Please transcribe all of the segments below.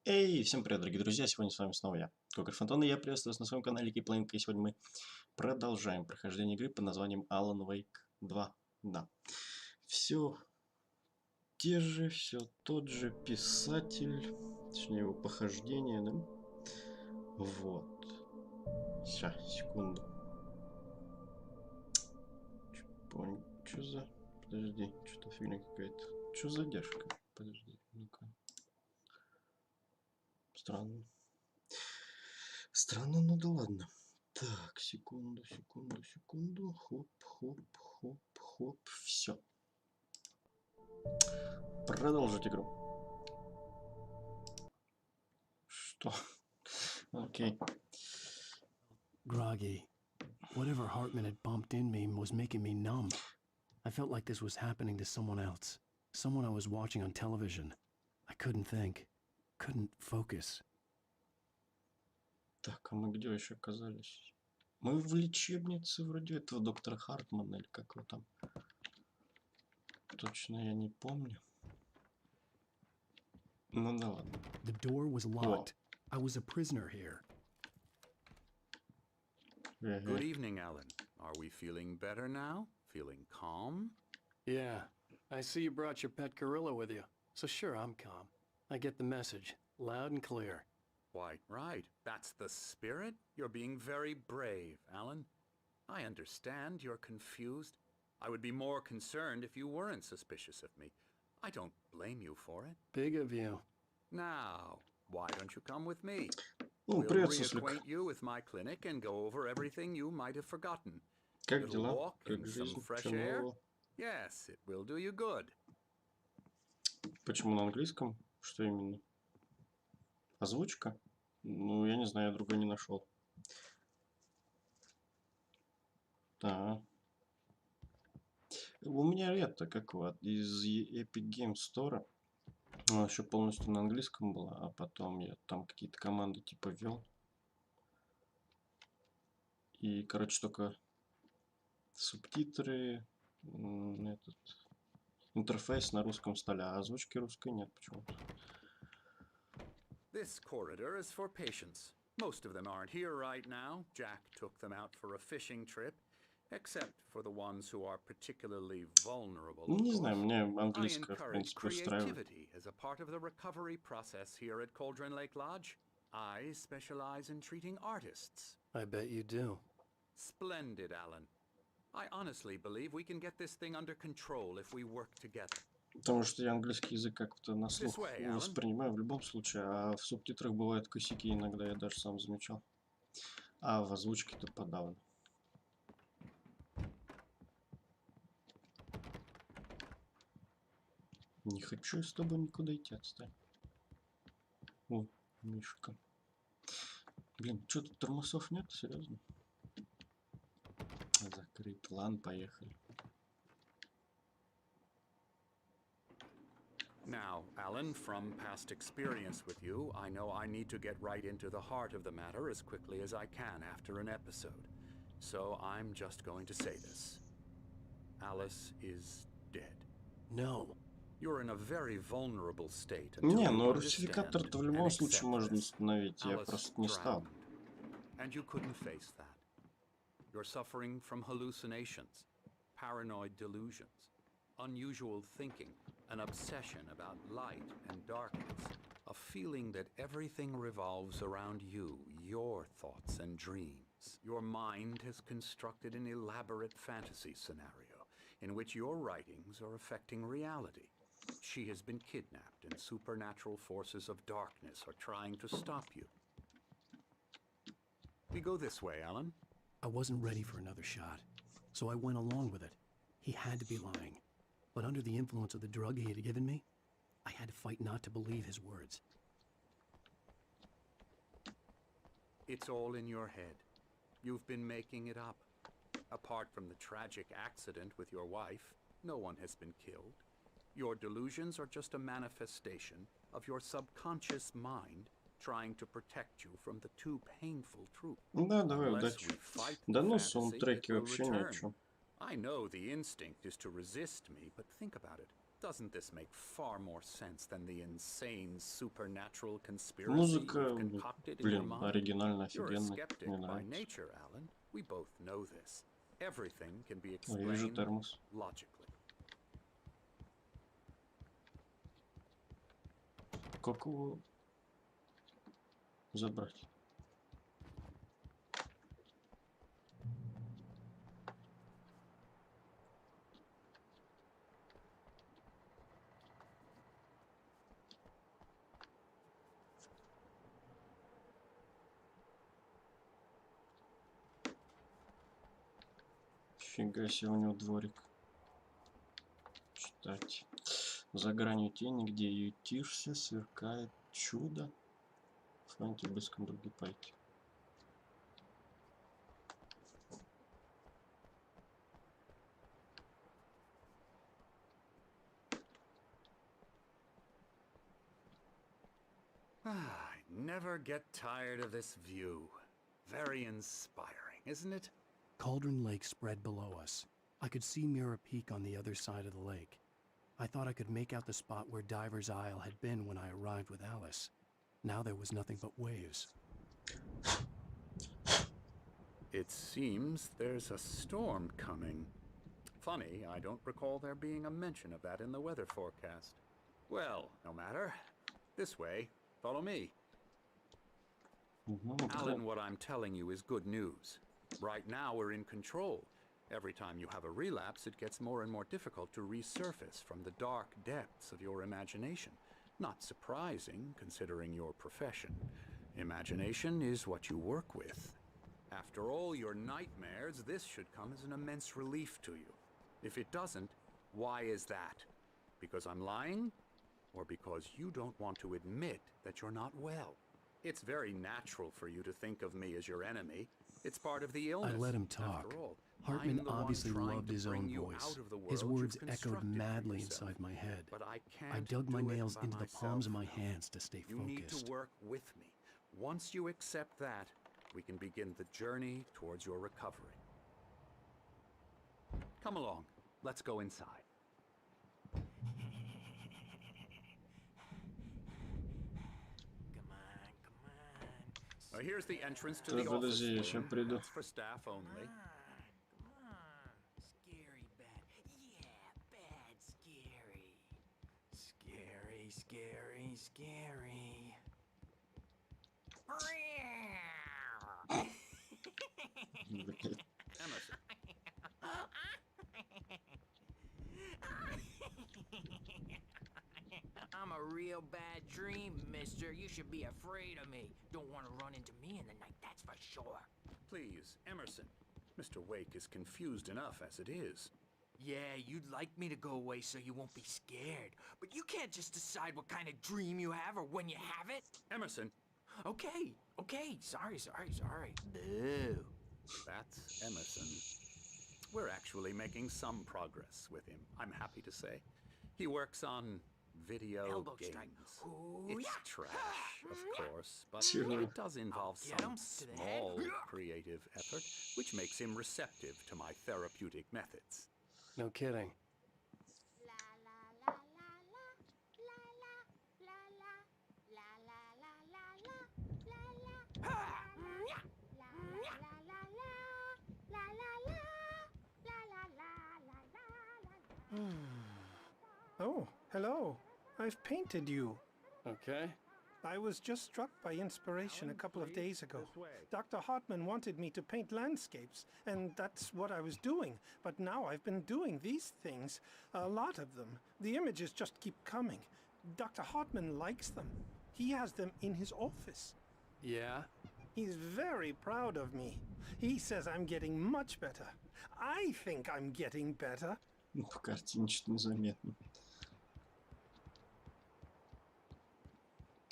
Эй, всем привет, дорогие друзья, сегодня с вами снова я, Кокер Фантон, и я приветствую вас на своем канале Киплейнка, и сегодня мы продолжаем прохождение игры под названием Alan Wake 2. Да, все все тот же писатель, точнее его похождение, да? Вот. Сейчас, секунду. Что за... Подожди, что-то фигня какая-то. Что за задержка? Подожди, ну-ка. Странно. Странно, ну да ладно. Так, секунду. Хоп, хоп, хоп, хоп. Все. Продолжить игру. Что? Окей. Groggy. Whatever Hartman had pumped in me was making me numb. I felt like this was happening to someone else. Someone I was watching on television. I couldn't think. Couldn't focus. Так, а мы где еще оказались? Мы в лечебнице вроде этого доктора Хартмана, или как его там. Точно я не помню. Ну да ладно. The door was locked. I was a prisoner here. Good evening, Alan. Are we feeling better now? Feeling calm? Yeah. I see you brought your pet gorilla with you. So sure, I'm calm. I get the message. Loud and clear. Quite right. That's the spirit. You're being very brave, Alan. I understand you're confused. I would be more concerned if you weren't suspicious of me. I don't blame you for it. Big of you. Now, why don't you come with me? Ну, We'll привет, суслик. reacquaint you with my clinic and go over everything you might have forgotten. Как Little дела? walk Как in some жизнь? fresh Чё air? нового? Yes, it will do you good. Почему на английском? Что именно? Озвучка? Ну, я не знаю, я другой не нашел. Да. У меня это, как вот, из Epic Games Store. Она еще полностью на английском была, а потом я там какие-то команды типа ввел. И, короче, только субтитры, этот интерфейс на русском столе, а озвучки русской нет почему-то. This corridor is for patients. Most of them aren't here right now. Jack took them out for a fishing trip, except for the ones who are particularly vulnerable, of Не знаю, course. мне I английское, в encourage принципе, устраивает. creativity as a part of the recovery process here at Cauldron Lake Lodge. I specialize in treating artists. I bet you do. Splendid, Alan. I honestly believe we can get this thing under control if we work together. Потому что я английский язык как-то на слух This way, не Alan. воспринимаю в любом случае, а в субтитрах бывают косяки иногда, я даже сам замечал. А в озвучке-то подавно. Не хочу с тобой никуда идти, отстань. О, Мишка. Блин, что тут тормозов нет? Серьезно? Закрыть. Ладно, поехали. Now, Alan, from past experience with you, I know I need to get right into the heart of the matter as quickly as I can after an episode. So I'm just going to say this. Alice is dead. No. You're in a very vulnerable state. Не, ну русификатор-то в любом случае можно установить. Я просто не стал. And you couldn't face that. You're suffering from hallucinations, paranoid delusions, unusual thinking, an obsession about light and darkness, a feeling that everything revolves around you, your thoughts and dreams. Your mind has constructed an elaborate fantasy scenario in which your writings are affecting reality. She has been kidnapped and supernatural forces of darkness are trying to stop you. We go this way, Alan. I wasn't ready for another shot, so I went along with it. He had to be lying. But under the influence of the drug he had given me, I had to fight not to believe his words. It's all in your head. You've been making it up. Apart from the tragic accident with your wife, no one has been killed. Your delusions are just a manifestation of your subconscious mind trying to protect you from the too painful truth. Да, давай, удачи. Да ну, саундтреки вообще ни о чем. I know the instinct is to resist me, but think about it. Doesn't this make far more sense than the insane supernatural conspiracy Музыка, you've concocted in your блин, mind? оригинально, You're a офигенно. skeptic Мне by нравится. nature, Alan. We both know this. Everything can be Ой, я вижу explained термос. logically. Как его забрать? Фига себе, у него дворик. Читать. За гранью тени, где ютишься, сверкает чудо. Фанти в близком друге пайки. I never get tired of this view. Very inspiring, isn't it? Cauldron Lake spread below us. I could see Mirror Peak on the other side of the lake. I thought I could make out the spot where Diver's Isle had been when I arrived with Alice. Now there was nothing but waves. It seems there's a storm coming. Funny, I don't recall there being a mention of that in the weather forecast. Well, no matter. This way. Follow me. Alan, what I'm telling you is good news. Right now we're in control. Every time you have a relapse, it gets more and more difficult to resurface from the dark depths of your imagination. Not surprising, considering your profession. Imagination is what you work with. After all your nightmares, this should come as an immense relief to you. If it doesn't, why is that? Because I'm lying? Or because you don't want to admit that you're not well? It's very natural for you to think of me as your enemy. It's part of the illness. I let him talk. After all, Hartman I'm the one obviously trying loved to his bring own you voice. out of the His world words you've echoed constructed for madly yourself. inside my head. But I I can't dug my do it nails by into the palms of my myself. hands to stay You need to focused. work with me. Once you accept that, we can begin the journey towards your recovery. Come along. Let's go inside. Here's the entrance to the office Подожди, я ща room. приду. That's for staff only. Come on. Scary bad. Yeah, bad scary. Scary, scary, scary. Emerson. I'm a real bad dream, mister. You should be afraid of me. Don't want to run into me in the night, that's for sure. Please, Emerson. Mr. Wake is confused enough as it is. Yeah, you'd like me to go away so you won't be scared. But you can't just decide what kind of dream you have or when you have it. Emerson. Okay, okay. Sorry. Boo. That's Emerson. We're actually making some progress with him, I'm happy to say. He works on video Elbow games. strike. It's Yeah. trash, of course, but Sure. it does involve Get some him to the head. small creative effort, which makes him receptive to my therapeutic methods. No kidding. Oh, hello. I've painted you. Okay. I was just struck by inspiration a couple of days ago. Dr. Hartman wanted me to paint landscapes, and that's what I was doing. But now I've been doing these things, a lot of them. The images just keep coming. Dr. Hartman likes them. He has them in his office. Yeah? He's very proud of me. He says I'm getting much better. I think I'm getting better. Ну, по картине что-то незаметно.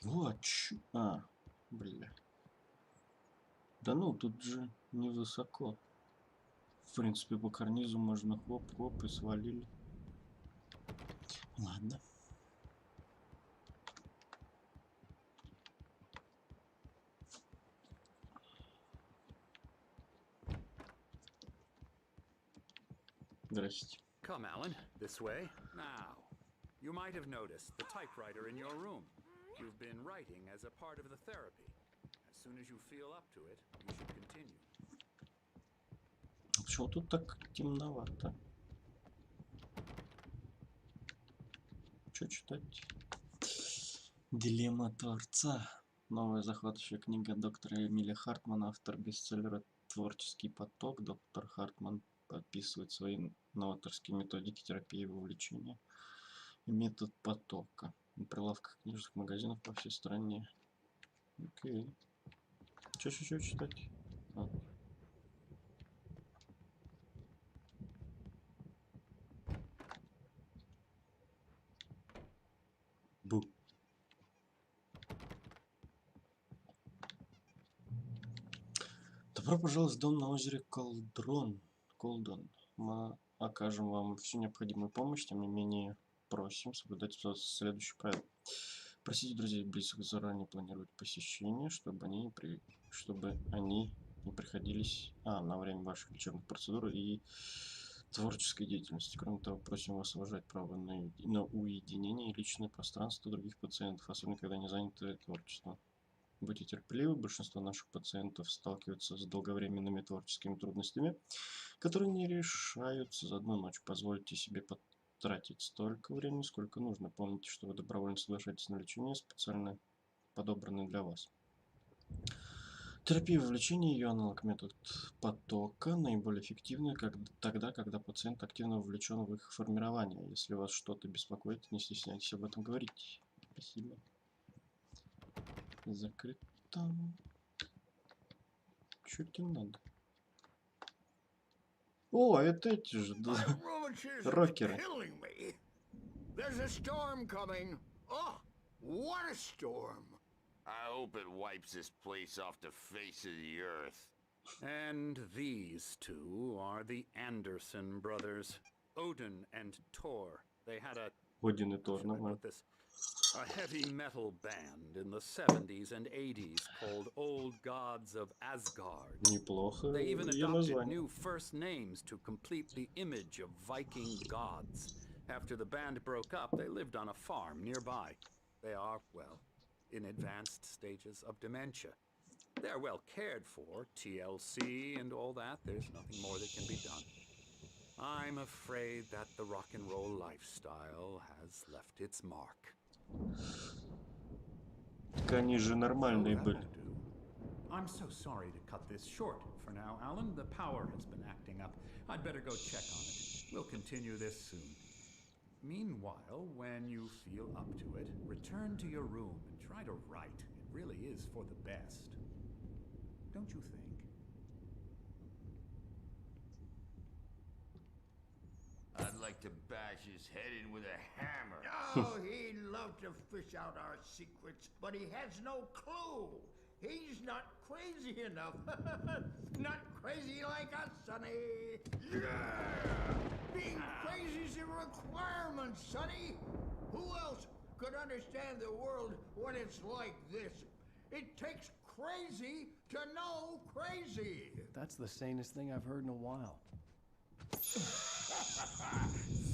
Вот, бля. Да ну, тут же невысоко. В принципе, по карнизу можно хлоп-хлоп и свалили. Ладно. Здрасте. Come, Alan, this way. Now, You might have noticed the typewriter in your room. You've been writing as a part of the therapy. As soon as you feel up to it, you should continue. Почему тут так темновато? Что читать? Дилемма Творца. Новая захватывающая книга доктора Эмиля Хартмана, автор бестселлера «Творческий поток». Доктор Хартман подписывает свои новаторские методики терапии вовлечения и метод потока на прилавках книжных магазинов по всей стране. Окей. Что еще читать? Бу. Добро пожаловать в дом на озере Колдон. Мы окажем вам всю необходимую помощь, тем не менее просим соблюдать следующие правила. Просите друзей и близких заранее планировать посещение, чтобы они не приходились на время ваших лечебных процедур и творческой деятельности. Кроме того, просим вас уважать право на уединение и личное пространство других пациентов, особенно когда они заняты творчеством. Будьте терпеливы, большинство наших пациентов сталкиваются с долговременными творческими трудностями, которые не решаются за одну ночь. Позвольте себе потратить столько времени, сколько нужно. Помните, что вы добровольно соглашаетесь на лечение, специально подобранное для вас. Терапия вовлечения, ее аналог метод потока, наиболее эффективна тогда, когда пациент активно вовлечен в их формирование. Если вас что-то беспокоит, не стесняйтесь об этом говорить. Спасибо. Закрыто. Что тебе надо? О, это эти же, да, рокеры. There's a storm coming. Oh, what a storm. I hope it wipes this place off the face of the earth. And these two are the Anderson brothers, Odin and Thor. They had Один и Тор, нормально. a heavy metal band in the 70s and 80s called Old Gods of Asgard. Неплохо. They even Ее adopted название. new first names to complete the image of Viking gods. After the band broke up, they lived on a farm nearby. They are, well, in advanced stages of dementia. They're well cared for, TLC and all that. There's nothing more that can be done. I'm afraid that the rock and roll lifestyle has left its mark. Так они же нормальные были. I'm so sorry to cut this short for now, Alan. The power has been acting up. I'd better go check on it. We'll continue this soon. Meanwhile, when you feel up to it, return to your room and try to write. It really is for the best. Don't you think? I'd like to bash his head in with a hammer. Oh, he'd love to fish out our secrets, but he has no clue. He's not crazy enough. Not crazy like us, Sonny. Yeah! Being crazy's a requirement, Sonny. Who else could understand the world when it's like this? It takes crazy to know crazy. That's the sanest thing I've heard in a while.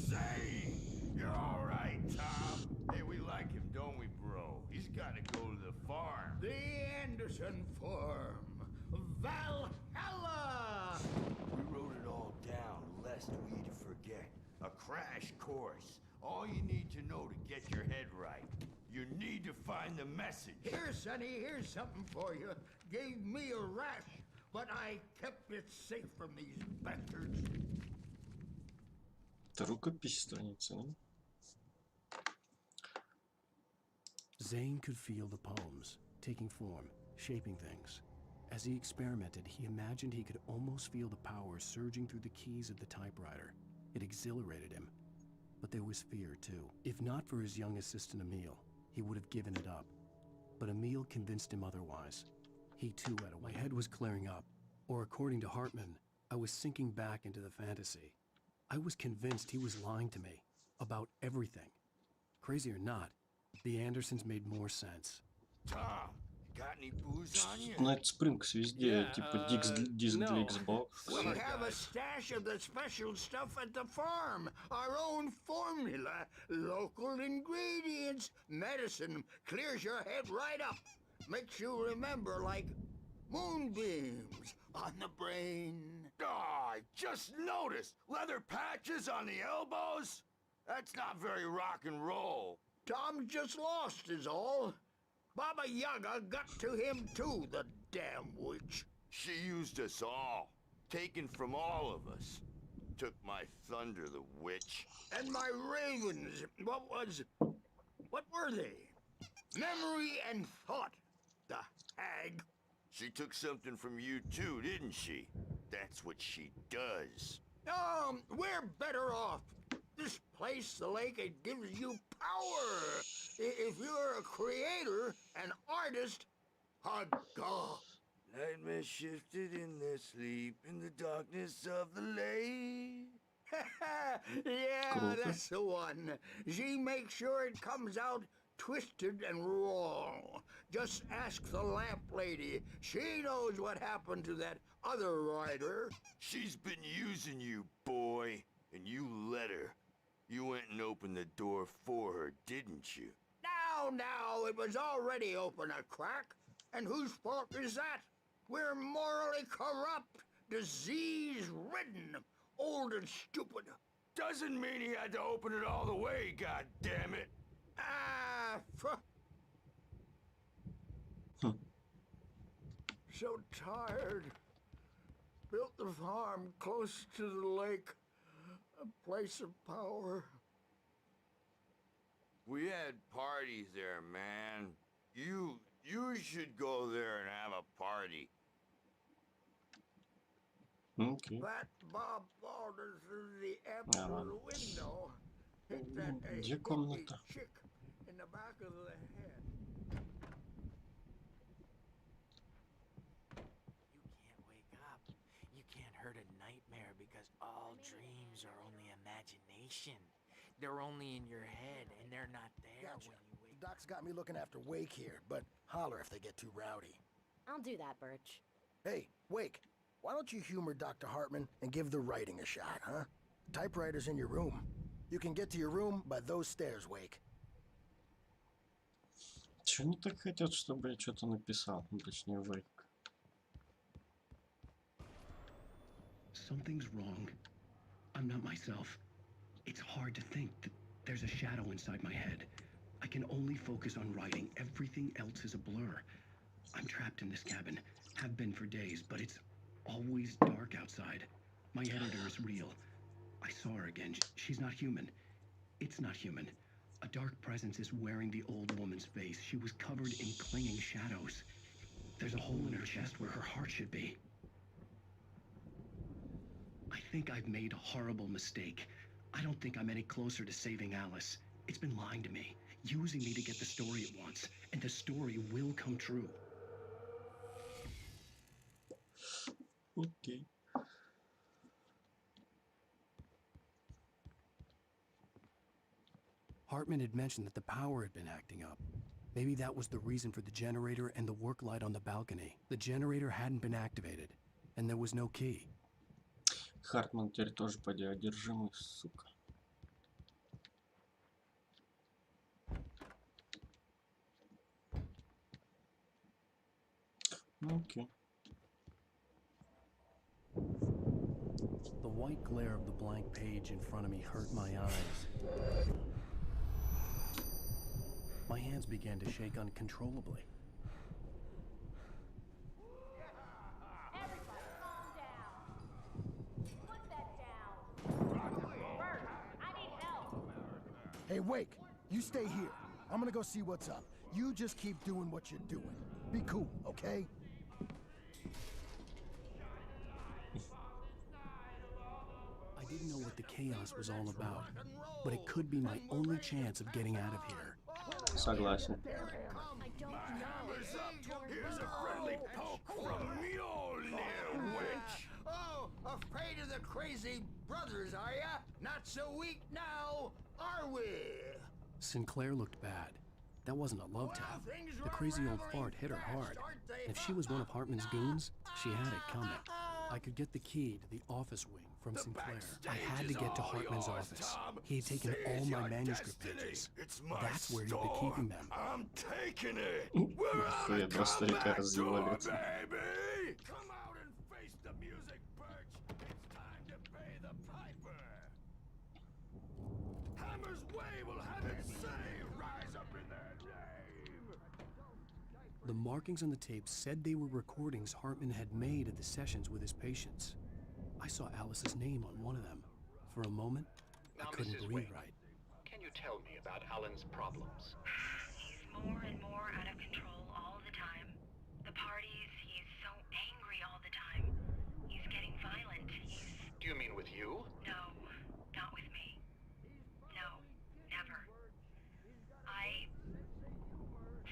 Say, you're all right, Tom. Hey, we like him, don't we, bro? He's got to go to the farm. The Anderson Farm. Valhalla! We wrote it all down, lest we forget. A crash course. All you need to know to get your head right. You need to find the message. Here, Sonny, here's something for you. Gave me a rash, but I kept it safe from these bastards. Это рукопись страницы, да? Zane could feel the poems, taking form, shaping things. As he experimented, he imagined he could almost feel the power surging through the keys of the typewriter. It exhilarated him. But there was fear, too. If not for his young assistant Emil, he would have given it up. But Emil convinced him otherwise. He, too, had a way. My head was clearing up. Or according to Hartman, I was sinking back into the fantasy. I was convinced he was lying to me. About everything. Crazy or not, the Andersons made more sense. Tom, Got any booze on you? Night Springs везде, типа диск для no. Xbox. We Sorry, have a guys. stash of the special stuff at the farm. Our own formula. Local ingredients. Medicine clears your head right up. Makes you remember like moonbeams on the brain. Oh, I just noticed. Leather patches on the elbows? That's not very rock and roll. Tom just lost is all. Baba Yaga got to him too, the damn witch. She used us all. Taken from all of us. Took my thunder, the witch. And my ravens, what were they? Memory and thought, the hag. She took something from you too, didn't she? That's what she does. We're better off. This place, the lake, it gives you power. If you're a creator, an artist, a god. Nightmare shifted in their sleep in the darkness of the lake. Yeah, Cool. that's the one. She makes sure it comes out twisted and raw. Just ask the lamp lady. She knows what happened to that other rider. She's been using you, boy, and you let her. You went and opened the door for her, didn't you? Now, it was already open a crack. And whose fault is that? We're morally corrupt, disease-ridden, old and stupid. Doesn't mean he had to open it all the way, goddammit. So tired. Built the farm close to the lake. A place of power. We had parties there, man. You should go there and have a party. Окей. Fat Bob Balders through the apple window. Hit that Где hippie комната? chick in the back of the head. You can't wake up. You can't hurt a nightmare because all dreams are only imagination. They're only in your head and they're not there Gotcha. when you wake The doc's got me looking after Wake here, but holler if they get too rowdy. I'll do that, Birch. Hey, Wake, why don't you humor Dr. Hartman and give the writing a shot, huh? Typewriter's in your room. You can get to your room by those stairs, Wake. Чё они так хотят, чтобы я что-то написал? Ну, точнее, Вейк. Something's wrong. I'm not myself. It's hard to think that there's a shadow inside my head. I can only focus on writing. Everything else is a blur. I'm trapped in this cabin. Have been for days, but it's always dark outside. My editor is real. I saw her again. She's not human. It's not human. A dark presence is wearing the old woman's face. She was covered in clinging shadows. There's a hole in her chest where her heart should be. I think I've made a horrible mistake. I don't think I'm any closer to saving Alice. It's been lying to me, using me to get the story it wants, and the story will come true. Окей. Hartman had mentioned that the power had been acting up. Maybe that was the reason for the generator and the work light on the balcony. The generator hadn't been activated, and there was no key. Хартман теперь тоже поди одержимый, сука. Окей. The white glare of the blank page in front of me hurt my eyes. My hands began to shake uncontrollably. Everybody, calm down. Put that down. Bert, I need help. Hey, Wake, you stay here. I'm gonna go see what's up. You just keep doing what you're doing. Be cool, okay? I didn't know what the chaos was all about, but it could be my only chance of getting out of here. Согласен. I don't know. Here's a friendly poke from Mjolnir, witch. Oh, afraid of the crazy brothers, are ya? Not so weak now, are we? Sinclair looked bad. That wasn't a love tap. The crazy old fart hit her hard. If she was one of Hartman's goons, she had it coming. I could get the key to the office wing from Sinclair. I had to get to Hartman's office. He had taken all my manuscript pages. That's where he'd be keeping them. I'm taking it. Нихуя, два старика развивали это. Baby! Come out and face the music, Birch. It's time to pay the piper. Hammer's way will have its say. Rise up in their name. The markings on the tape said they were recordings Hartman had made at the sessions with his patients. I saw Alice's name on one of them. For a moment, I couldn't breathe right. Can you tell me about Alan's problems? He's more and more out of control all the time. The parties, he's so angry all the time. He's getting violent. Do you mean with you? No, not with me. No, never.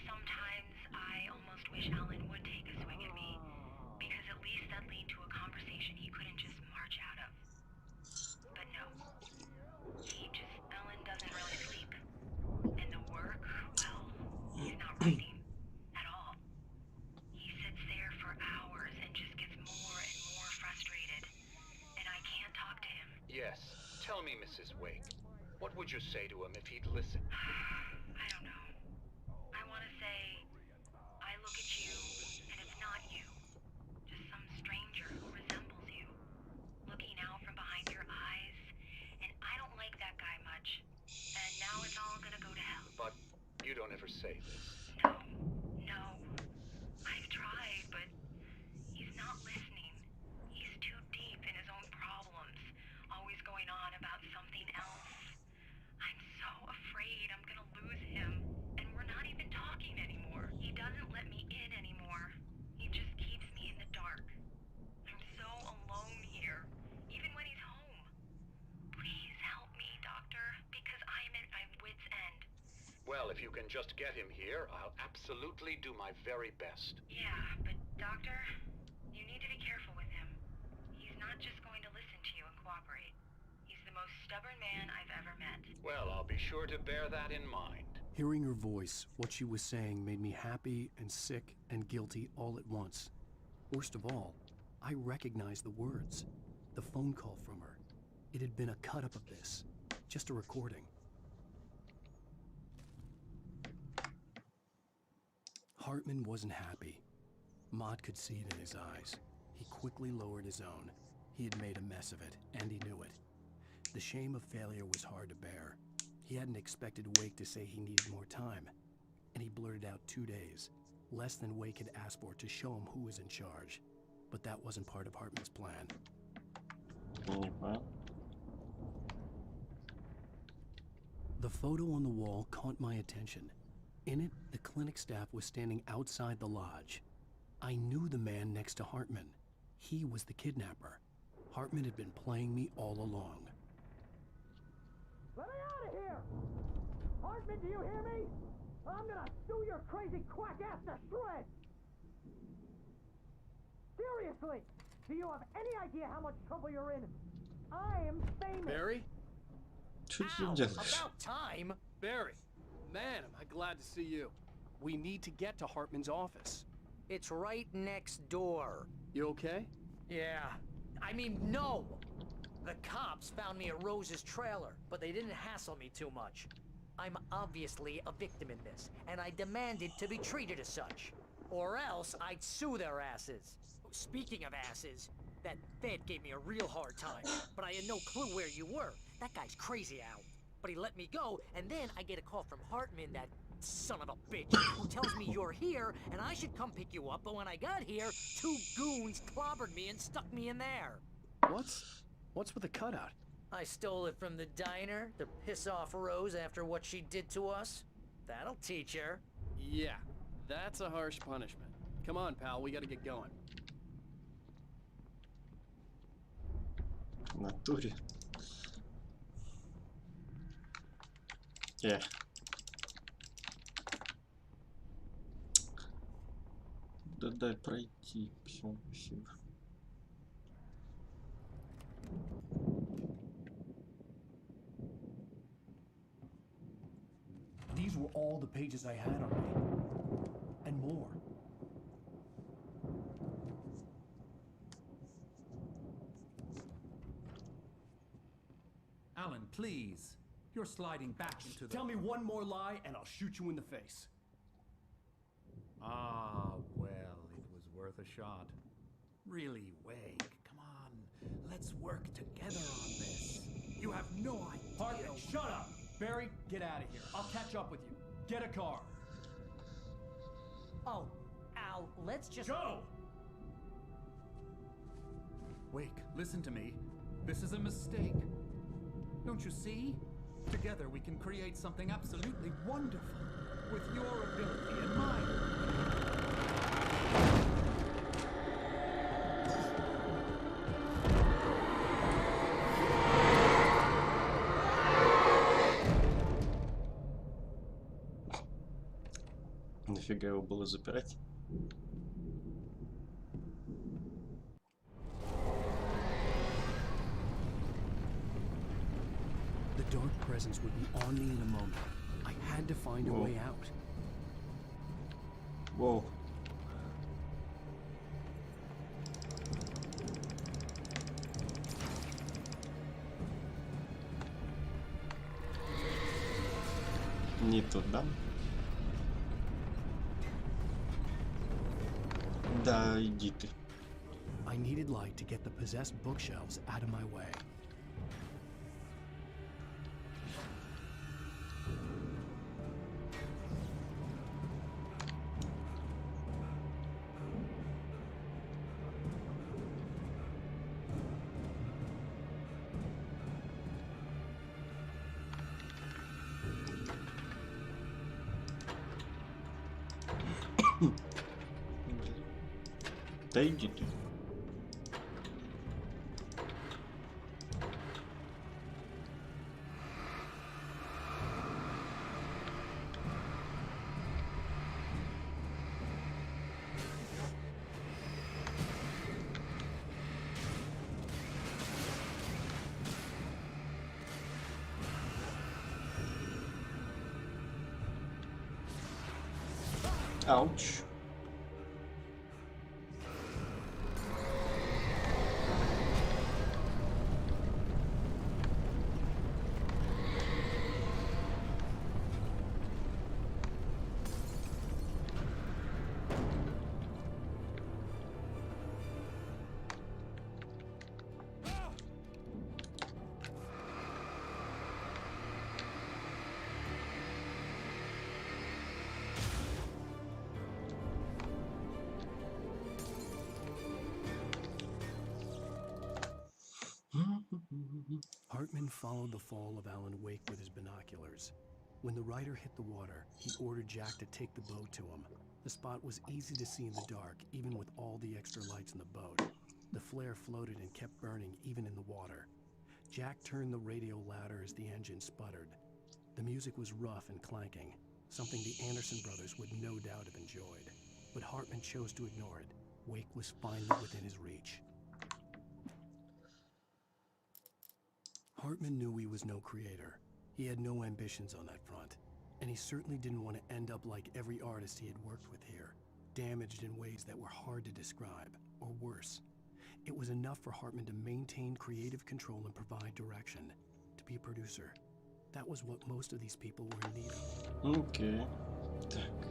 Sometimes I almost wish Alan would take a swing at me, because at least that lead to a conversation he couldn't just march out of. But no. Alan doesn't really sleep. And the work, well, he's not writing at all. He sits there for hours and just gets more and more frustrated. And I can't talk to him. Yes. Tell me, Mrs. Wake. What would you say to him if he'd listen? I don't know. I want to say, I look at you, and it's not you. Just some stranger who resembles you. Looking out from behind your eyes. And I don't like that guy much. And now it's all gonna go to hell. But you don't ever say this. No. I've tried, but he's not listening. He's too deep in his own problems. Always going on about something else. I'm so afraid I'm gonna lose him. And we're not even talking anymore. He doesn't let me in anymore. He just keeps me in the dark. I'm so alone here, even when he's home. Please help me, Doctor, because I'm at my wit's end. Well, if you can just get him here, I'll absolutely do my very best. Yeah, but Doctor, you need to be careful with him. He's not just going to listen to you and cooperate. He's the most stubborn man I've ever met. Well, I'll be sure to bear that in mind. Hearing her voice, what she was saying made me happy and sick and guilty all at once. Worst of all, I recognized the words. The phone call from her. It had been a cut-up of this. Just a recording. Hartman wasn't happy. Mott could see it in his eyes. He quickly lowered his own. He had made a mess of it, and he knew it. The shame of failure was hard to bear. He hadn't expected Wake to say he needed more time, and he blurted out 2 days, less than Wake had asked for to show him who was in charge. But that wasn't part of Hartman's plan. The photo on the wall caught my attention. In it, the clinic staff was standing outside the lodge. I knew the man next to Hartman. He was the kidnapper. Hartman had been playing me all along. Let me out of here! Hartman, do you hear me? I'm gonna sue your crazy quack ass to shreds! Seriously, do you have any idea how much trouble you're in? I am famous! Barry? Что ты делаешь? About time! Barry! Man, am I glad to see you. We need to get to Hartman's office. It's right next door. You okay? Yeah. I mean, no! The cops found me at Rose's trailer, but they didn't hassle me too much. I'm obviously a victim in this, and I demanded to be treated as such. Or else I'd sue their asses. Speaking of asses, that Fed gave me a real hard time, but I had no clue where you were. That guy's crazy out. But he let me go, and then I get a call from Hartman, that son of a bitch, who tells me you're here, and I should come pick you up, but when I got here, 2 goons clobbered me and stuck me in there. What's with the cutout? I stole it from the diner to piss off Rose after what she did to us. That'll teach her. Yeah, that's a harsh punishment. Come on, pal, we gotta get going. В натуре. Да дай пройти. Все, спасибо. These were all the pages I had on me. And more. Alan, please. You're sliding back into the... Tell me one more lie and I'll shoot you in the face. Ah, well, it was worth a shot. Really, Wake, come on. Let's work together on this. You have no idea... Hartman, shut up! Barry, get out of here. I'll catch up with you. Get a car. Oh, Al, let's just... Go! Wake, listen to me. This is a mistake. Don't you see? Together we can create something absolutely wonderful. With your ability and mine. Нафига его было запирать? The dark presence would be on me in a moment. I had to find a way out. Whoa. Не туда. Да, иди ты. I needed light to get the possessed bookshelves out of my way. Да иди ты. Ouch. Hartman followed the fall of Alan Wake with his binoculars. When the rider hit the water, he ordered Jack to take the boat to him. The spot was easy to see in the dark, even with all the extra lights in the boat. The flare floated and kept burning even in the water. Jack turned the radio louder as the engine sputtered. The music was rough and clanking, something the Anderson brothers would no doubt have enjoyed. But Hartman chose to ignore it. Wake was finally within his reach. Hartman knew he was no creator. He had no ambitions on that front, and he certainly didn't want to end up like every artist he had worked with here, damaged in ways that were hard to describe, or worse. It was enough for Hartman to maintain creative control and provide direction, to be a producer. That was what most of these people were in need of. Okay. Так.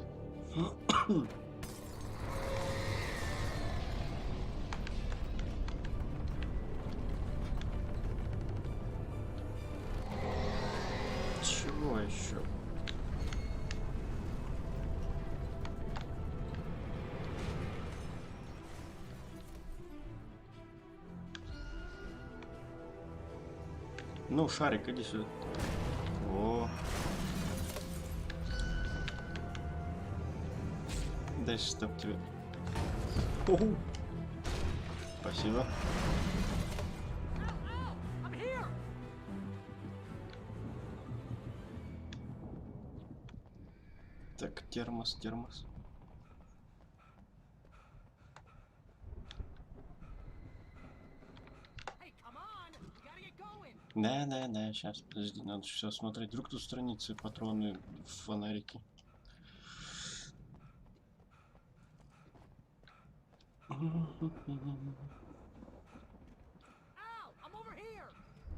Чего еще? Ну, шарик, иди сюда. О. Дай чтоб тебе. Уху. Спасибо. Так, термос. Hey, come on! We gotta get going! Да, сейчас, подожди, надо все смотреть. Вдруг тут страницы, патроны, фонарики.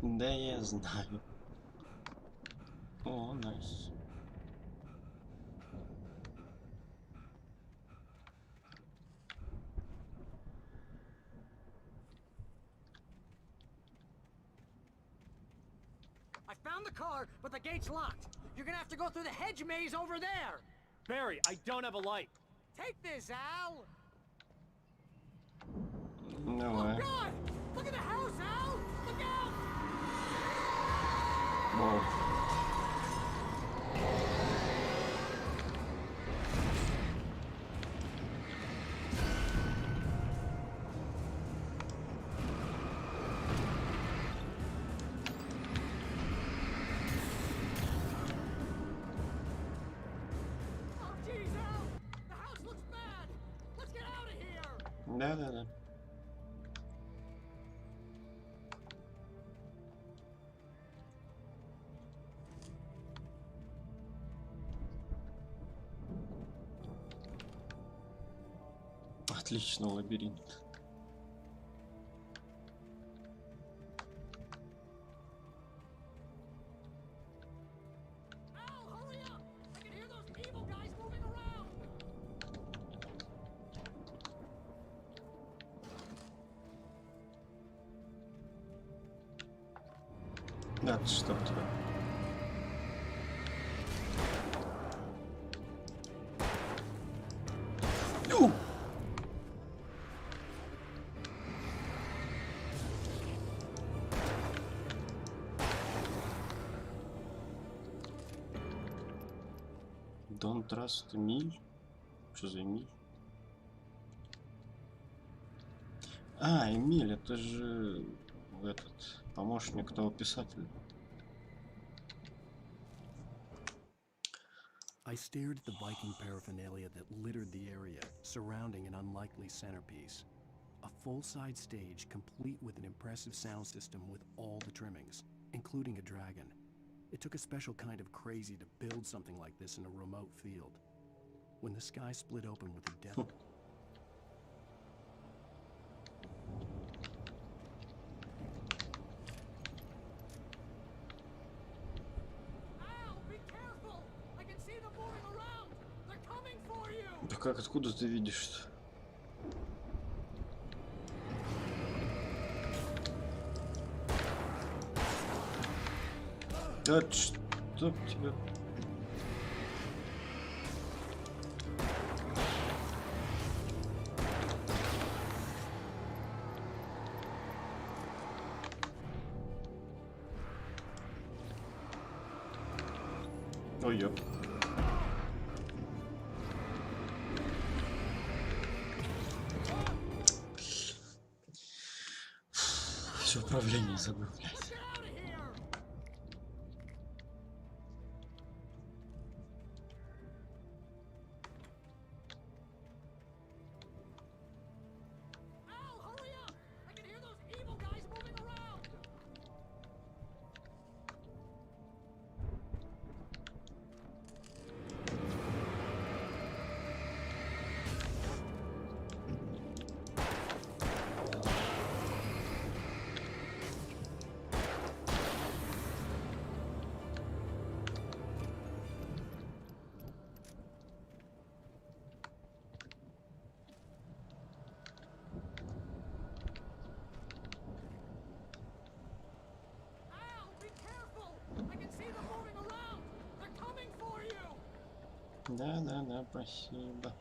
Да, я знаю. О, найс. I found the car, but the gate's locked. You're gonna have to go through the hedge maze over there. Barry, I don't have a light. Take this, Al. Давай. Oh God! Look at the house, Al. Look out! Воу. Oh, geez, Al. The house looks bad. Let's get out of here. Да. Отлично, лабиринт. Al, hurry up! I can hear those evil guys moving around. Да, что тебя. Don't trust Эмиль? Что за Эмиль? А, Эмиль, это же этот помощник того писателя. I stared at the Viking paraphernalia that littered the area, surrounding an unlikely centerpiece. A full-size stage complete with an impressive sound system with all the trimmings, including a dragon. It took a special kind of crazy to build something like this in a remote field. When the sky split open with a death... Al, be careful! I can see them moving around. They're coming for you. Да как, откуда ты видишь-то? Да чтоб тебя... Ой, ёп. Все управление забыл, блядь. Al, hurry up! I can hear those evil guys moving around. Al, be careful! I can see them moving around. They're coming for you. Да, спасибо.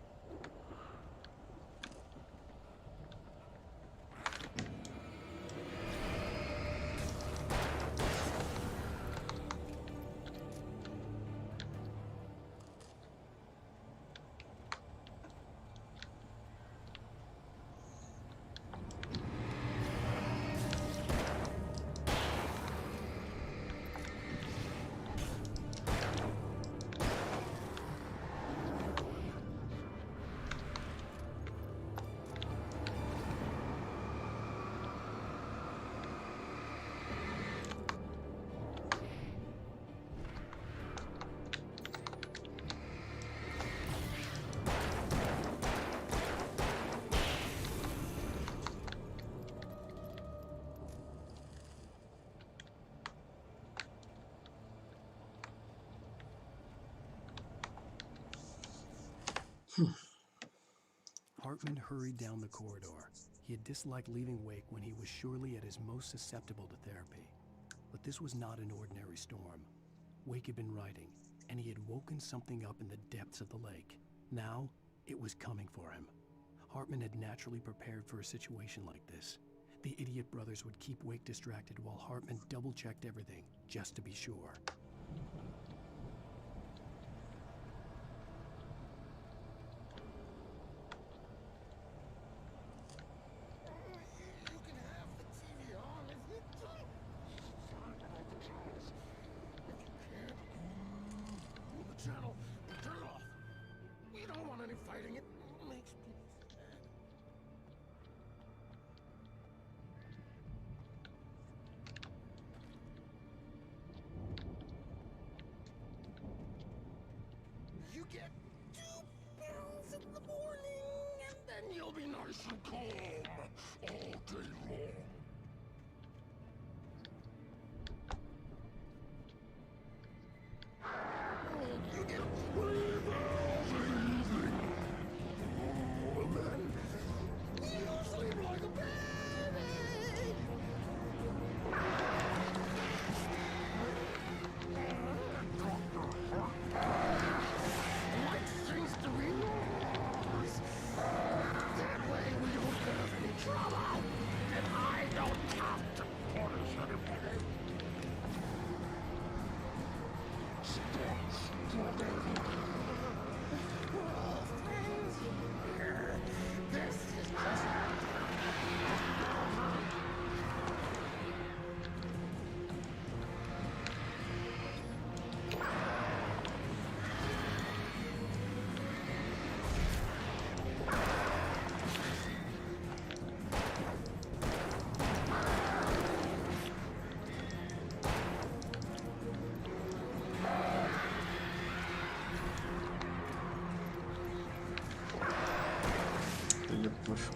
Hartman hurried down the corridor. He had disliked leaving Wake when he was surely at his most susceptible to therapy. But this was not an ordinary storm. Wake had been writing, and he had woken something up in the depths of the lake. Now, it was coming for him. Hartman had naturally prepared for a situation like this. The idiot brothers would keep Wake distracted while Hartman double-checked everything, just to be sure. You can have the TV on if you don't. If you can't move the channel, turn it off. We don't want any fighting. It makes me sad. You get 2 pills in the morning, and then you'll be nice and calm all day long. You get 3 pills in the evening. Oh, and then you sleep like a baby. Like things to be yours. That way we don't have any trouble, and I don't have to punish anybody. Well, friends, this is just... Я понял.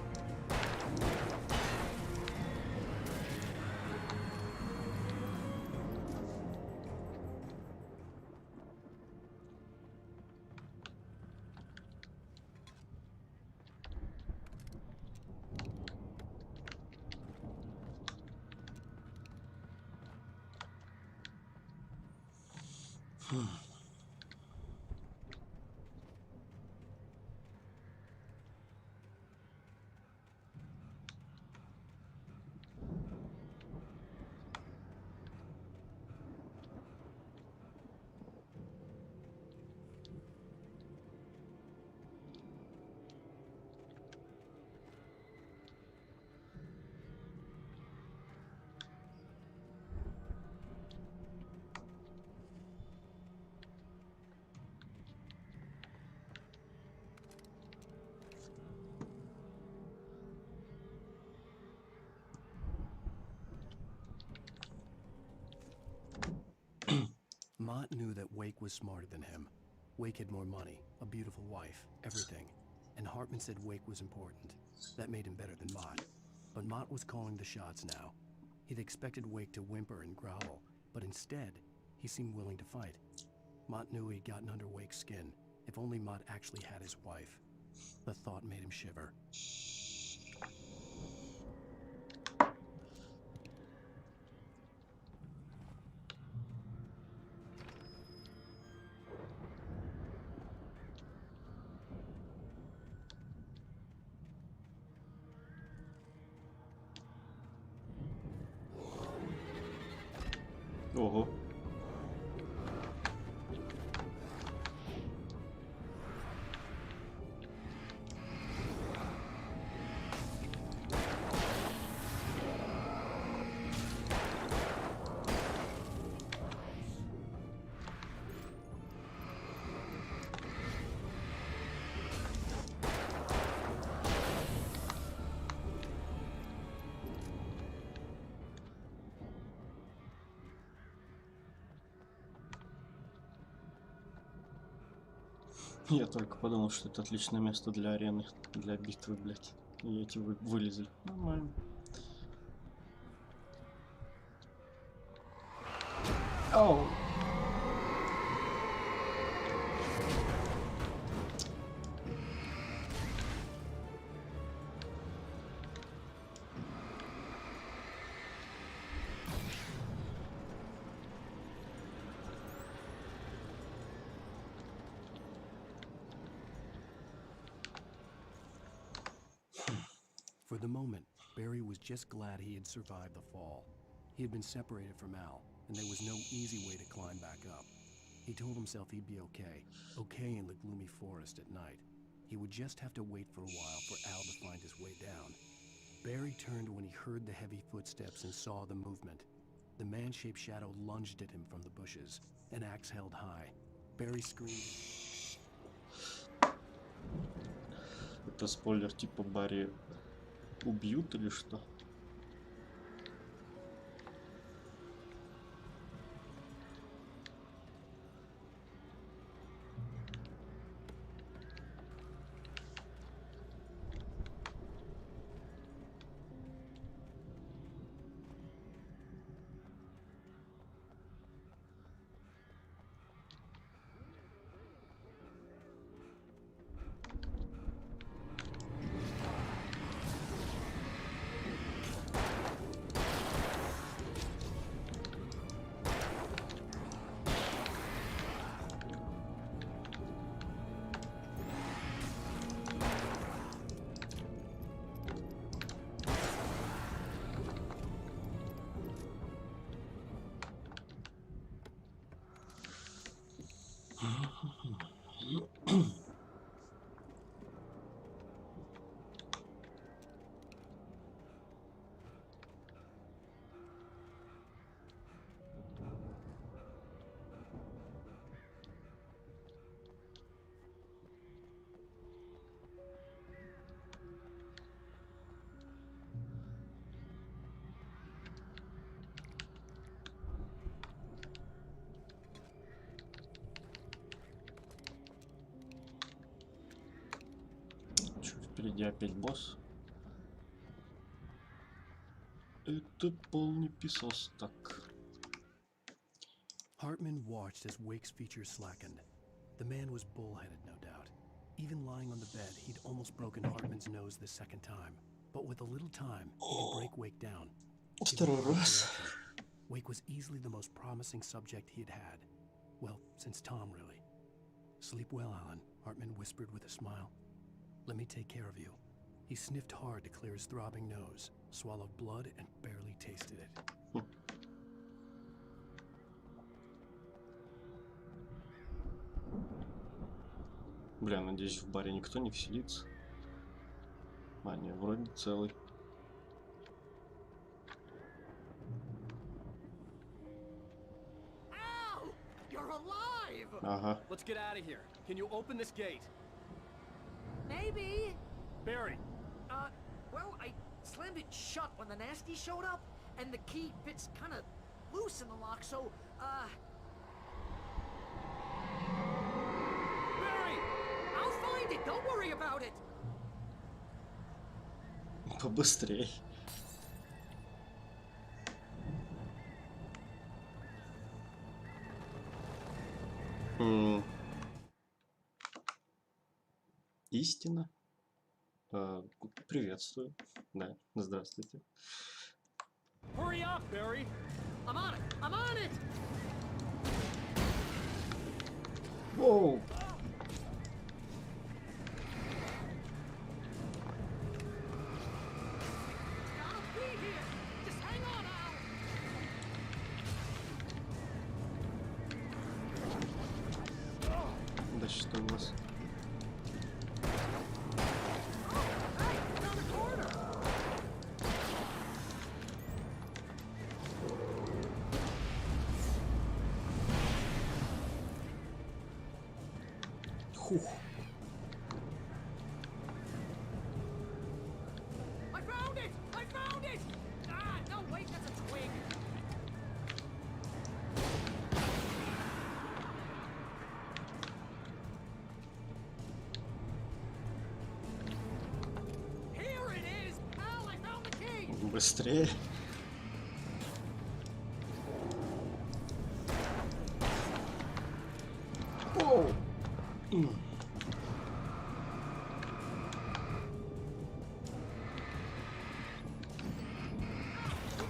Mott knew that Wake was smarter than him. Wake had more money, a beautiful wife, everything. And Hartman said Wake was important. That made him better than Mott. But Mott was calling the shots now. He'd expected Wake to whimper and growl, but instead, he seemed willing to fight. Mott knew he'd gotten under Wake's skin. If only Mott actually had his wife. The thought made him shiver. Ого. Я только подумал, что это отличное место для арены, для битвы, блядь. И эти вылезли. Нормально. Оу. For the moment, Barry was just glad he had survived the fall. He had been separated from Al, and there was no easy way to climb back up. He told himself he'd be okay in the gloomy forest at night. He would just have to wait for a while for Al to find his way down. Barry turned when he heard the heavy footsteps and saw the movement. The man-shaped shadow lunged at him from the bushes, an axe held high. Barry screamed. Это спойлер, типа Барри убьют или что? Впереди опять босс. Это полный писос так. Hartman watched as Wake's features slackened. The man was bullheaded, no doubt. Even lying on the bed, he'd almost broken Hartman's nose the second time. But with a little time, he could break Wake down. Второй раз. Wake was easily the most promising subject he had had. Well, since Tom, really. Sleep well, Alan, Hartman whispered with a smile. Let me take care of you. He sniffed hard to clear his throbbing nose, swallowed blood, and barely tasted it. Бля, надеюсь, в баре никто не вселится. А, не, вроде целый. Al! You're alive! Ага. Let's get out of here. Can you open this gate? Maybe. Barry! Well, I slammed it shut when the nasty showed up, and the key fits kind of loose in the lock, so, Barry! I'll find it, don't worry about it! Побыстрей. Истина. Приветствую. Да, здравствуйте. Hurry up, Barry! I'm on it! I'm on it! Воу! Gotta be here! Just hang on, Al! Да что у вас? Hey, around the corner! Хух. I found it! I found it! Ah, no, wait, that's a twig! Here it is! Al, I found the key! Быстрее. Воу. We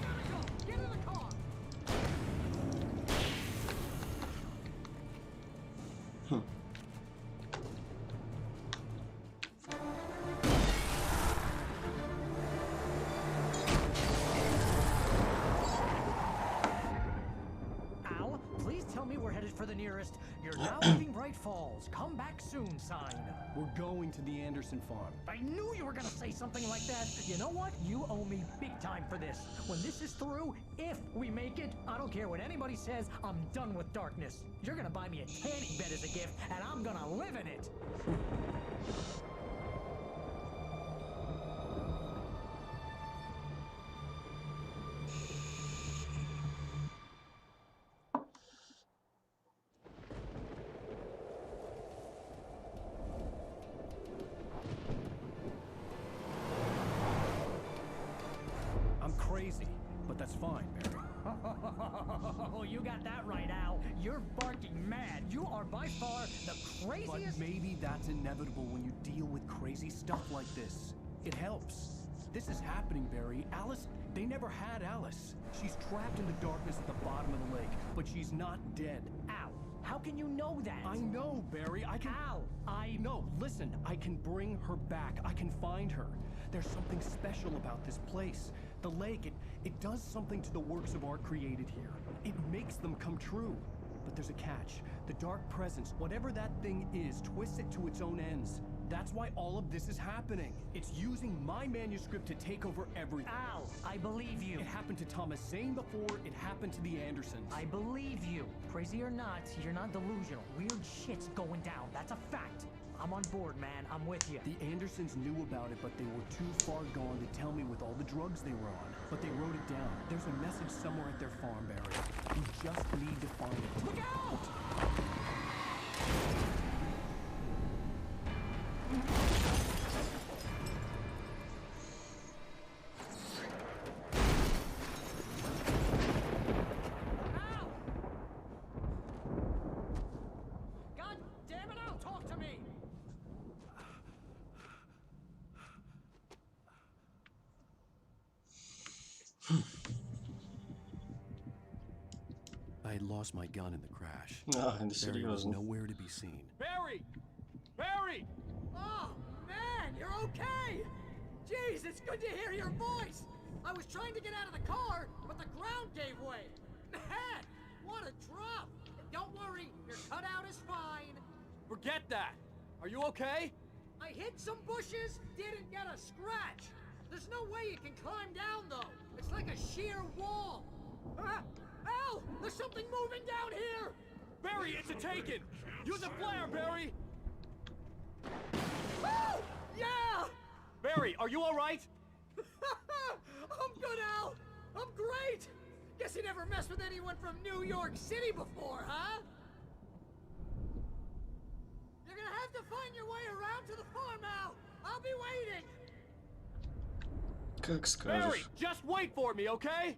gotta go! Get in the car! tell me we're headed for the nearest "You're now leaving Bright Falls. Come back soon" sign. We're going to the Anderson farm. I knew you were gonna say something like that. You know what? You owe me big time for this. When this is through, if we make it, I don't care what anybody says, I'm done with darkness. You're gonna buy me a tanning bed as a gift, and I'm gonna live in it. Crazy, but that's fine, Barry. Oh, you got that right, Al. You're barking mad. You are by far the craziest... But maybe that's inevitable when you deal with crazy stuff like this. It helps. This is happening, Barry. Alice, they never had Alice. She's trapped in the darkness at the bottom of the lake, but she's not dead. Al, how can you know that? I know, Barry. I can... Al, No, listen. I can bring her back. I can find her. There's something special about this place. The lake, it does something to the works of art created here. It makes them come true. But there's a catch. The dark presence, whatever that thing is, twists it to its own ends. That's why all of this is happening. It's using my manuscript to take over everything. Al, I believe you. It happened to Thomas Zane before, it happened to the Andersons. I believe you. Crazy or not, you're not delusional. Weird shit's going down. That's a fact. I'm on board, man. I'm with you. The Andersons knew about it, but they were too far gone to tell me with all the drugs they were on. But they wrote it down. There's a message somewhere at their farm, Barry. We just need to find it. Look out! God damn it, Al, talk to me! I had lost my gun in the crash. And the city Barry was wasn't. nowhere to be seen. Barry! Barry! Oh, man, you're okay! Jeez, it's good to hear your voice! I was trying to get out of the car, but the ground gave way. Man, what a drop! Don't worry, your cutout is fine. Forget that! Are you okay? I hit some bushes, didn't get a scratch. There's no way you can climb down, though. It's like a sheer wall. Al, there's something moving down here! Barry, it's a taken! Use a flare, Barry! Oh, yeah! Barry, are you alright? I'm good, Al. I'm great. Guess you never messed with anyone from New York City before, huh? You're gonna have to find your way around to the farm, Al. I'll be waiting. Как скажешь. Barry, just wait for me, okay?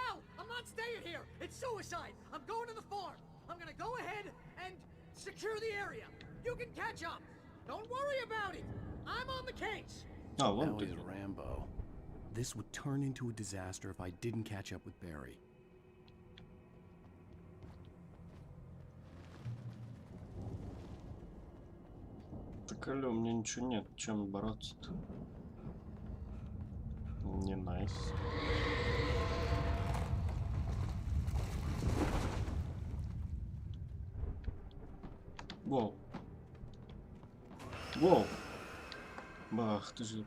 Al, I'm not staying here. It's suicide. I'm going to the farm. I'm gonna go ahead and secure the area. You can catch up. Don't worry about it. I'm on the case. Oh, That вот was ты. Rambo. This would turn into a disaster if I didn't catch up with Barry. Так, алло, у меня ничего нет. Чем бороться-то? Не найс. Воу. Воу. Бах, ты же...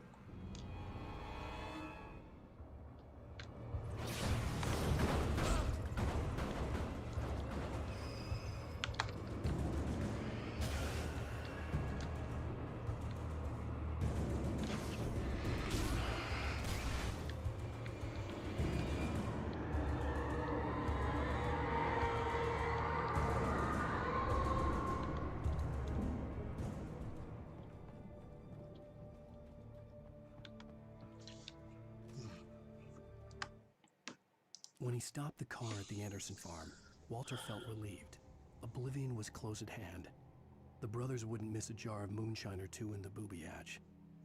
When he stopped the car at the Anderson farm, Walter felt relieved. Oblivion was close at hand. The brothers wouldn't miss a jar of moonshine or two in the booby hatch.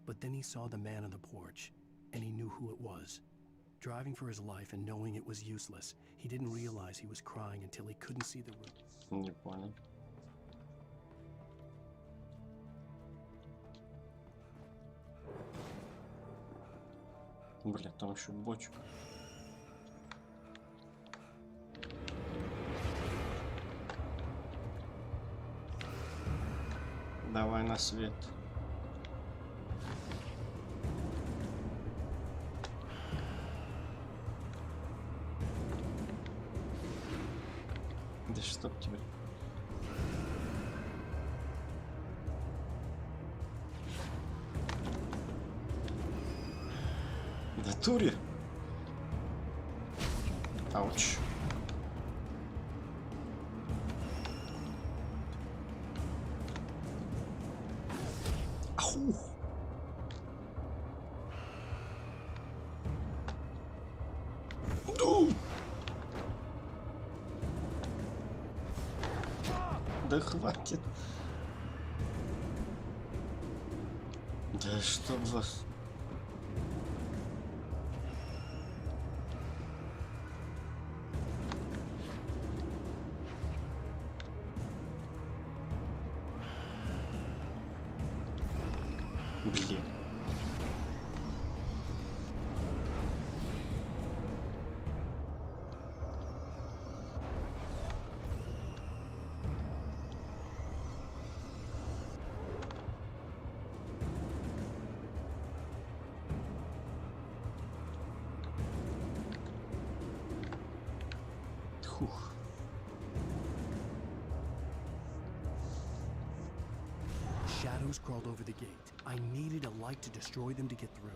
But then he saw the man on the porch, and he knew who it was. Driving for his life and knowing it was useless, he didn't realize he was crying until he couldn't see the room. Не понял. Бля, там еще бочка. Давай на свет. Да чтоб тебя. Да тури. Ауч. Ау. Да хватит. Да чтоб вас. Блин. Хух. Shadows crawled over the gate. I needed a light to destroy them to get through.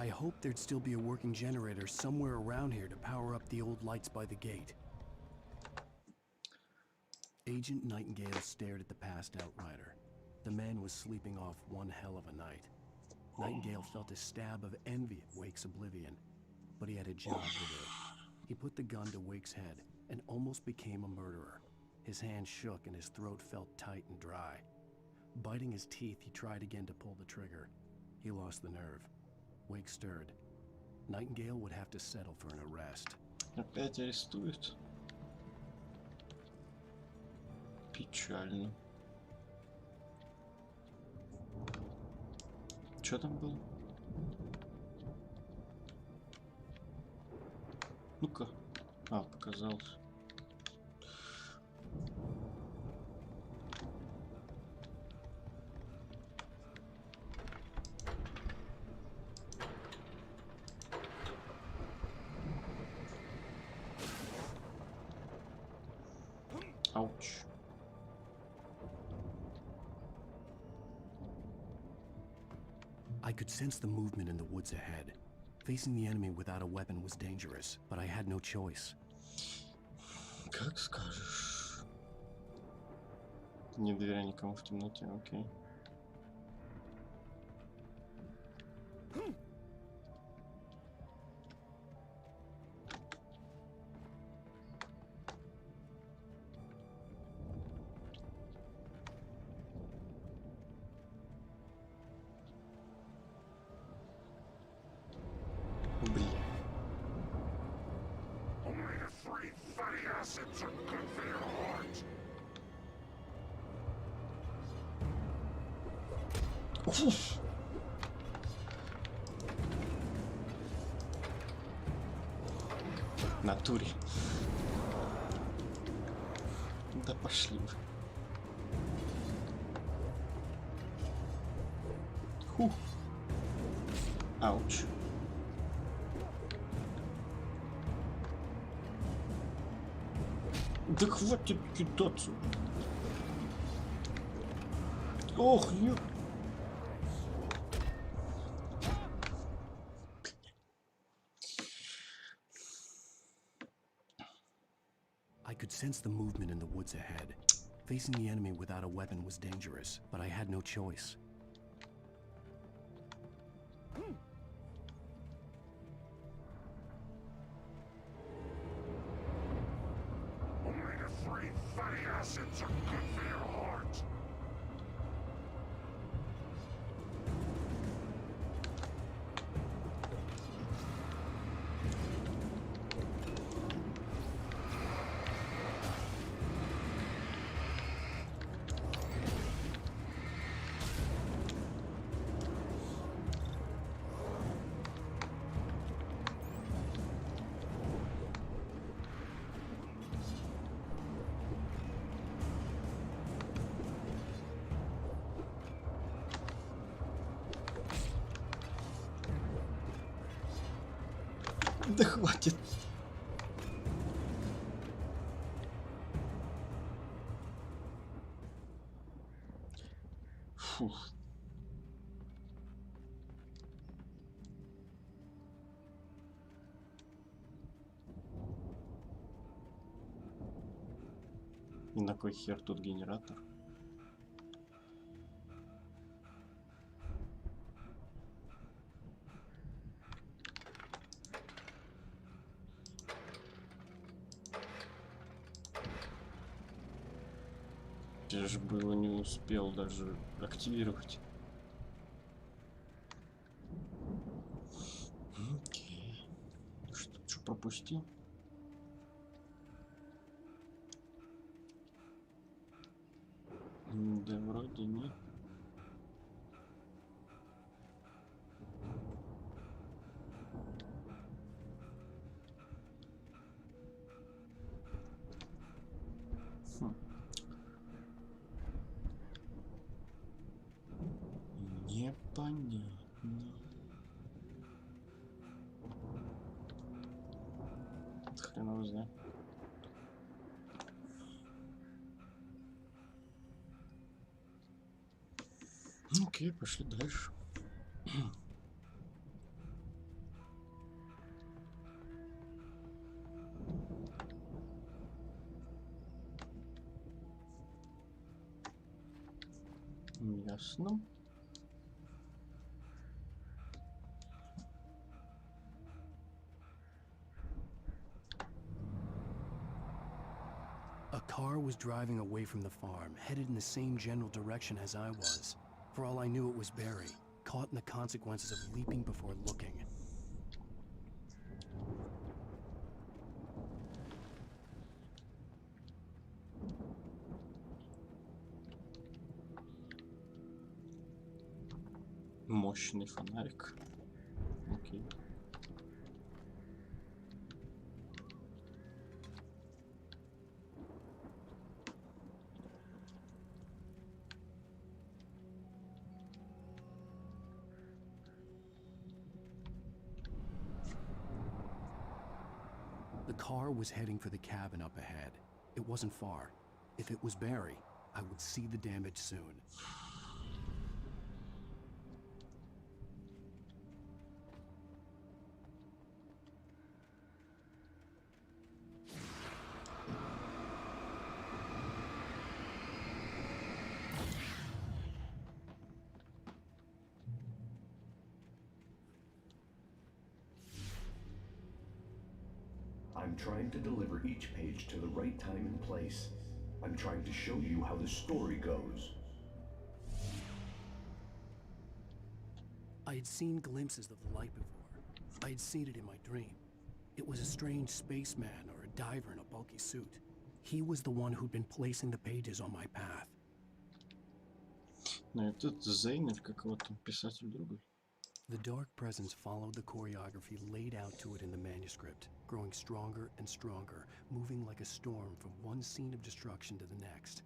I hoped there'd still be a working generator somewhere around here to power up the old lights by the gate. Agent Nightingale stared at the passed out rider. The man was sleeping off one hell of a night. Nightingale felt a stab of envy at Wake's oblivion, but he had a job to do. He put the gun to Wake's head and almost became a murderer. His hand shook and his throat felt tight and dry. Biting his teeth, he tried again to pull the trigger. He lost the nerve. Wake stirred. Nightingale would have to settle for an arrest. Опять арестуют. Печально. Чё там было? Ну-ка. А, показалось. Ouch. I could sense the movement in the woods ahead. Facing the enemy without a weapon was dangerous, but I had no choice. Как скажешь. Не доверяй никому в темноте, окей. Блин. Уф. Натуре. Да пошли бы. Хух. Ауч. Да хватит кидаться. Ох, ё... I could sense the movement in the woods ahead. Facing the enemy without a weapon was dangerous, but I had no choice. Да хватит. Фух. И на кой хер тут генератор? Я же было не успел даже активировать. Окей. Что пропустил? Да вроде нет. Хм. Непонятно. Хрен его знает. Окей, пошли дальше. Ясно. A car was driving away from the farm, headed in the same general direction as I was. For all I knew, it was Barry, caught in the consequences of leaping before looking. Мощный фонарик. Окей. The car was heading for the cabin up ahead. It wasn't far. If it was Barry, I would see the damage soon. I'm trying to deliver each page to the right time and place. I'm trying to show you how the story goes. I had seen glimpses of the light before. I had seen it in my dream. It was a strange spaceman or a diver in a bulky suit. He was the one who'd been placing the pages on my path. Ну, этот Зейн, или как его там, писатель другой. The dark presence followed the choreography laid out to it in the manuscript, growing stronger and stronger, moving like a storm from one scene of destruction to the next.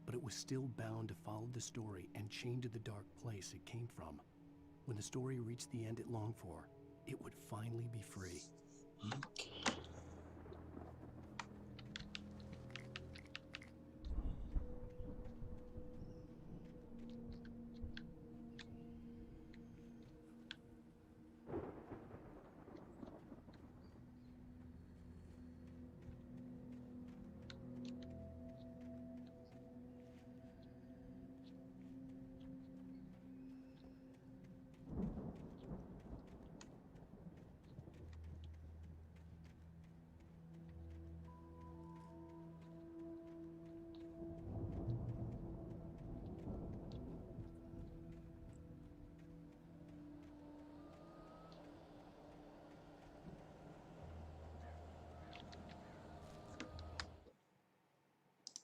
But it was still bound to follow the story and chained to the dark place it came from. When the story reached the end it longed for, it would finally be free. Okay.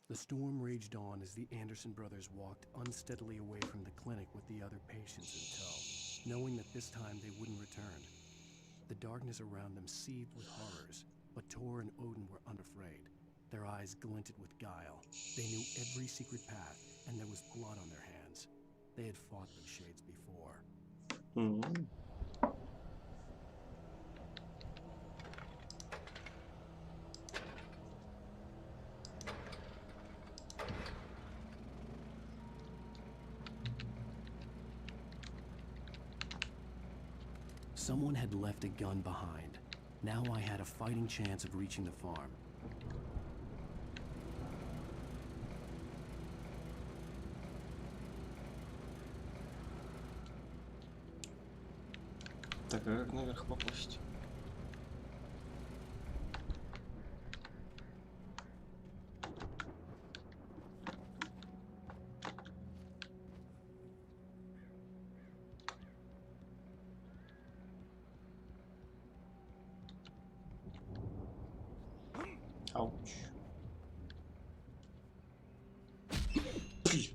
The storm raged on as the Anderson brothers walked unsteadily away from the clinic with the other patients in tow, knowing that this time they wouldn't return. The darkness around them seethed with horrors, but Tor and Odin were unafraid. Their eyes glinted with guile. They knew every secret path, and there was blood on their hands. They had fought the Shades before. Someone had left a gun behind. Now I had a fighting chance of reaching the farm. Так, а как наверх попасть? Ауч. Блин.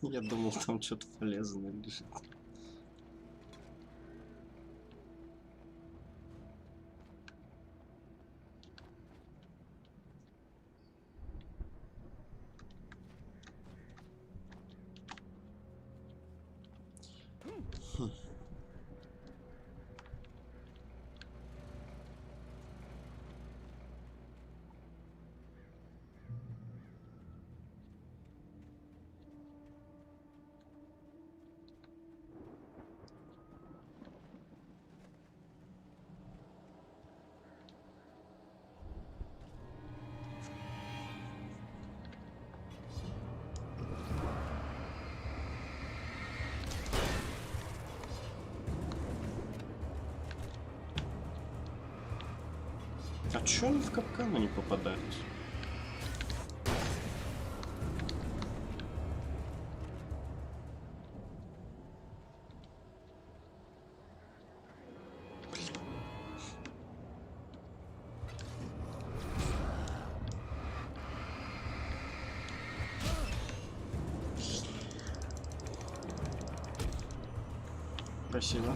Я думал, там что-то полезное лежит. А чё они в капканы не попадают? Спасибо.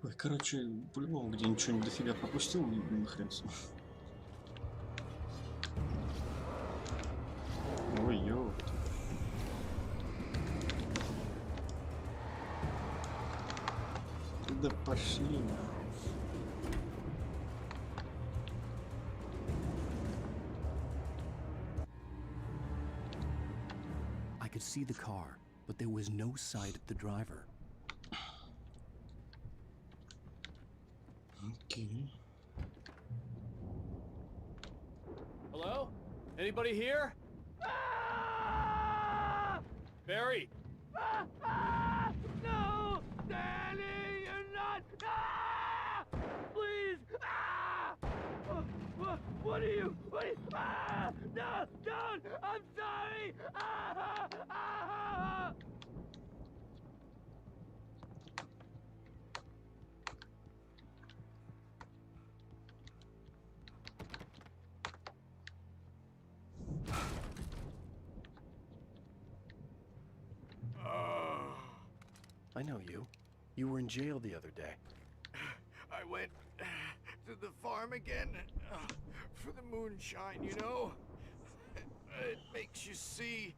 Ой, короче, по-любому, где ничего не дофига пропустил, нахрен с ним. Ой, ёпта. Да пошли. I could see the car, but there was no sight of the driver. Okay. Hello? Anybody here? Ah! Barry! No! Danny, you're not! Ah! Please! Ah! What are you? Ah! No! Don't! I'm sorry! Ah! Ah! I know you. You were in jail the other day. I went to the farm again for the moonshine, you know? It makes you see.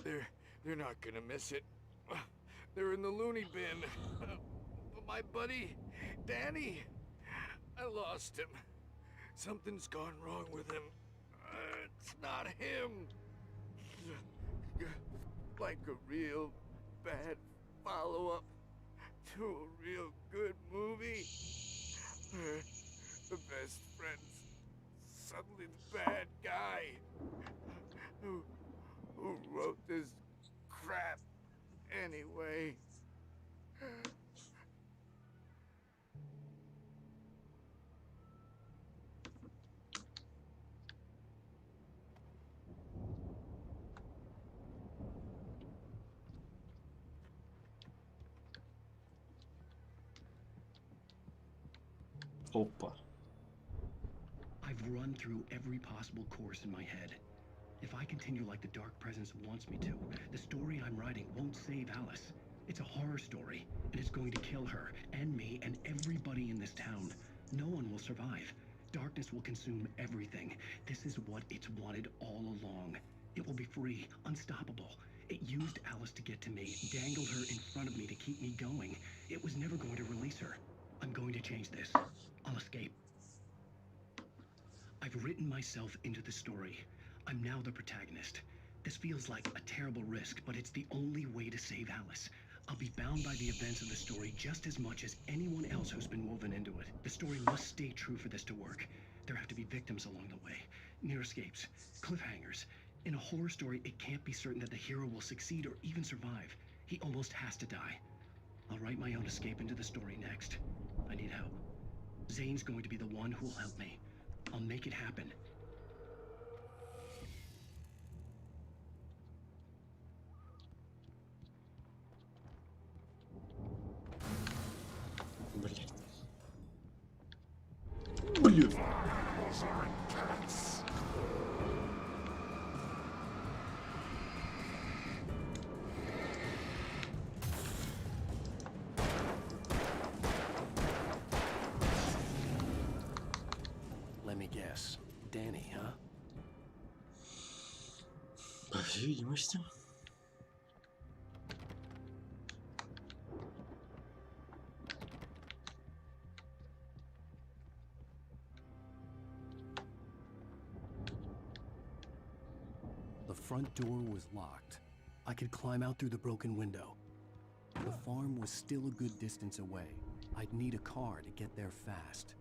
They're not gonna miss it. They're in the loony bin. But my buddy, Danny, I lost him. Something's gone wrong with him. It's not him. Like a real bad follow-up to a real good movie. The best friend's suddenly the bad guy. Who wrote this crap anyway? Опа. I've run through every possible course in my head. If I continue like the Dark Presence wants me to, the story I'm writing won't save Alice. It's a horror story, and it's going to kill her, and me, and everybody in this town. No one will survive. Darkness will consume everything. This is what it's wanted all along. It will be free, unstoppable. It used Alice to get to me, dangled her in front of me to keep me going. It was never going to release her. I'm going to change this. I'll escape. I've written myself into the story. I'm now the protagonist. This feels like a terrible risk, but it's the only way to save Alice. I'll be bound by the events of the story just as much as anyone else who's been woven into it. The story must stay true for this to work. There have to be victims along the way, near escapes, cliffhangers. In a horror story, it can't be certain that the hero will succeed or even survive. He almost has to die. I'll write my own escape into the story next. I need help. Zane's going to be the one who'll help me. I'll make it happen. Блять. Блин. Let me guess. Danny, huh? По всей видимости. The front door was locked. I could climb out through the broken window. The farm was still a good distance away. I'd need a car to get there fast.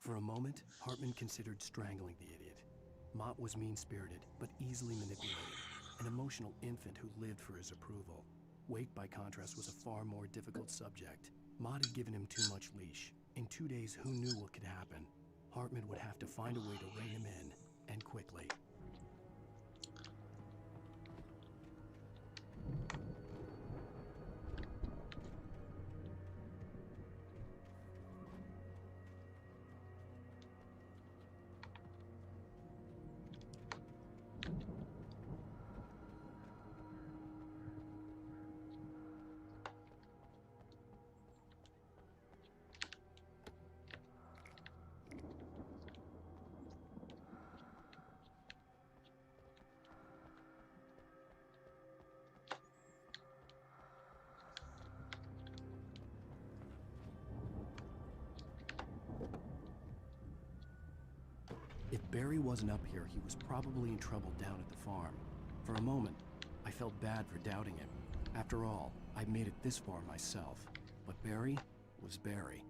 For a moment, Hartman considered strangling the idiot. Mott was mean-spirited, but easily manipulated. An emotional infant who lived for his approval. Wake, by contrast, was a far more difficult subject. Mott had given him too much leash. In 2 days, who knew what could happen? Hartman would have to find a way to rein him in, and quickly. If Barry wasn't up here, he was probably in trouble down at the farm. For a moment, I felt bad for doubting him. After all, I'd made it this far myself. But Barry was Barry.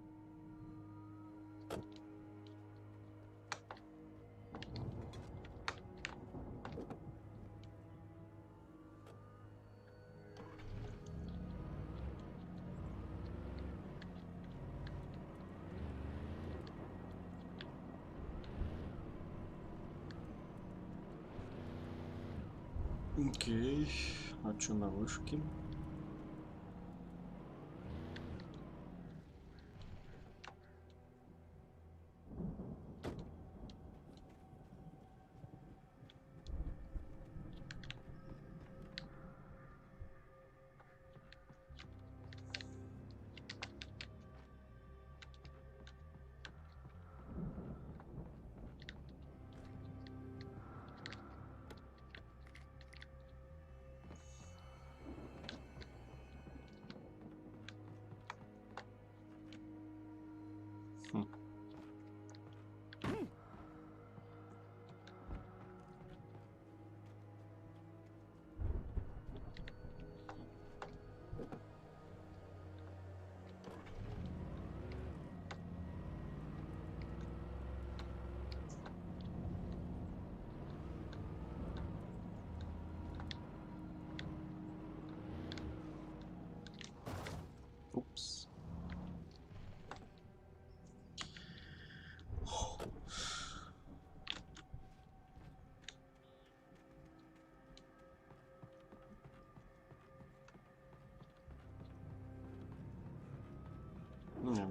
Окей. А чё на вышке?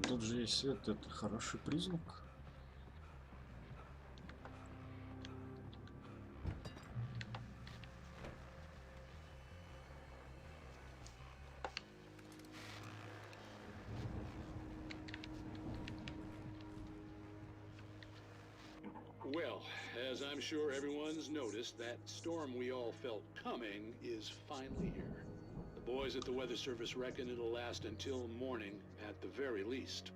Тут же есть свет, это хороший признак. Well, as I'm sure everyone's noticed, that storm we all felt coming is finally here. The boys at the Weather Service reckon it'll last until morning at the very least.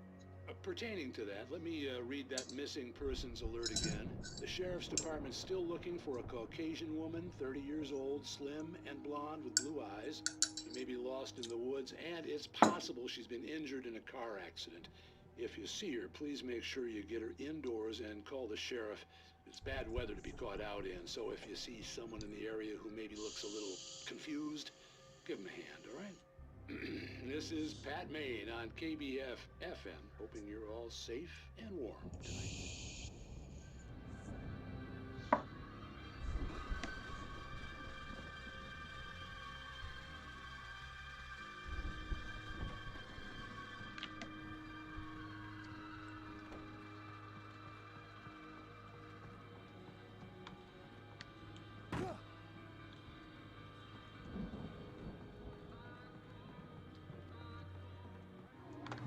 Pertaining to that, let me read that missing persons alert again. The Sheriff's Department's still looking for a Caucasian woman, 30 years old, slim and blonde with blue eyes. She may be lost in the woods, and it's possible she's been injured in a car accident. If you see her, please make sure you get her indoors and call the sheriff. It's bad weather to be caught out in, so if you see someone in the area who maybe looks a little confused, give them a hand, all right? This is Pat Maine on KBF FM, hoping you're all safe and warm tonight.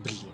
Блин.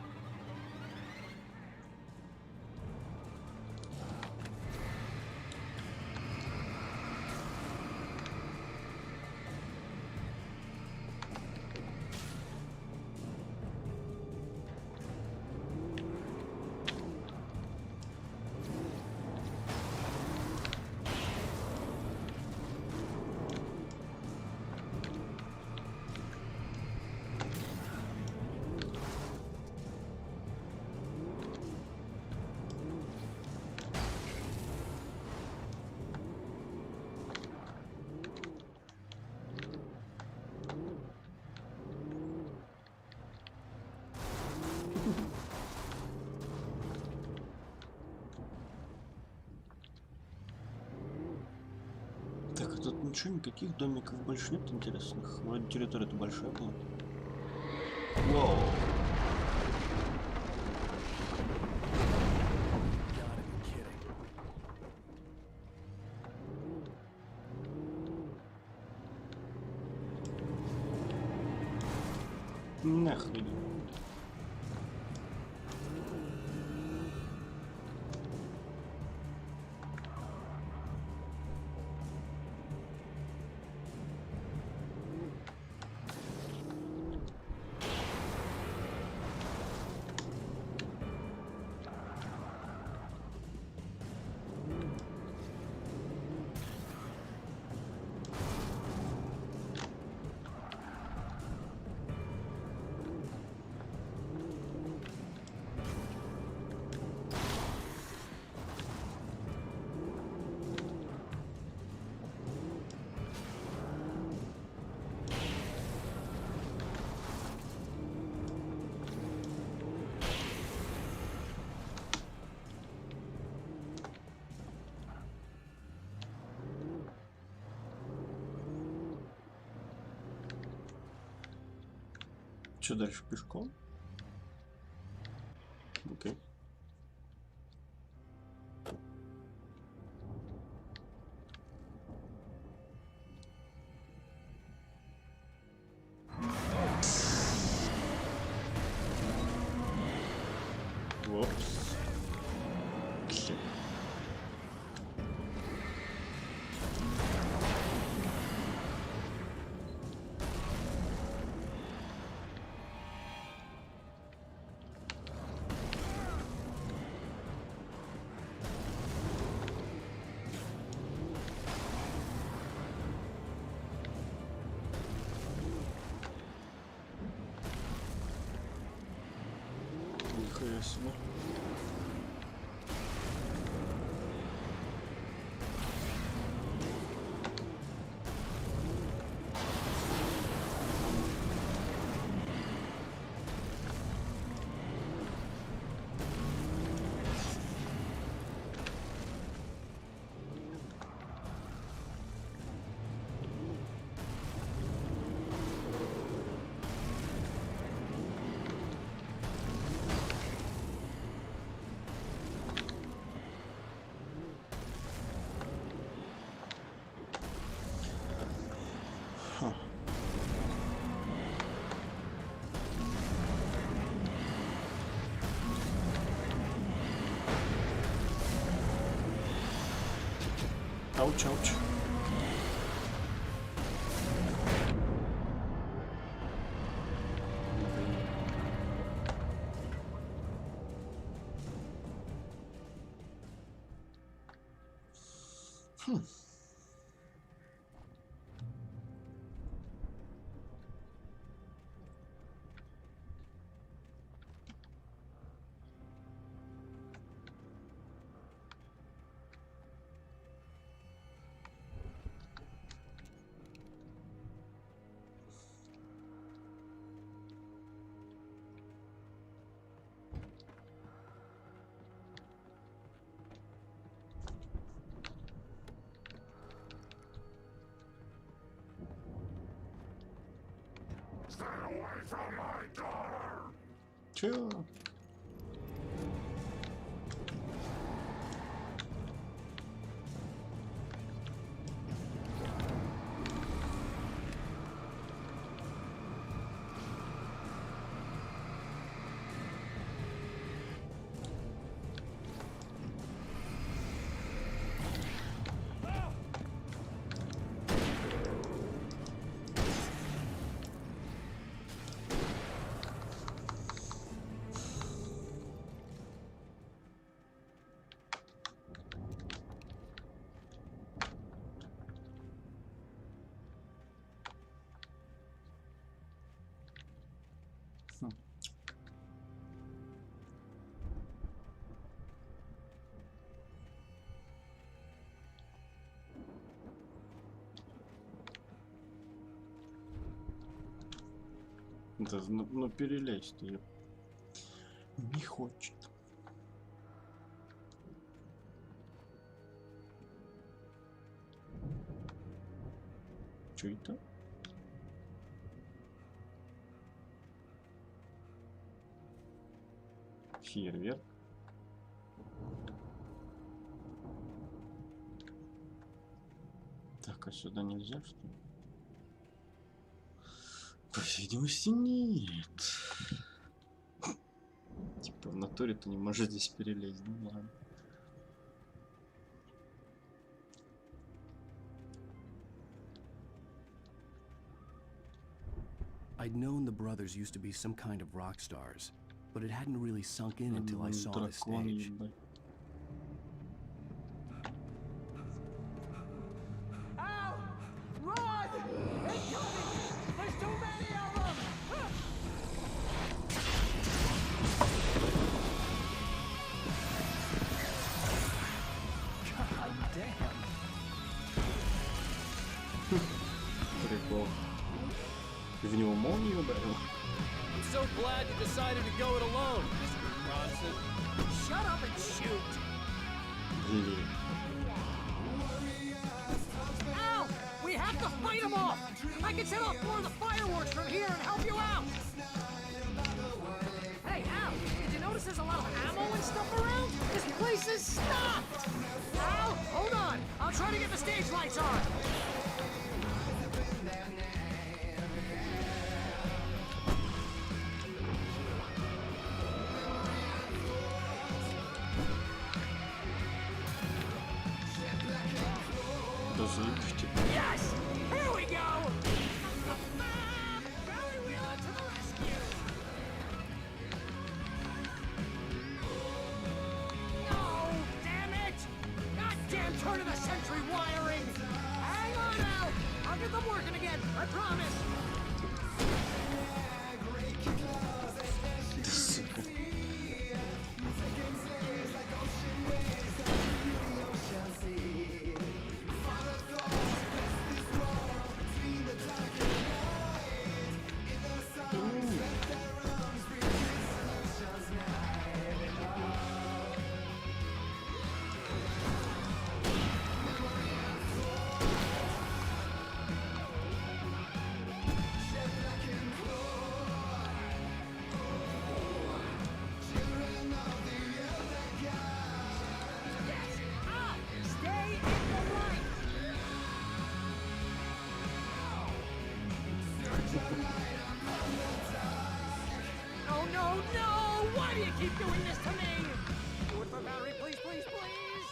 Так, а тут ничего, никаких домиков больше нет интересных. Вроде территория-то большая была. Вау! Нахрен. Что дальше, пешком? Окей. Опс. Ауч, ауч. Stay away from my daughter! Чё? Да, ну перелезть ее не хочет. Что это? Фейерверк. Так, а сюда нельзя, что ли? По всей видимости, нет. Типа в натуре ты не можешь здесь перелезть, ну ладно. I'd known the brothers used to be some kind of rock stars, but it hadn't really sunk in until I saw the stage. Ow! Run! It's coming! There's too many of them! God damn. Прикол. Ты в него молнию ударил? I'm so glad you decided to go it alone, Mr. Bronson. Shut up and shoot! Блин. Ow! We have to fight them off! I can set off more of the fireworks from here and help you out! Hey, Al! Did you notice there's a lot of ammo and stuff around? This place is stocked! Al, hold on! I'll try to get the stage lights on! Yes! Here we go! Barry Wheeler to the rescue! No! Damn it! Goddamn turn of the century wiring! Hang on now! I'll get them working again, I promise! Oh no, no! Why do you keep doing this to me? Do it for Barry, please, please, please!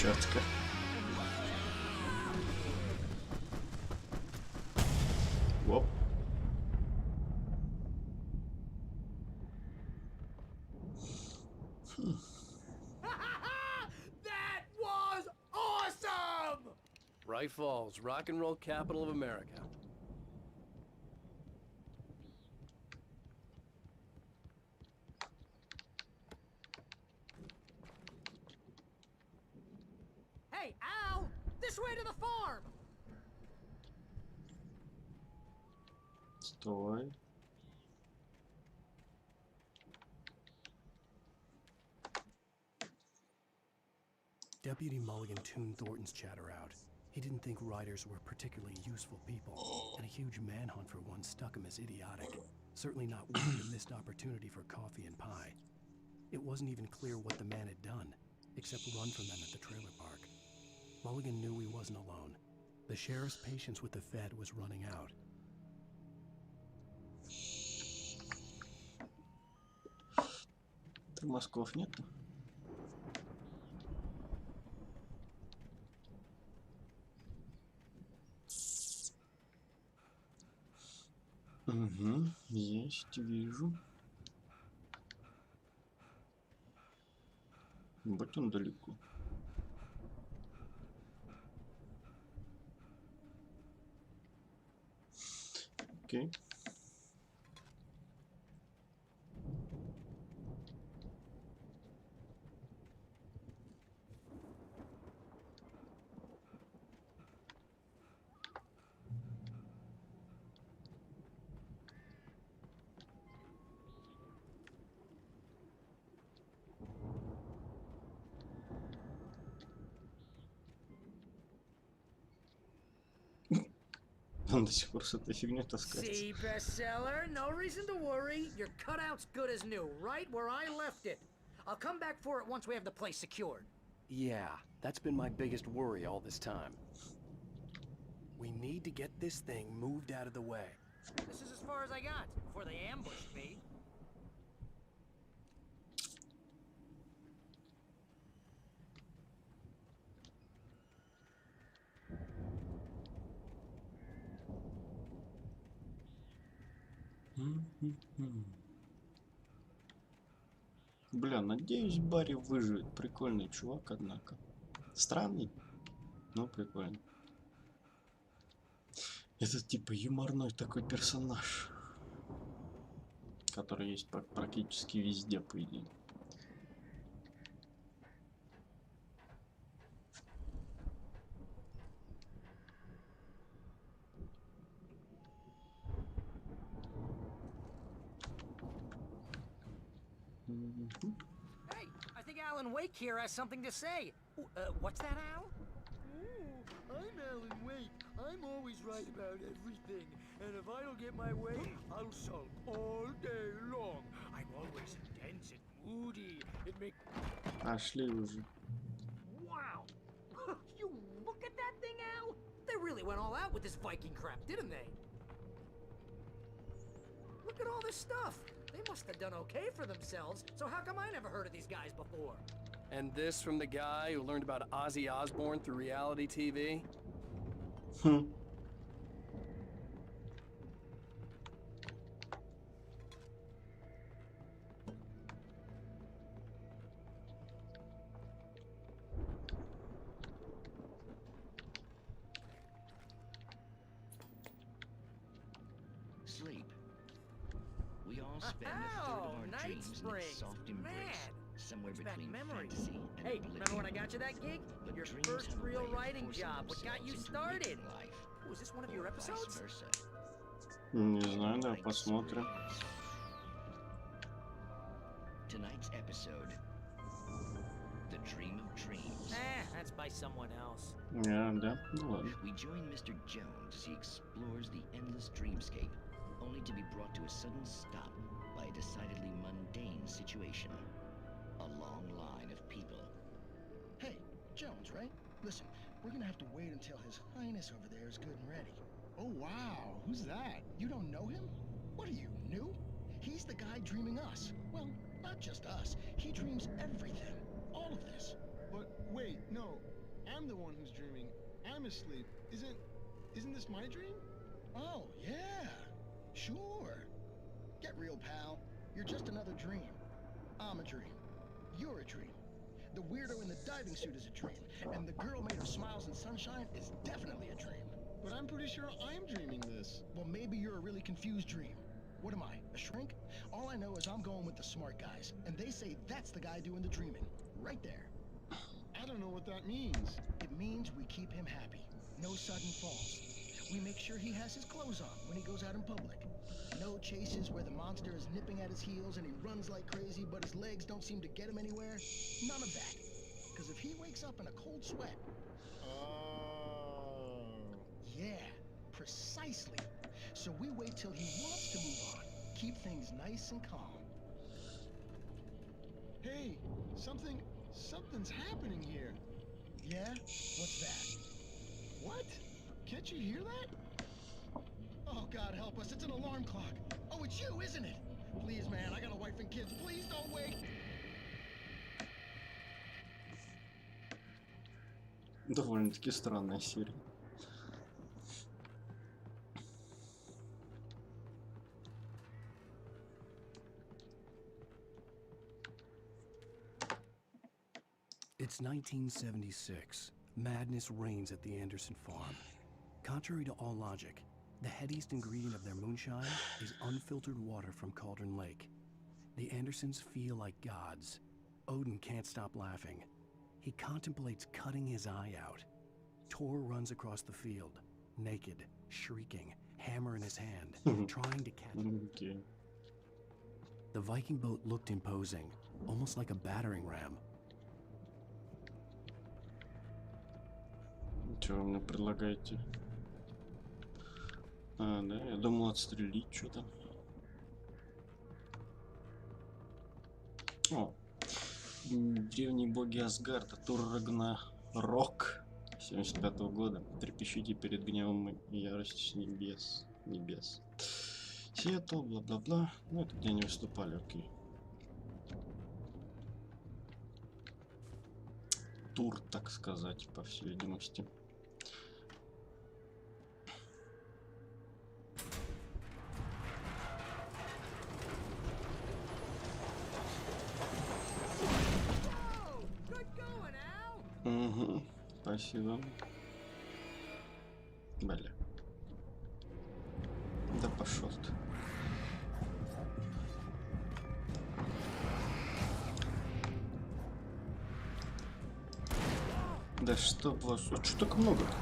Чётко. Оп. That was awesome! Bright Falls, rock and roll capital of America. Hey, Al! This way to the farm! Стой. Deputy Mulligan tuned Thornton's chatter out. He didn't think riders were particularly useful people, and a huge manhunt for one struck him as idiotic. Certainly not worth the missed opportunity for coffee and pie. It wasn't even clear what the man had done, except run from them at the trailer park. Mulligan knew he wasn't alone. The sheriff's patience with the Fed was running out. Тормозков нету. Угу, есть, вижу. Будь он далеко. Окей. Он до сих пор с этой фигней таскается. See, bestseller, no reason to worry. Your cutout's good as new, right where I left it. I'll come back for it once we have the place secured. Yeah, that's been my biggest worry all this time. We need to get this thing moved out of the way. This is as far as I got before they ambushed me. Бля, надеюсь, Барри выживет. Прикольный чувак, однако. Странный, но прикольный. Это типа юморной такой персонаж, который есть практически везде, по идее. Hey, I think Alan Wake here has something to say. What's that, Al? I'm Alan Wake. I'm always right about everything. And if I don't get my way, I'll sulk all day long. I'm always intense and moody. It makes... Пошли уже. Wow! You look at that thing, Al? They really went all out with this Viking crap, didn't they? Look at all this stuff. They must have done okay for themselves, so how come I never heard of these guys before? And this from the guy who learned about Ozzy Osbourne through reality TV? Sleep. We all spend a third of our dreams in a soft embrace, somewhere between fantasy and Hey, oblivion. remember when I got you that gig? But Your dreams first have a real way of writing forcing job. What got you themselves into started? waking life, Was this one of your or episodes? vice versa. Не знаю, да, посмотрим. Tonight's episode, The Dream of Dreams. That's by someone else. Да, ну ладно. We join Mr. Jones as he explores the endless dreamscape, only to be brought to a sudden stop by a decidedly mundane situation. A long line of people. Hey, Jones, right? Listen, we're gonna have to wait until His Highness over there is good and ready. Oh, wow. Who's that? You don't know him? What are you, new? He's the guy dreaming us. Well, not just us. He dreams everything. All of this. But wait, no. I'm the one who's dreaming. I'm asleep. Isn't this my dream? Oh, yeah. Sure. Get real, pal. You're just another dream. I'm a dream. You're a dream. The weirdo in the diving suit is a dream, and the girl made of smiles and sunshine is definitely a dream. But I'm pretty sure I'm dreaming this. Well, maybe you're a really confused dream. What am I, a shrink? All I know is I'm going with the smart guys, and they say that's the guy doing the dreaming. Right there. I don't know what that means. It means we keep him happy. No sudden falls. We make sure he has his clothes on when he goes out in public. No chases where the monster is nipping at his heels and he runs like crazy, but his legs don't seem to get him anywhere. None of that. Because if he wakes up in a cold sweat... Oh. Yeah, precisely. So we wait till he wants to move on. Keep things nice and calm. Hey, something's happening here. Yeah? What's that? What? Can't you hear that? Oh, God help us, it's an alarm clock. Oh, it's you, isn't it? Please, man, I got a wife and kids. Please don't wake. Довольно-таки странная серия. It's 1976. Madness reigns at the Anderson farm. Contrary to all logic, the headiest ingredient of their moonshine is unfiltered water from Cauldron Lake. The Andersons feel like gods. Odin can't stop laughing. He contemplates cutting his eye out. Tor runs across the field, naked, shrieking, hammer in his hand, trying to catch him. Okay. The Viking boat looked imposing, almost like a battering ram. Что вы мне предлагаете? А, да, я думал отстрелить что-то. О, древние боги Асгарда, Тур Рагнарок 75-го года. Трепещите перед гневом и яростью с небес. Сиэтл, бла-бла-бла. Ну, это где они выступали, окей. Тур, так сказать, по всей видимости. Угу, спасибо. Бля. Да пошел ты. Да чтоб вас... Что так много-то?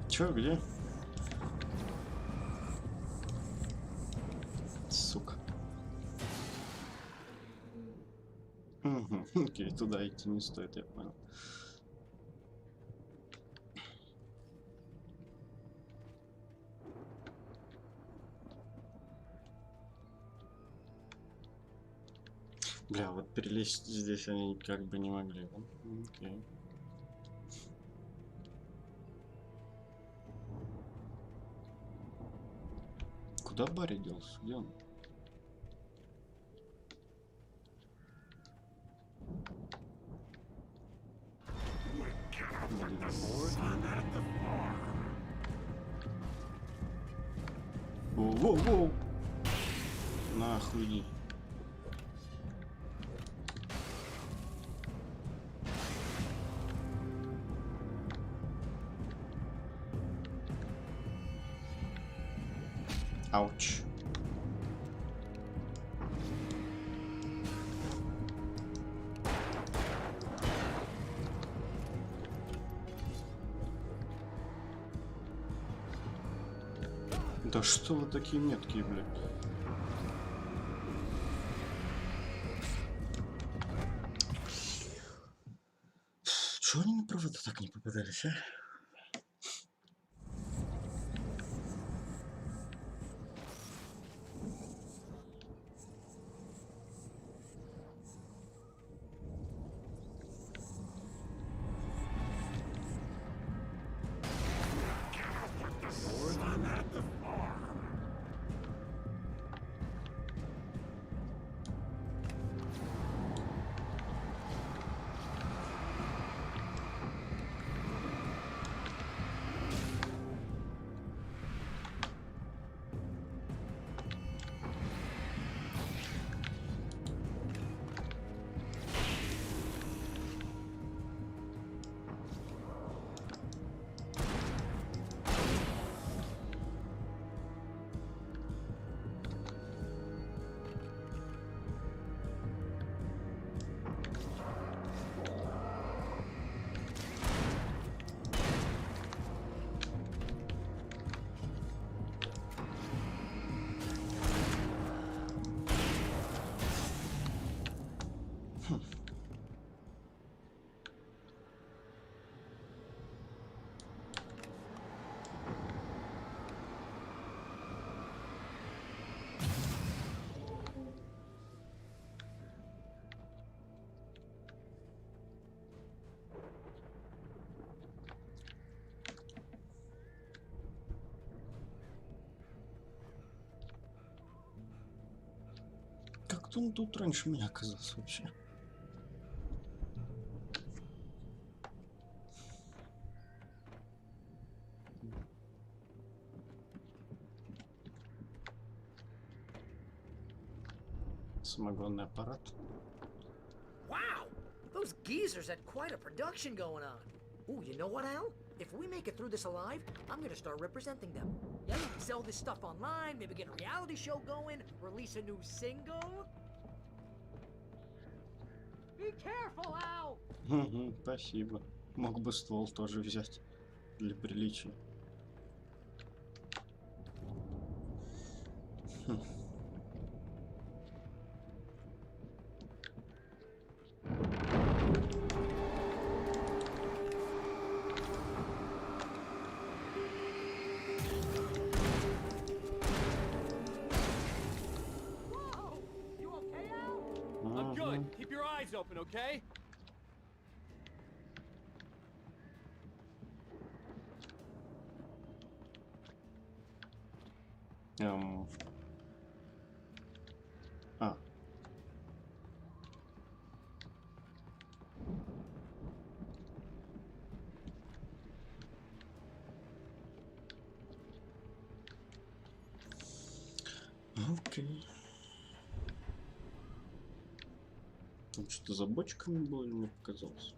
Чё, где? Сука. Угу, окей, туда идти не стоит, я понял. Бля, вот перелезть здесь они как бы не могли. Окей. Куда Барри делся? Где он? Воу-воу-воу! Нахуй иди. Ауч. Да что вы такие меткие, блядь? Чего они на провода так не попадались, а? Кто он тут раньше меня оказался вообще? Самогонный аппарат. Wow! Those geezers had quite a production going on. Ooh, you know what, Al? If we make it through this alive, I'm gonna start representing them. Yeah, we can sell this stuff online, maybe get a reality show going, release a new single. Be careful, Al! Спасибо. Мог бы ствол тоже взять для приличия. Whoa! You okay, Al? I'm good. Keep your eyes open, okay? А. Окей. Там что-то за бочками было, или мне показалось?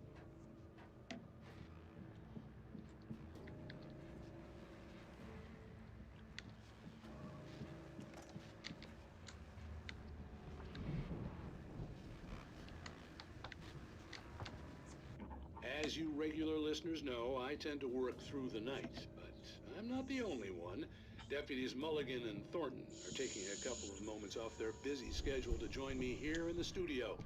As you regular listeners know, I tend to work through the night, but I'm not the only one. Deputies Mulligan and Thornton are taking a couple of moments off their busy schedule to join me here in the studio.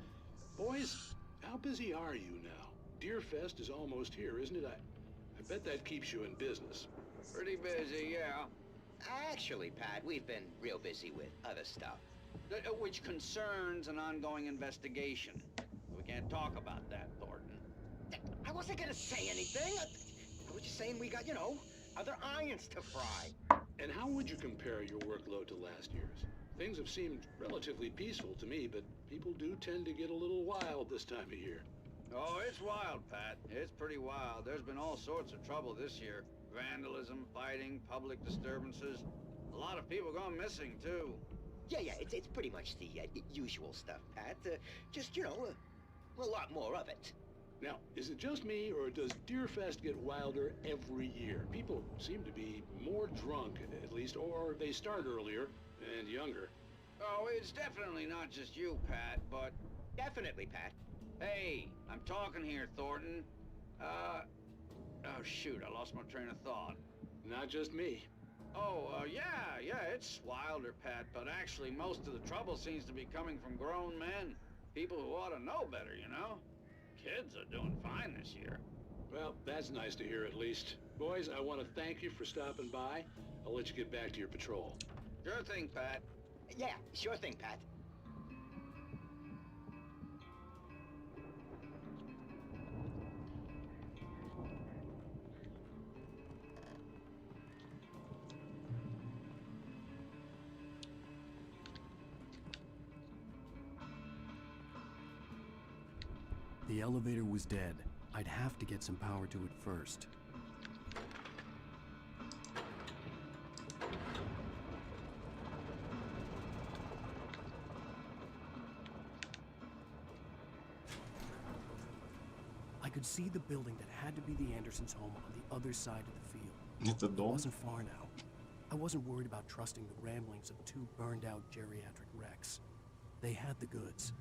Boys, how busy are you now? Deerfest is almost here, isn't it? I bet that keeps you in business. Pretty busy, yeah. Actually, Pat, we've been real busy with other stuff, which concerns an ongoing investigation. We can't talk about that, Thornton. I wasn't gonna say anything. I was just saying we got, other irons to fry. And how would you compare your workload to last year's? Things have seemed relatively peaceful to me, but people do tend to get a little wild this time of year. Oh, it's wild, Pat. It's pretty wild. There's been all sorts of trouble this year. Vandalism, fighting, public disturbances. A lot of people gone missing, too. Yeah, it's pretty much the usual stuff, Pat. Just, a lot more of it. Now, is it just me, or does Deerfest get wilder every year? People seem to be more drunk, at least, or they start earlier and younger. Oh, it's definitely not just you, Pat, but... Definitely, Pat. Hey, I'm talking here, Thornton. Oh, shoot, I lost my train of thought. Not just me. Oh, yeah, it's wilder, Pat, but actually most of the trouble seems to be coming from grown men. People who ought to know better, Kids are doing fine this year. Well, that's nice to hear at least. Boys, I want to thank you for stopping by. I'll let you get back to your patrol. Sure thing, Pat. Yeah, sure thing, Pat. The elevator was dead. I'd have to get some power to it first. I could see the building that had to be the Andersons' home on the other side of the field. Это дом? It wasn't far now. I wasn't worried about trusting the ramblings of two burned-out geriatric wrecks. They had the goods.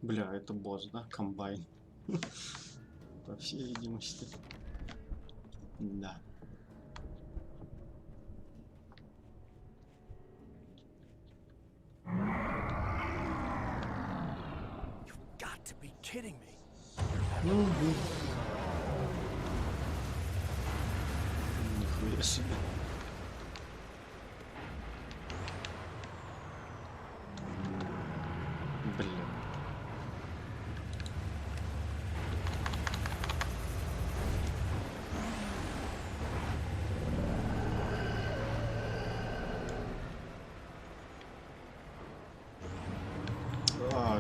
Бля, это босс, да? Комбайн. По всей видимости. Да. You've got to be kidding me. Нихуя себе.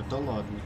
Это ладно.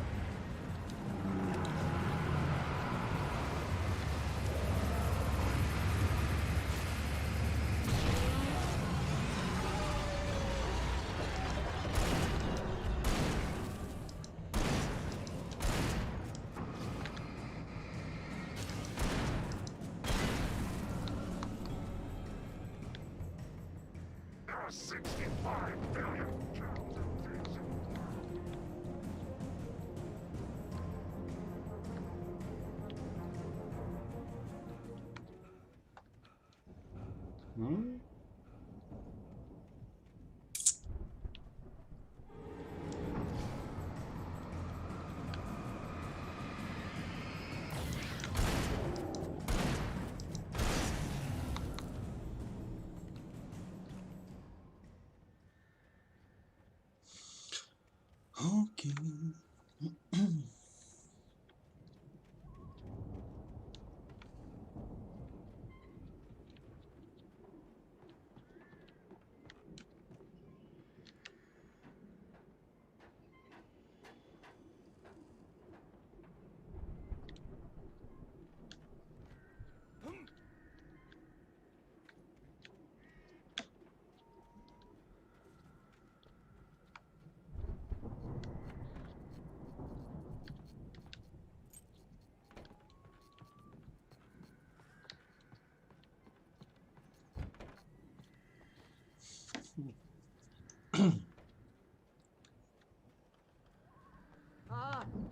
Окей.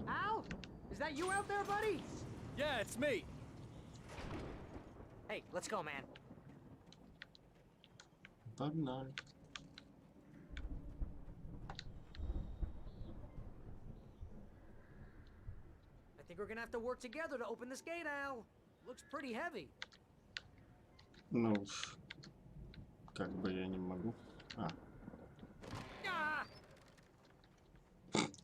Al? Is that you out there, buddy? Yeah, it's me. Hey, let's go, man. Погнали. I think we're gonna have to work together to open this gate, Al. Looks pretty heavy. Ну, как бы я не могу.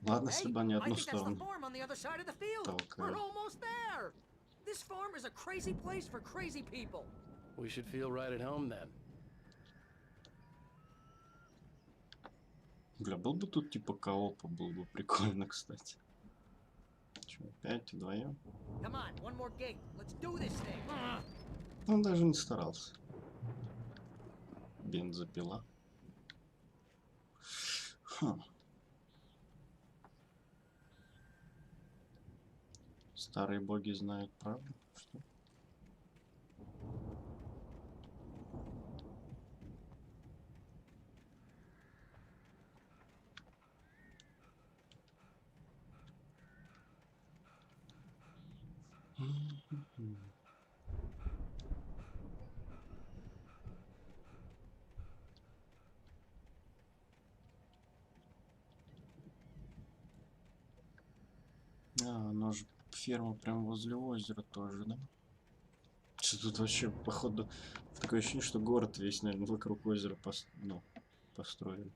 Ладно, если бы они одну сторону толкают. We're almost there. This farm is a crazy place for crazy people. We should feel right at home then. Бля, был бы тут типа коопа, было бы прикольно, кстати. Че, опять вдвоем? Come on, one more gate. Let's do this thing. Он даже не старался. Бензопила. Старые боги знают правду, что? Оно же ферма прям возле озера тоже, да? Что тут вообще, походу, такое ощущение, что город весь, наверное, вокруг озера построили.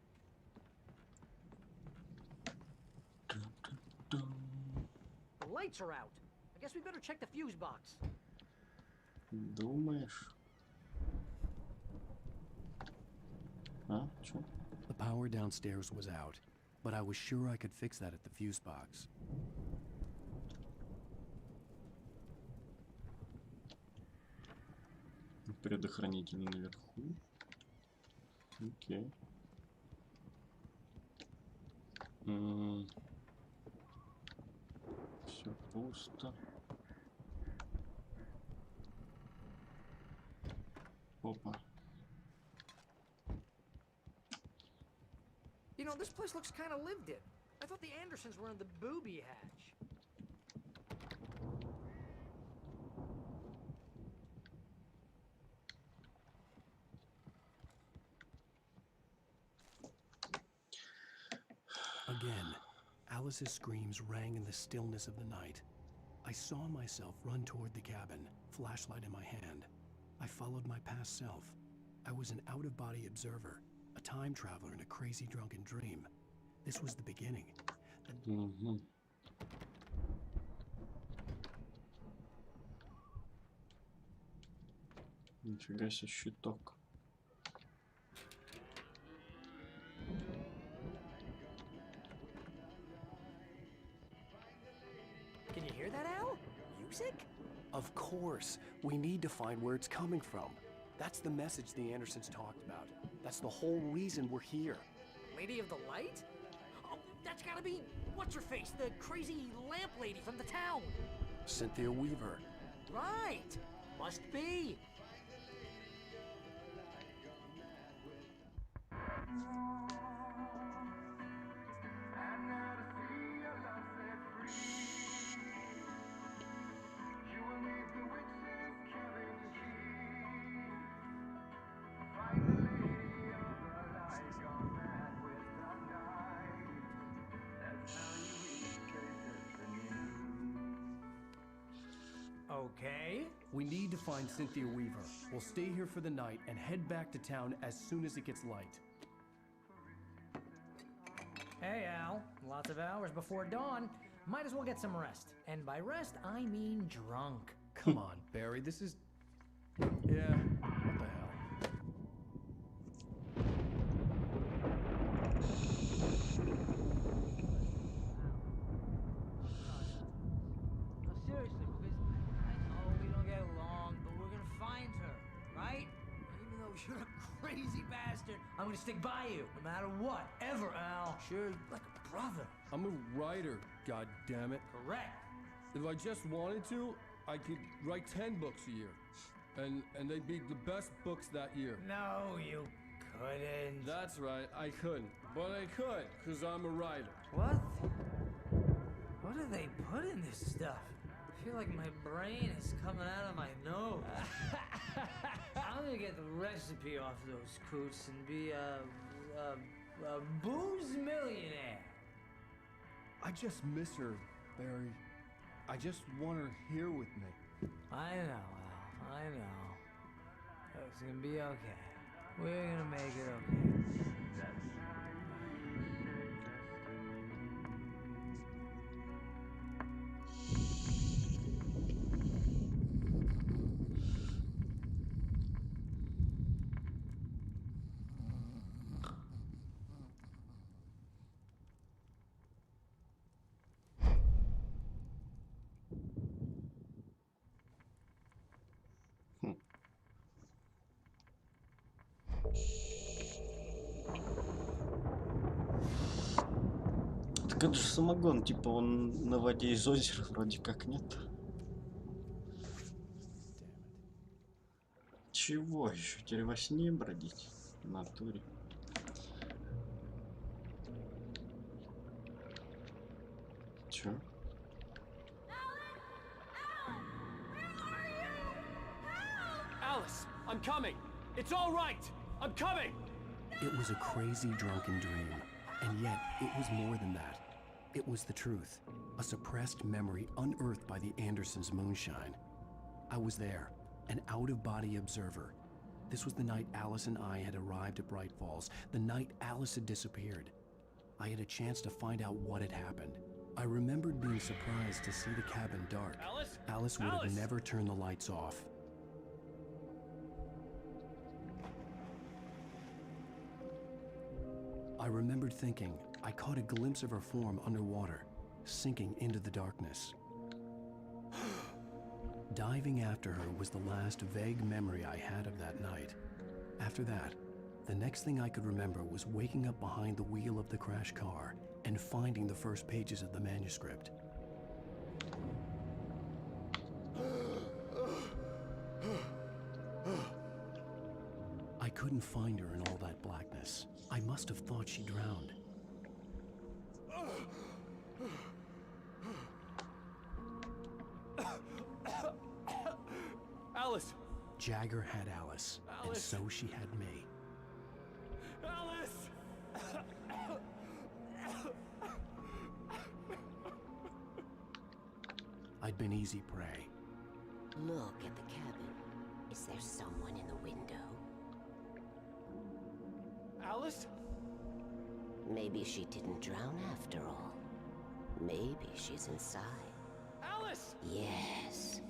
The lights are out. I guess we better check the fuse box. Думаешь? Чё? The power downstairs was out, but I was sure I could fix that at the fuse box. Предохранитель наверху. Окей. Все пусто. Опа. You know, this place looks kind of lived in. I thought the Andersons were in the booby hatch. Again, Alice's screams rang in the stillness of the night. I saw myself run toward the cabin, flashlight in my hand. I followed my past self. I was an out-of-body observer, a time traveler in a crazy drunken dream. This was the beginning. Нифига себе щиток. course. We need to find where it's coming from. That's the message the Andersons talked about. That's the whole reason we're here. Lady of the Light? Oh, that's gotta be what's-her-face, the crazy lamp lady from the town. Cynthia Weaver. Right. Must be. Okay. We need to find Cynthia Weaver. We'll stay here for the night and head back to town as soon as it gets light. Hey, Al. Lots of hours before dawn. Might as well get some rest. And by rest, I mean drunk. Come on, Barry, this is... Yeah, what the hell? Seriously, because I know we don't get along, but we're gonna find her, right? Even though you're a crazy bastard, I'm gonna stick by you, no matter what, ever, Al. Sure, like a brother. I'm a writer, goddammit. Correct. If I just wanted to, I could write 10 books a year. And they'd be the best books that year. No, you couldn't. That's right, I couldn't. But I could, because I'm a writer. What? What do they put in this stuff? I feel like my brain is coming out of my nose. I'm gonna get the recipe off those coots and be a booze millionaire. I just miss her, Barry. I just want her here with me. I know, Al. I know. It's gonna be okay. We're gonna make it okay. Так это же самогон, типа он на воде из озера вроде как нет. Чего еще? Теперь во сне бродить? В натуре. Чё? Alice, I'm coming. It's all right. I'm coming. It was a crazy drunken dream, and yet it was more than that. It was the truth, a suppressed memory unearthed by the Andersons' moonshine. I was there, an out-of-body observer. This was the night Alice and I had arrived at Bright Falls, the night Alice had disappeared. I had a chance to find out what had happened. I remembered being surprised to see the cabin dark. Alice would have never turned the lights off. I remembered thinking I caught a glimpse of her form underwater, sinking into the darkness. Diving after her was the last vague memory I had of that night. After that, the next thing I could remember was waking up behind the wheel of the crashed car and finding the first pages of the manuscript. I couldn't find her in all that blackness. I must have thought she drowned. Alice! Jagger had Alice, and so she had me. Alice! I'd been easy prey. Look at the cabin. Is there someone in the window? Alice? Maybe she didn't drown after all. Maybe she's inside. Alice! Yes.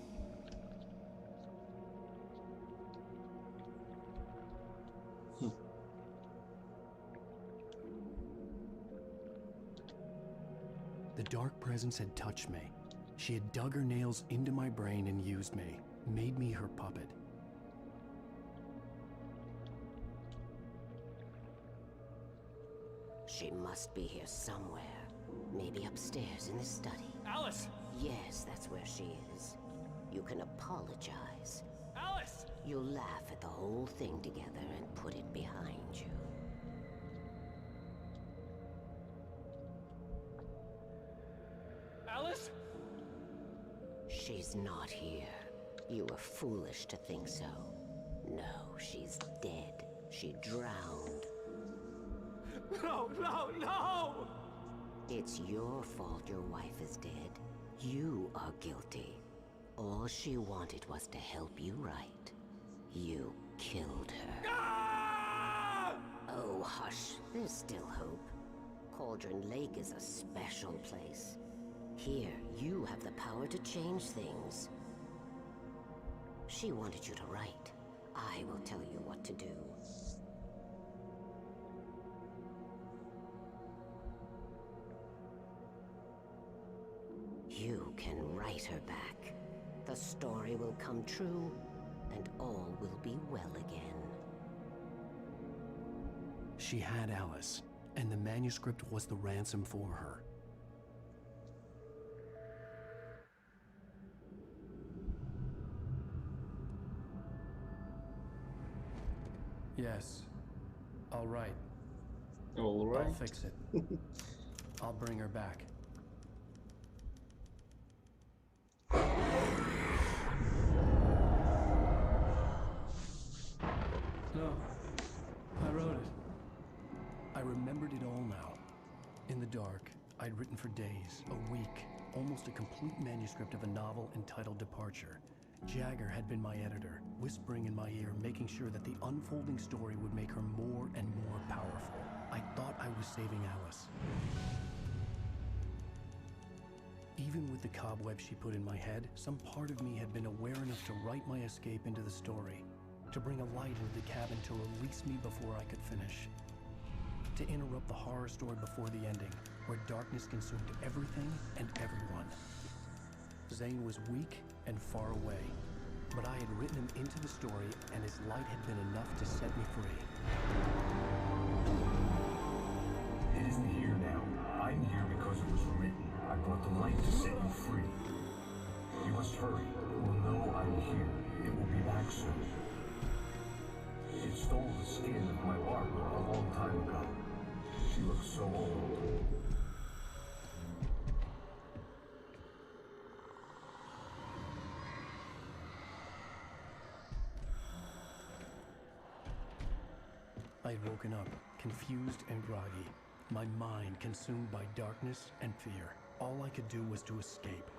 The dark presence had touched me. She had dug her nails into my brain and used me, made me her puppet. She must be here somewhere. Maybe upstairs in the study. Alice! Yes, that's where she is. You can apologize. Alice! You'll laugh at the whole thing together and put it behind you. Alice? She's not here. You were foolish to think so. No, she's dead. She drowned. No, no, no! It's your fault your wife is dead. You are guilty. All she wanted was to help you right. You killed her. Ah! Oh, hush. There's still hope. Cauldron Lake is a special place. Here, you have the power to change things. She wanted you to write. I will tell you what to do. You can write her back. The story will come true, and all will be well again. She had Alice, and the manuscript was the ransom for her. Yes. All right. All right. I'll fix it. I'll bring her back. No. I wrote it. I remembered it all now. In the dark, I'd written for days, a week, almost a complete manuscript of a novel entitled Departure. Jagger had been my editor, whispering in my ear, making sure that the unfolding story would make her more and more powerful. I thought I was saving Alice. Even with the cobweb she put in my head, some part of me had been aware enough to write my escape into the story, to bring a light into the cabin to release me before I could finish, to interrupt the horror story before the ending, where darkness consumed everything and everyone. Zane was weak and far away, but I had written him into the story, and his light had been enough to set me free. It isn't here now. I'm here because it was written. I brought the light to set you free. You must hurry. It will know I'm here. It will be back soon. It stole the skin of my Barbara a long time ago. She looks so old. I'd woken up, confused and groggy, my mind consumed by darkness and fear. All I could do was to escape.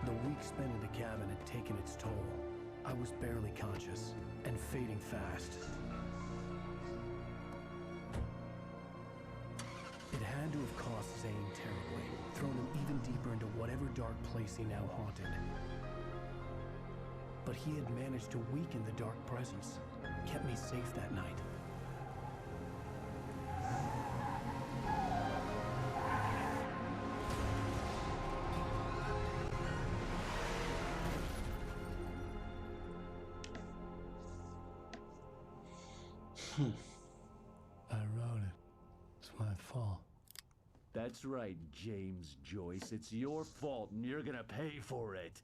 The week spent in the cabin had taken its toll. I was barely conscious and fading fast. It had to have cost Zane terribly, thrown him even deeper into whatever dark place he now haunted. But he had managed to weaken the dark presence, kept me safe that night. I wrote it. It's my fault. That's right, James Joyce. It's your fault, and you're gonna pay for it.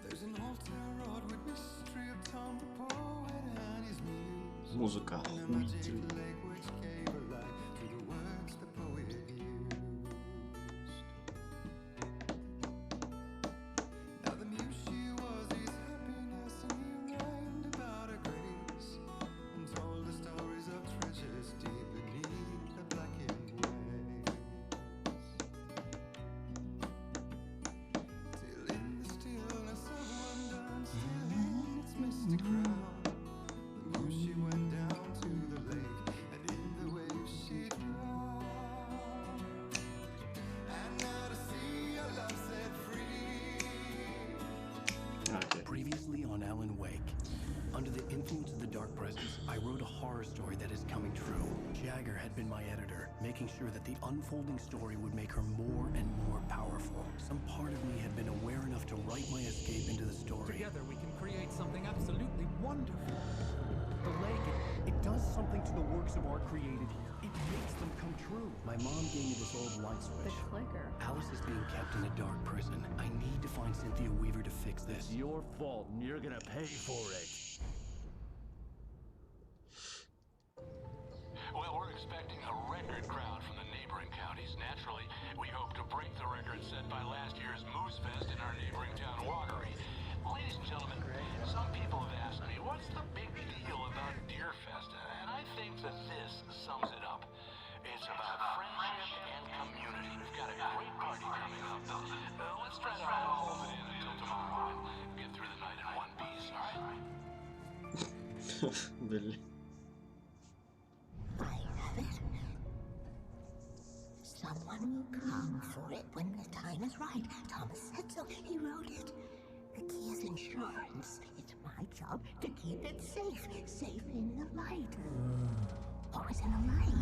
There's an altar wrought with mystery of Tom the poet and his muse. Музыка. And a magic lake which gave a light to the words the poet used. Now the muse she was his happiness, and he rhymed about her grace, and told the stories of treasures deep beneath the blackened waves. Till in the stillness of wonder and still in its her that the unfolding story would make her more and more powerful. Some part of me had been aware enough to write my escape into the story. Together we can create something absolutely wonderful. The lake, it does something to the works of art created here. It makes them come true. My mom gave me this old light switch. The clicker. Alice is being kept in a dark prison. I need to find Cynthia Weaver to fix this. It's your fault, and you're gonna pay for it. Well, we're expecting a record crowd from the neighboring counties. Naturally, we hope to break the record set by last year's Moose Fest in our neighboring town, Watery. Ladies and gentlemen, some people have asked me, what's the big deal about Deer Fest? And I think that this sums it up. It's about friendship and community. We've got a great party coming up. Let's try to hold it in until tomorrow and get through the night in one piece, all right? Блин. Someone will come for it when the time is right. Thomas said so. He wrote it. The key is insurance. It's my job to keep it safe. Safe in the light. Always in the light.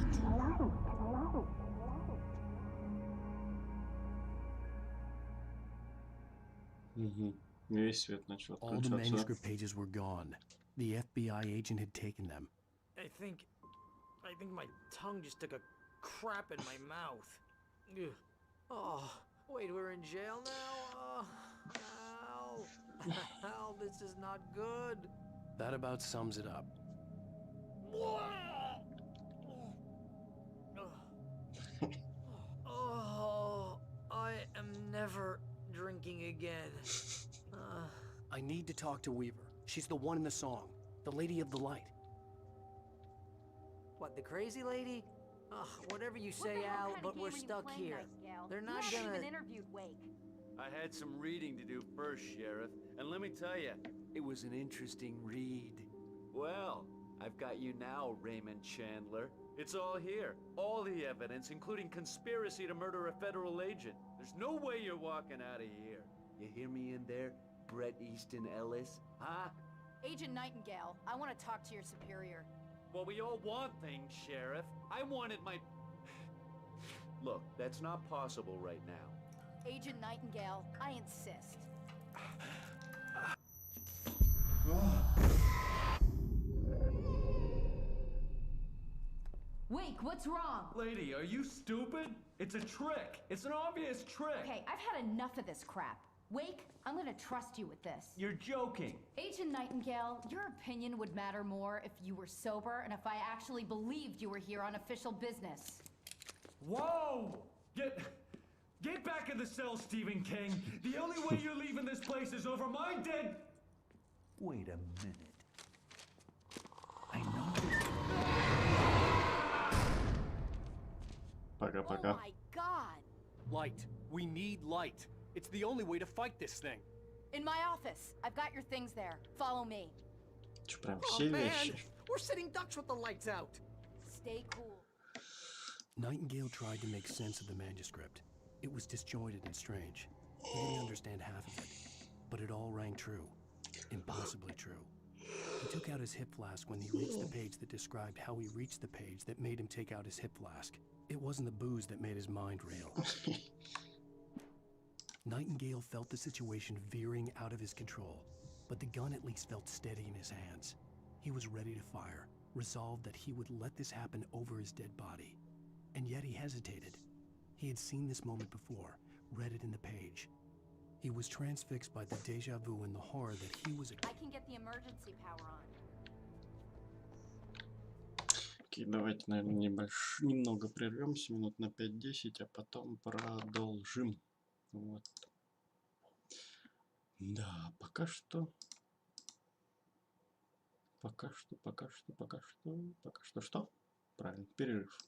Весь свет начал All the отключаться. manuscript pages were gone. The FBI agent had taken them. I think my tongue just took a crap in my mouth. Ugh. Oh, wait, we're in jail now? Al. Al, this is not good. That about sums it up. Oh, I am never drinking again. I need to talk to Weaver. She's the one in the song. The Lady of the Light. What, the crazy lady? Ugh, whatever you say, Al, but we're stuck here. They're not gonna... even interviewed Wake. I had some reading to do first, Sheriff, and let me tell you, it was an interesting read. Well, I've got you now, Raymond Chandler. It's all here. All the evidence, including conspiracy to murder a federal agent. There's no way you're walking out of here. You hear me in there, Bret Easton Ellis? Huh? Agent Nightingale, I want to talk to your superior. Well, we all want things, Sheriff. I wanted my... Look, that's not possible right now. Agent Nightingale, I insist. Wake, what's wrong? Lady, are you stupid? It's a trick. It's an obvious trick. Okay, I've had enough of this crap. Wake, I'm gonna trust you with this. You're joking. Agent Nightingale, your opinion would matter more if you were sober and if I actually believed you were here on official business. Whoa! Get back in the cell, Stephen King. The only way you're leaving this place is over my dead... Wait a minute. I know this. Пока-пока. Oh my god! Light. We need light. It's the only way to fight this thing. In my office. I've got your things there. Follow me. Чё, прям Oh, все man! вещи? We're sitting ducks with the lights out. Stay cool. Nightingale tried to make sense of the manuscript. It was disjointed and strange. He didn't understand half of it, but it all rang true. Impossibly true. He took out his hip flask when he reached the page that described how he reached the page that made him take out his hip flask. It wasn't the booze that made his mind reel. Nightingale felt the situation veering out of his control, but the gun at least felt steady in his hands. He was ready to fire, resolved that he would let this happen over his dead body. And yet he hesitated. He had seen this moment before, read it in the page. He was transfixed by the déjà vu and the horror that he was... I can get the emergency power on. Окей, давайте, наверное, немного прервемся, минут на 5-10, а потом продолжим. Вот. Да, пока что что? Правильно, перерыв.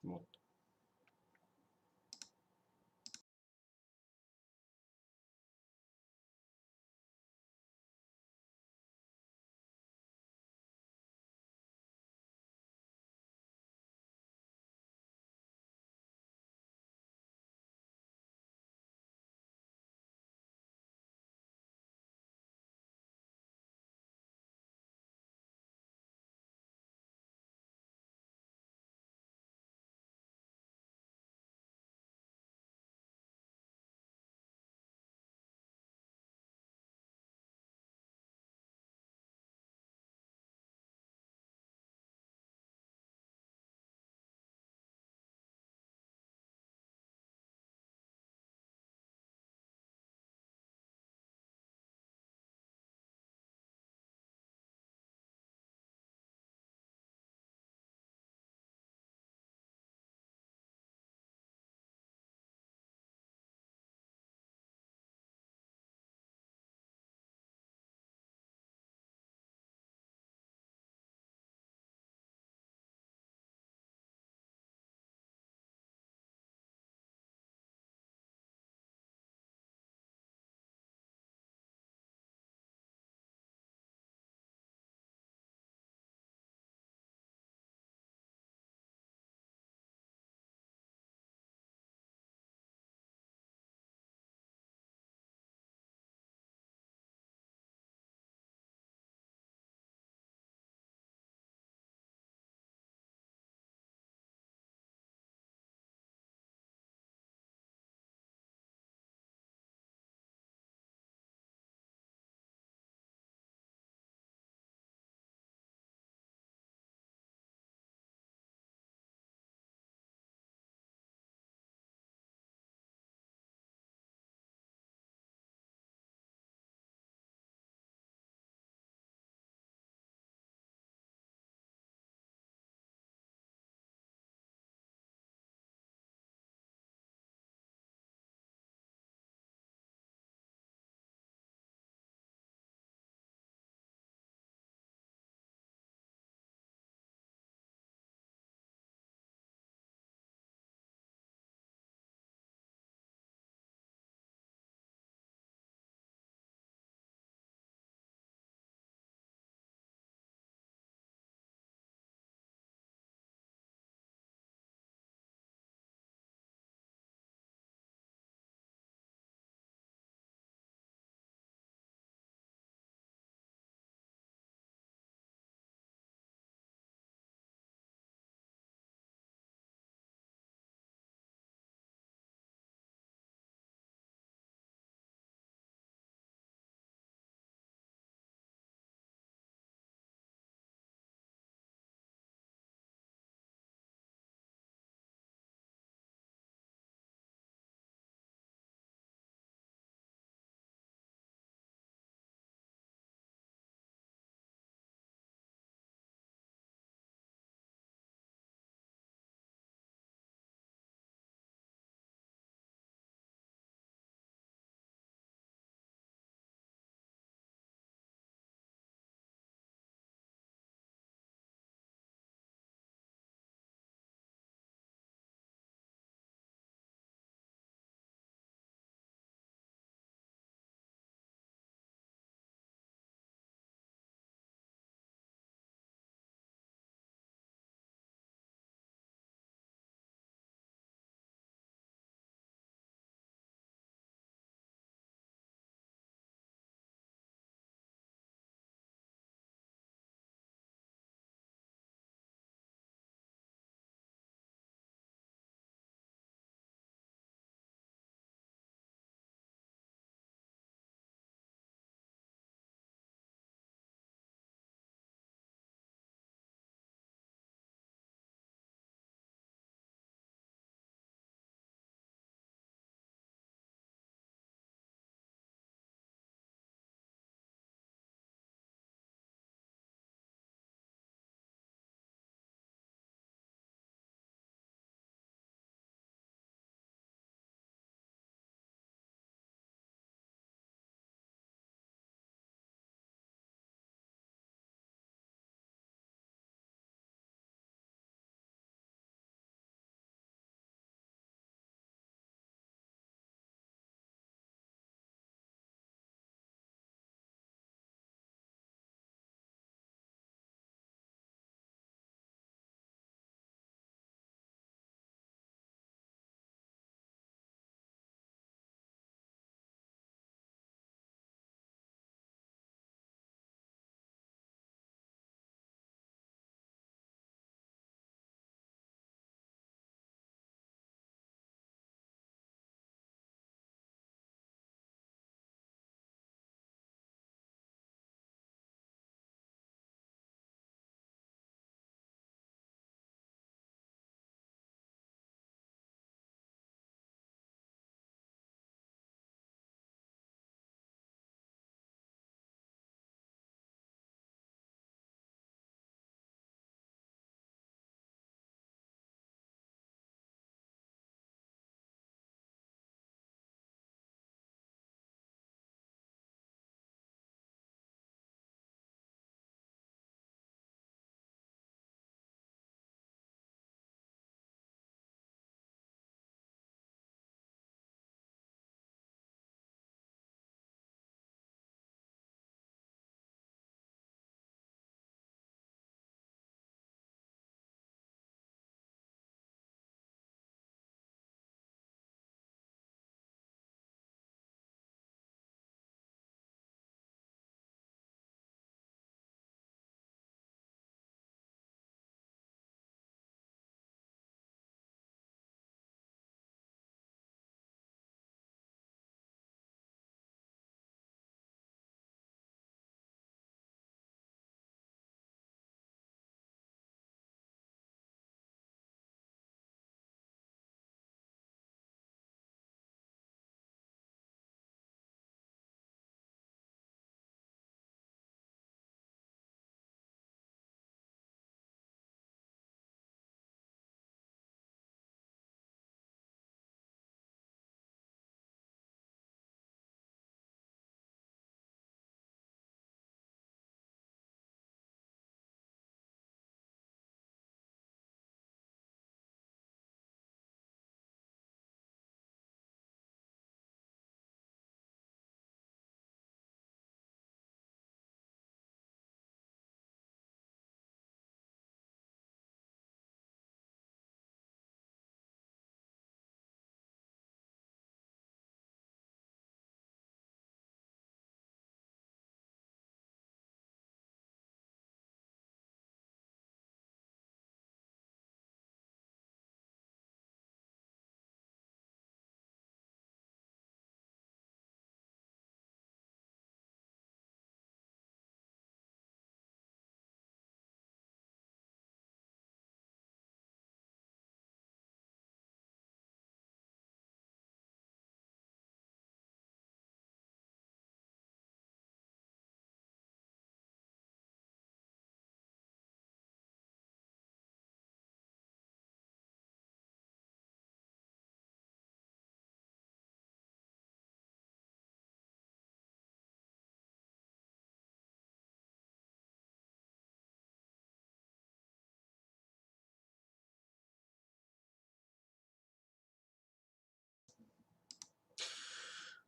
Вот.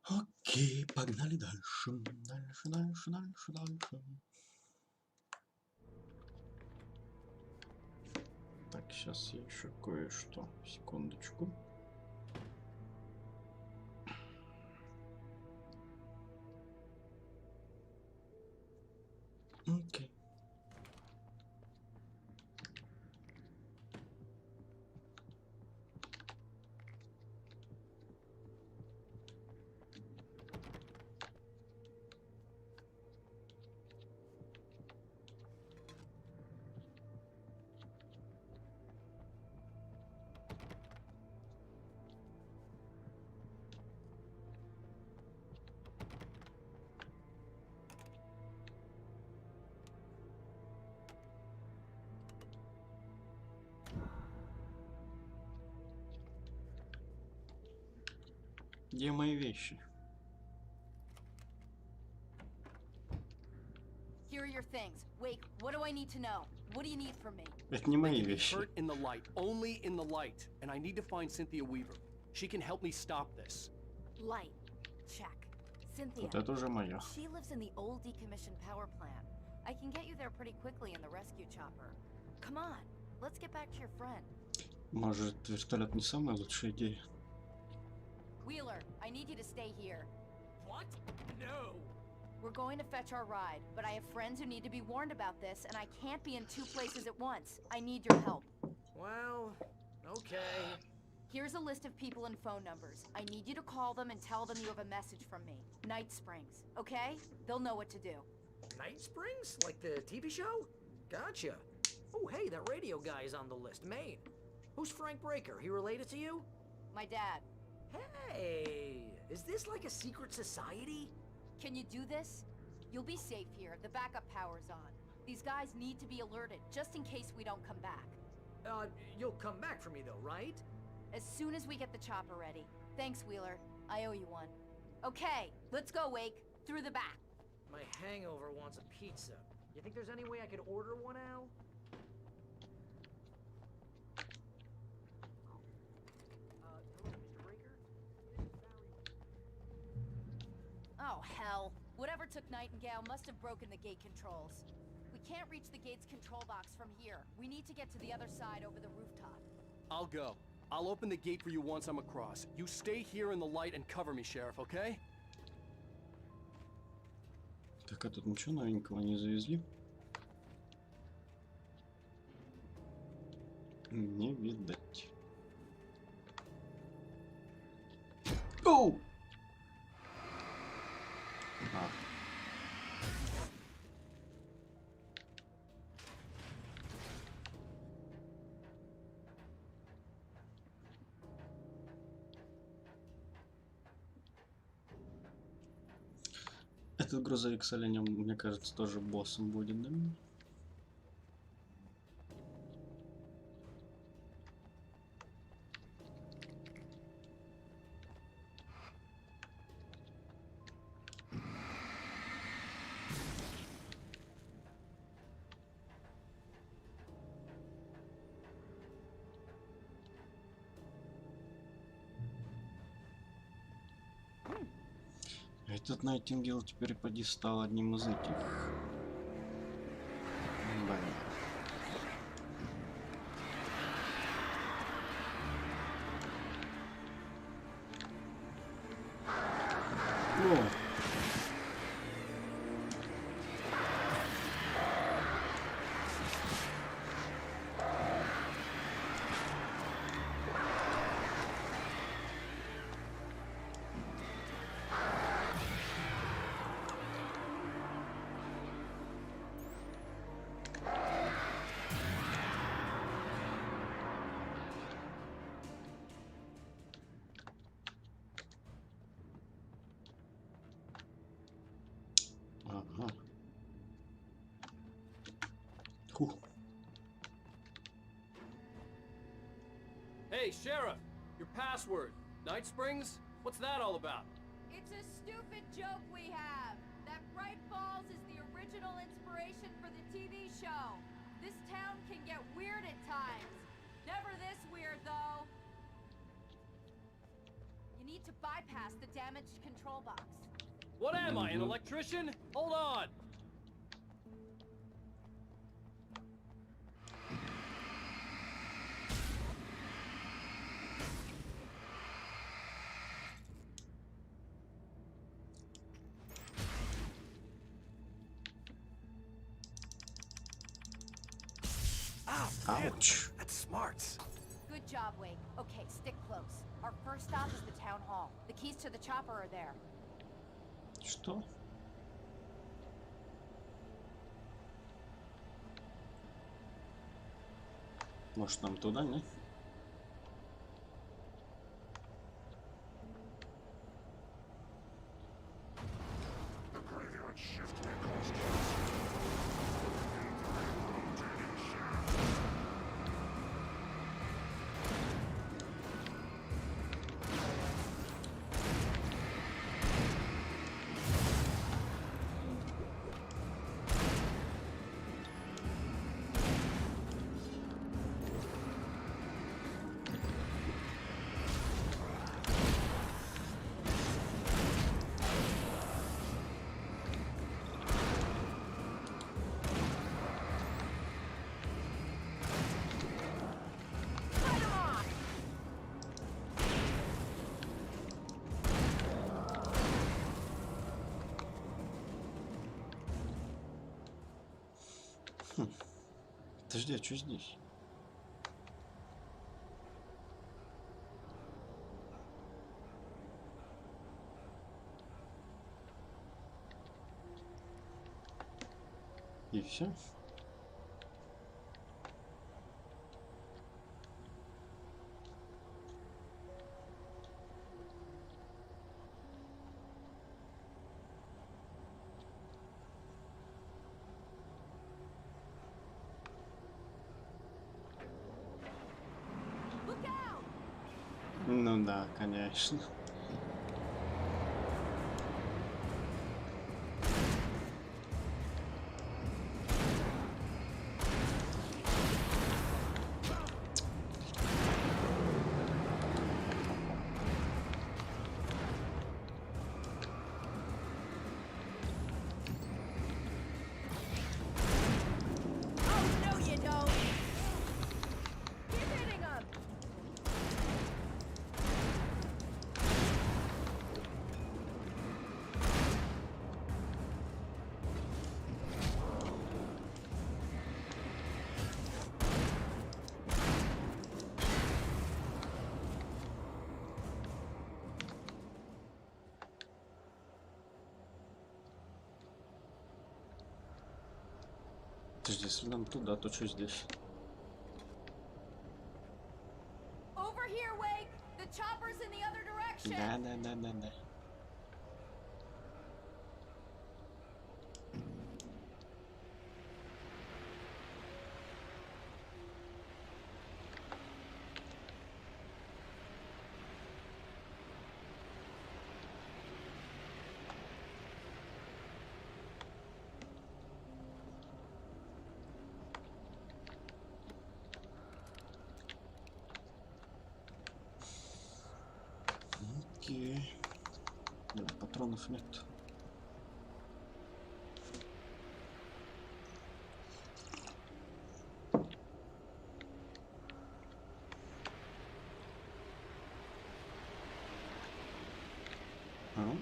Окей, погнали дальше. Дальше. Так, сейчас я еще кое-что. Секундочку. Окей. Где мои вещи? Here are your things. Wake, what do I need to know? What do you need from me? Это не мои вещи. Hurt in the light, only in the light. And I need to find Cynthia Weaver. She can help me stop this. Light. Check. Cynthia. Вот это уже моё. She lives in the old decommissioned power plant. I can get you there pretty quickly in the rescue chopper. Come on, let's get back to your friend. Может, вертолет не самая лучшая идея? Wheeler, I need you to stay here. What? No. We're going to fetch our ride, but I have friends who need to be warned about this, and I can't be in two places at once. I need your help. Well, okay. Here's a list of people and phone numbers. I need you to call them and tell them you have a message from me. Night Springs, okay? They'll know what to do. Night Springs? Like the TV show? Gotcha. Oh, hey, that radio guy is on the list. Maine. Who's Frank Breaker? He related to you? My dad. Hey, is this like a secret society? Can you do this? You'll be safe here. The backup power's on. These guys need to be alerted, just in case we don't come back. You'll come back for me though, right? As soon as we get the chopper ready. Thanks, Wheeler. I owe you one. Okay, let's go, Wake. Through the back. My hangover wants a pizza. You think there's any way I could order one, Al? Hello, Mr. Breaker? Oh, hell. Whatever took Nightingale must have broken the gate controls. We can't reach the gate's control box from here. We need to get to the other side over the rooftop. I'll go. I'll open the gate for you once I'm across. You stay here in the light and cover me, Sheriff, okay? Так, а тут ничего новенького не завезли? Не видать. Оу! А. Этот грузовик с оленем, мне кажется, тоже боссом будет, да? Этот Найтингейл теперь поди стал одним из этих. Блин. О! Ага. Фух. Hey, Sheriff! Your password. Night Springs? What's that all about? It's a stupid joke we have. That Bright Falls is the original inspiration for the TV show. This town can get weird at times. Never this weird, though. You need need to bypass the damaged control box. What am I, an electrician? Hold on! Ouch. That's smart. Good job, Wake. Okay, stick close. Our first stop is the town hall. The keys to the chopper are there. Что? Может, нам туда, не? Подожди, а что здесь? И все? Ну да, конечно. Подожди, если нам туда, то что здесь? Over here, Wake. The chopper's in the other direction. Да. Окей. Да, патронов нет. А?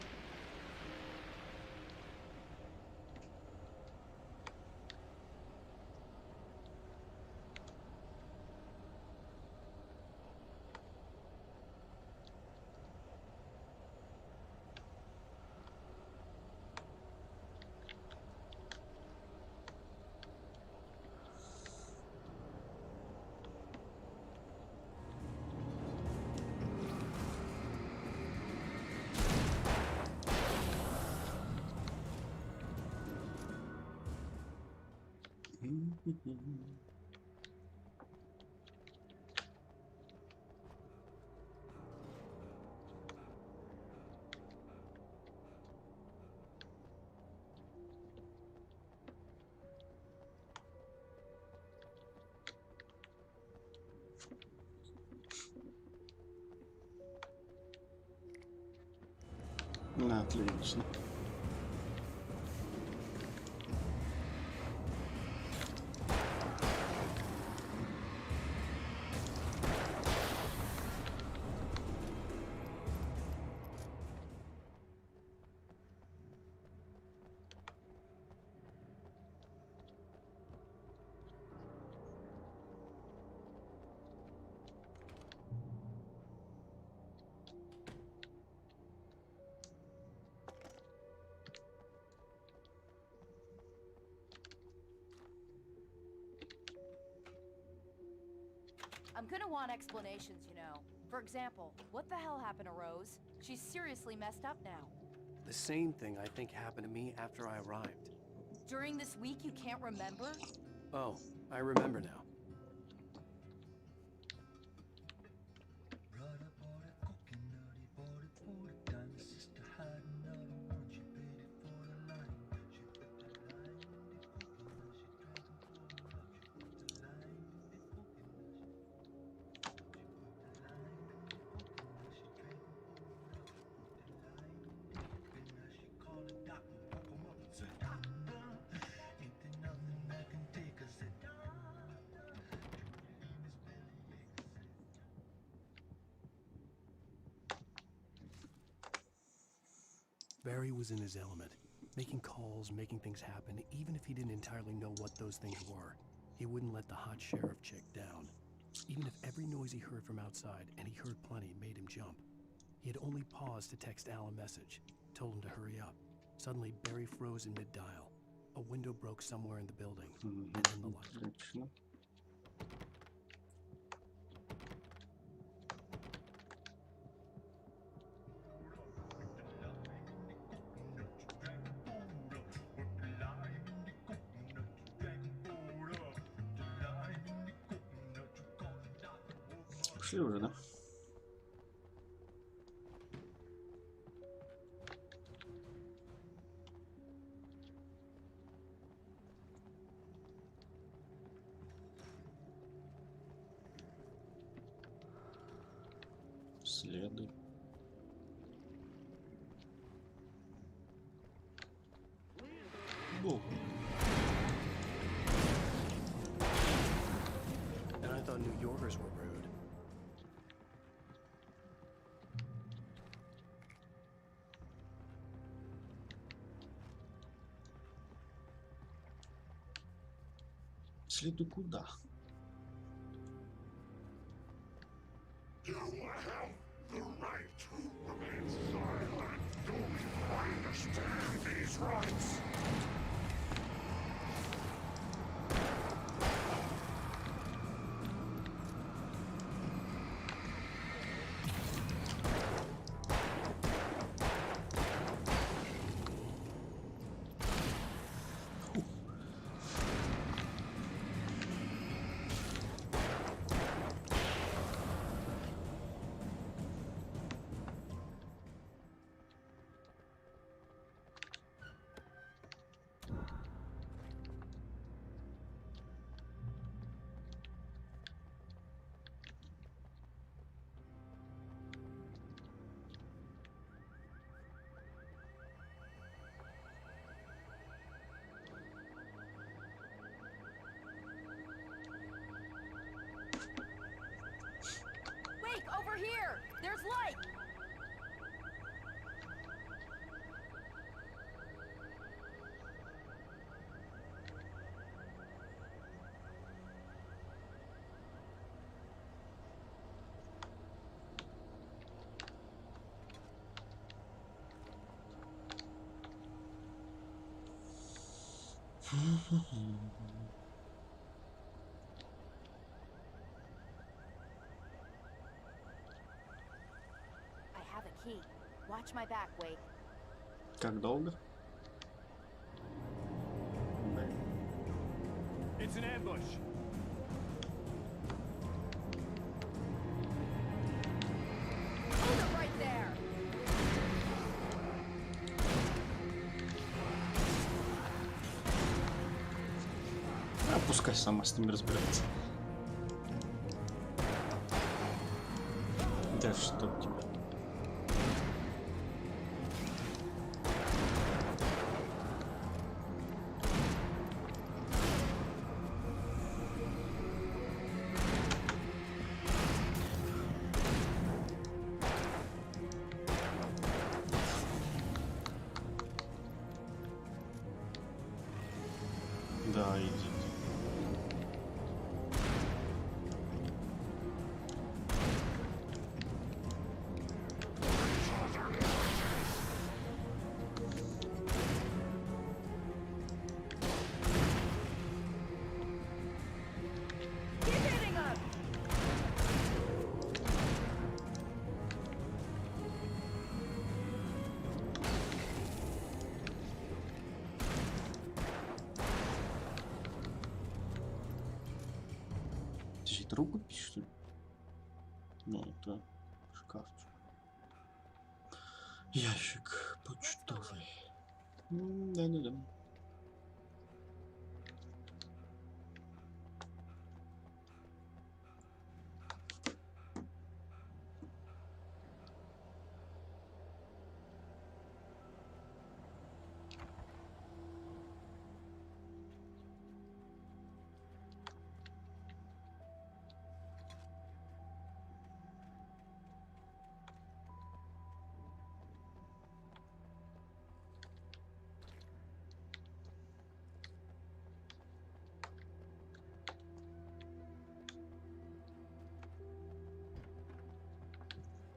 Отлично. I'm gonna want explanations, you know. For example, what the hell happened to Rose? She's seriously messed up now. The same thing I think happened to me after I arrived. During this week, you can't remember? Oh, I remember now. Barry was in his element, making calls, making things happen, even if he didn't entirely know what those things were. He wouldn't let the hot sheriff chick down. Even if every noise he heard from outside, and he heard plenty, made him jump. He had only paused to text Al a message, told him to hurry up. Suddenly, Barry froze in mid-dial. A window broke somewhere in the building, and then the light. Пошли уже, да? Следуй. Бог. And I thought New Yorkers were rude. Следуй куда? You have the right to remain silent. Don't understand these rights. Wait, over here! There's light! I have a key. Watch my back, Wake. Как долго? It's an ambush. Hold it right there! А пускай сама с ними разбирается. Да что тебя. Да, идите. Это рукопись, что ли? Ну, это шкафчик. Ящик почтовый. Да-да-да.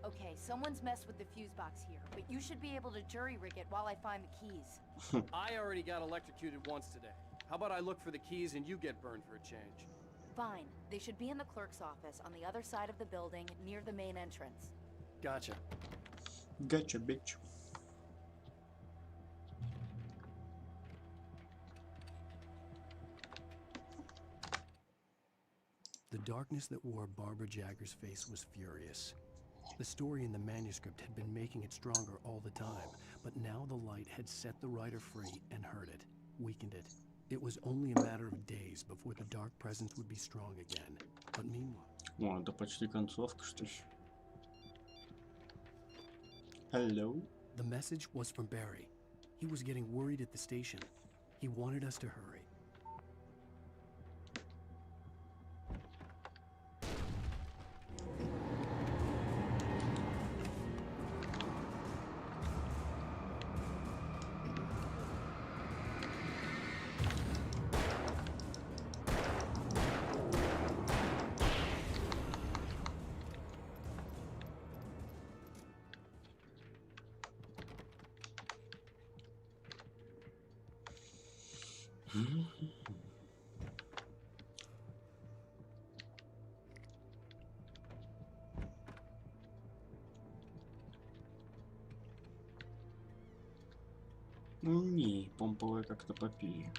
Okay, someone's messed with the fuse box here, but you should be able to jury-rig it while I find the keys. I already got electrocuted once today. How about I look for the keys and you get burned for a change? Fine. They should be in the clerk's office on the other side of the building, near the main entrance. Gotcha. Gotcha, bitch. The darkness that wore Barbara Jagger's face was furious. The story in the manuscript had been making it stronger all the time, but now the light had set the writer free and hurt it, weakened it. It was only a matter of days before the dark presence would be strong again. But meanwhile... О, это почти концовка, что ж. Hello? The message was from Barry. He was getting worried at the station. He wanted us to hurry. Не, помповая как-то попили.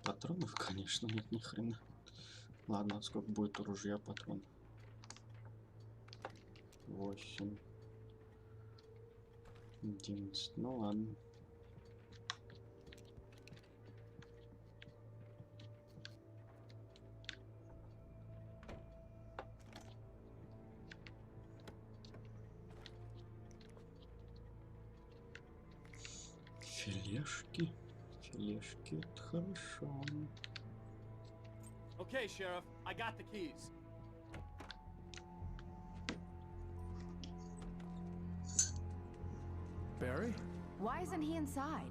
Патронов, конечно, нет ни хрена. Ладно, сколько будет у ружья патрон? 8. 11. Ну ладно. Филешки. Филешки, это хорошо. Okay, Sheriff, I got the keys. Barry? Why isn't he inside?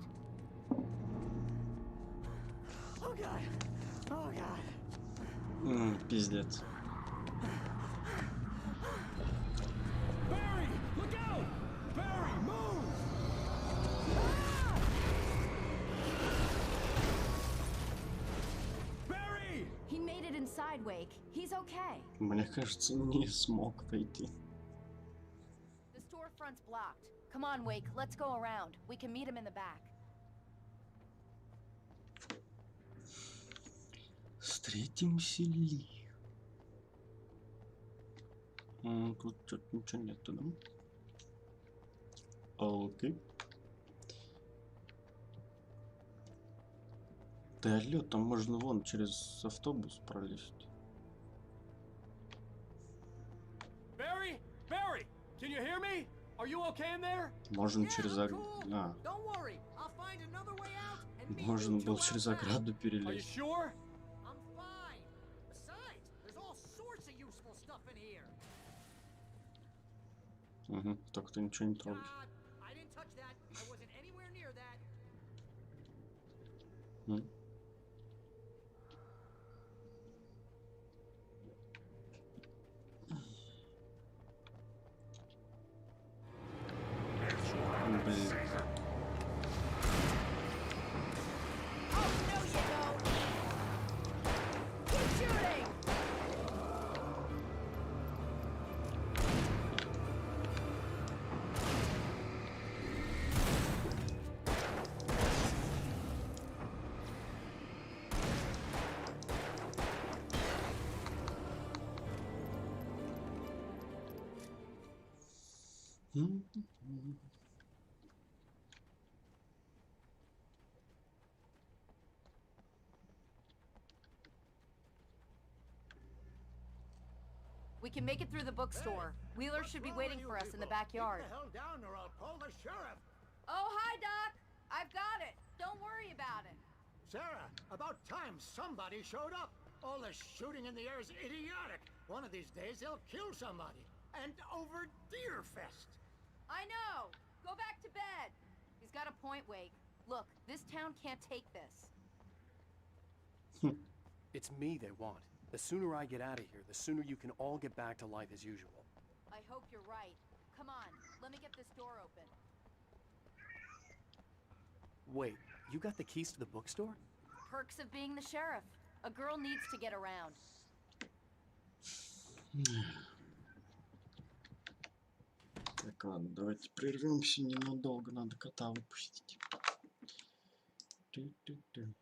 Oh God! Oh God! Пиздец. Barry, look out! Barry, move! Barry! He made it inside, Wake. He's okay. Мне кажется, не смог войти. The storefront's blocked. Come on, Wake. Let's go around. We can meet him in the back. Встретимся ли? Тут что-то ничего нету, да? Окей. Да алло, там можно вон через автобус пролезть. Barry? Barry! Can you hear me? Are you okay in there? Можно через можно было через ограду перелезть. I'm fine. Besides, there's all sorts of Угу, только ты ничего не трогай. I didn't touch that. I wasn't anywhere near that. М? Блин. Oh, no, you don't. Keep shooting. We can make it through the bookstore. Wheeler should be waiting for us in the backyard. Keep the hell down or I'll call the sheriff. Oh, hi, Doc. I've got it. Don't worry about it. Sarah, about time somebody showed up. All this shooting in the air is idiotic. One of these days they'll kill somebody. And over Deerfest. I know. Go back to bed. He's got a point, Wake. Look, this town can't take this. It's me they want. The sooner I get out of here, the sooner you can all get back to life as usual. I hope you're right. Come on, let me get this door open. Wait, you got the keys to the bookstore? Perks of being the sheriff. A girl needs to get around. Так, ладно, давайте прервемся ненадолго, надо кота выпустить. Ту-ту-ту.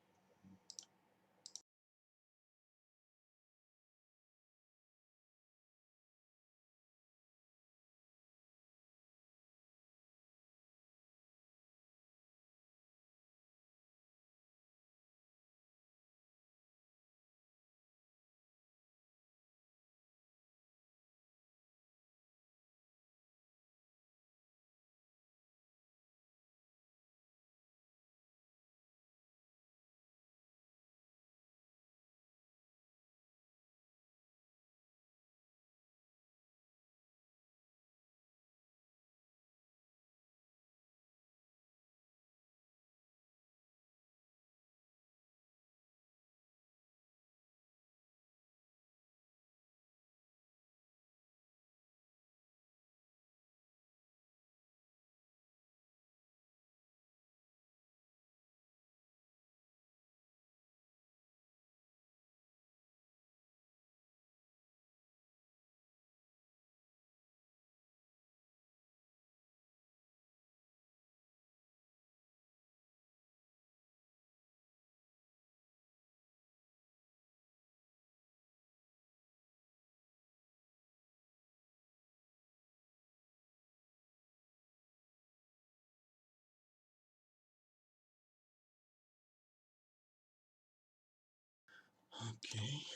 Окей.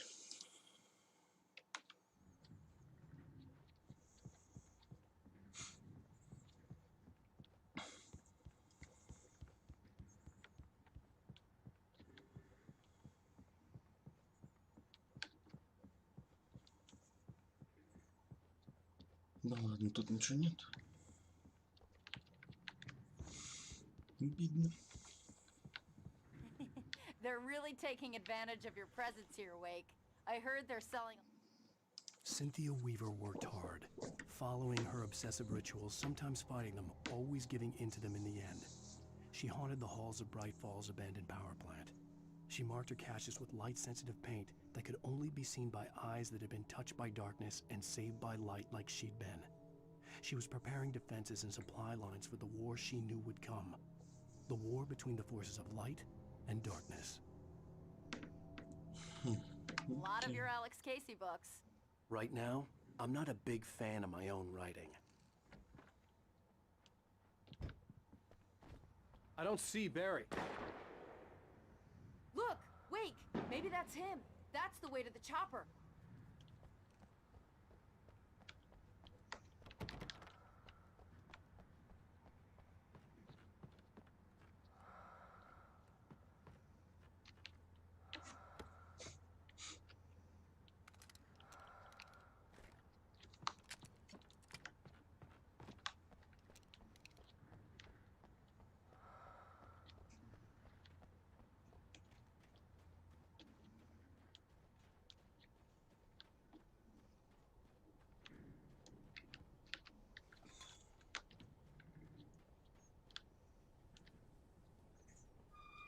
Да ладно, тут ничего нет. Обидно. They're really taking advantage of your presence here, Wake. I heard they're selling... Cynthia Weaver worked hard, following her obsessive rituals, sometimes fighting them, always giving in to them in the end. She haunted the halls of Bright Falls abandoned power plant. She marked her caches with light-sensitive paint that could only be seen by eyes that had been touched by darkness and saved by light like she'd been. She was preparing defenses and supply lines for the war she knew would come. The war between the forces of light and darkness. A lot of your Alex Casey books. Right now, I'm not a big fan of my own writing. I don't see Barry. Look, Wake, maybe that's him. That's the way to the chopper.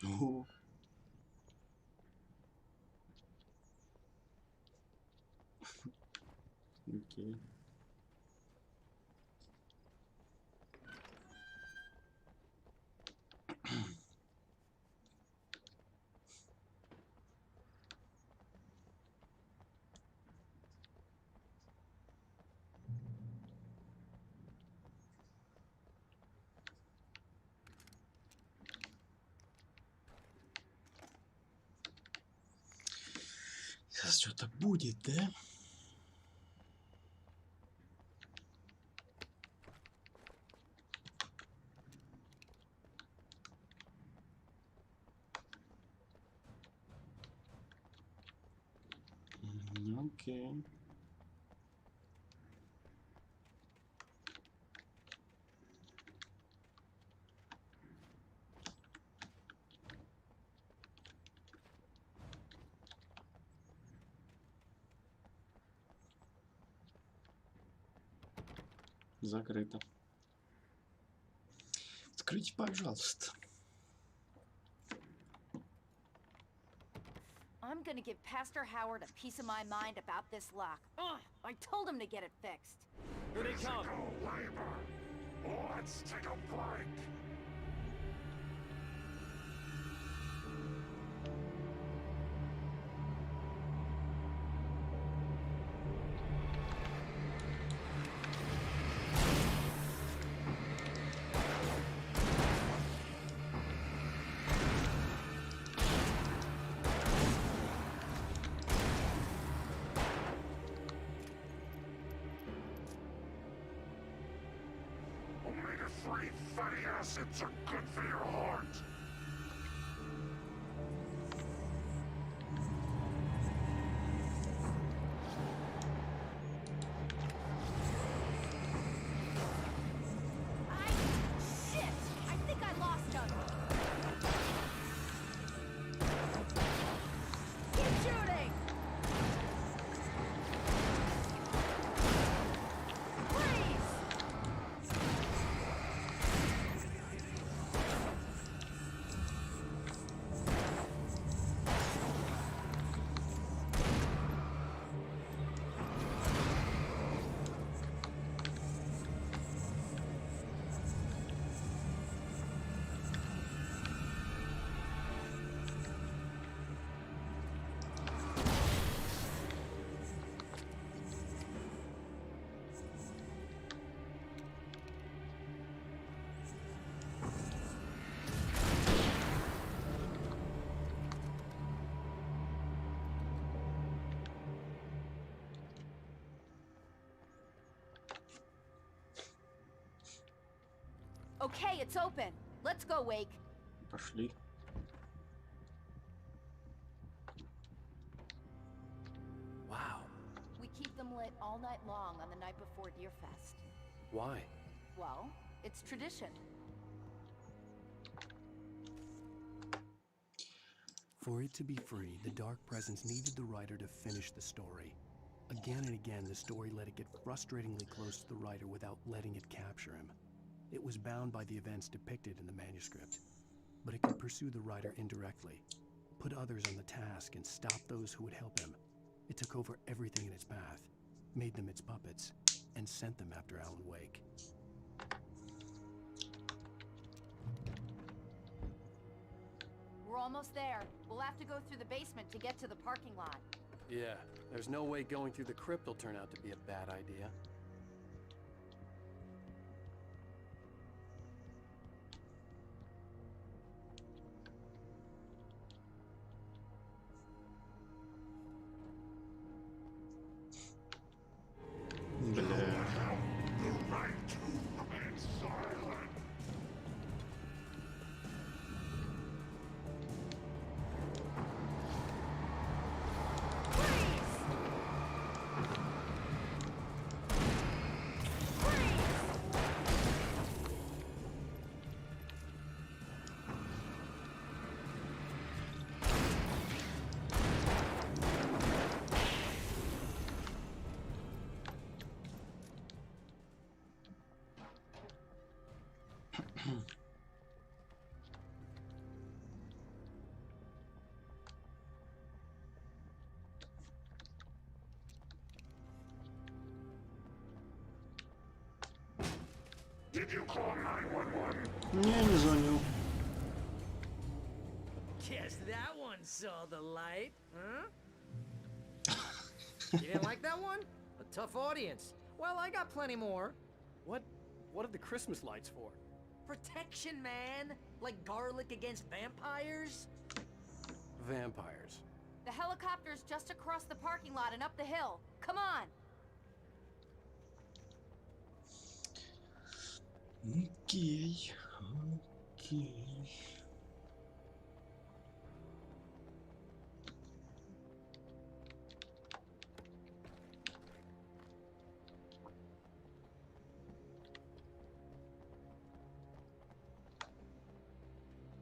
Ого. Окей. Сейчас что-то будет, да? Окей. Закрыто. Откройте, пожалуйста. I'm gonna give Pastor Howard a piece of my mind about this lock. Ugh, I told him to get it fixed. Here they come. Let's take a break. Omega-3 fatty acids are good for your heart. Shit! I think I lost him. Keep shooting! Please! Okay, it's open. Let's go, Wake. Пошли. Wow. We keep them lit all night long on the night before Deerfest. Why? Well, it's tradition. For it to be free, the Dark Presence needed the writer to finish the story. Again and again, the story let it get frustratingly close to the writer without letting it capture him. It was bound by the events depicted in the manuscript, but it could pursue the writer indirectly, put others on the task, and stop those who would help him. It took over everything in its path, made them its puppets, and sent them after Alan Wake. We're almost there. We'll have to go through the basement to get to the parking lot. Yeah, there's no way going through the crypt will turn out to be a bad idea. Не звонил. Guess that one saw the light, huh? You didn't like that one? A tough audience. Well, I got plenty more. What are the Christmas lights for? Protection, man. Like garlic against vampires. Vampires. The helicopter's just across the parking lot and up the hill. Come on. Окей. Окей.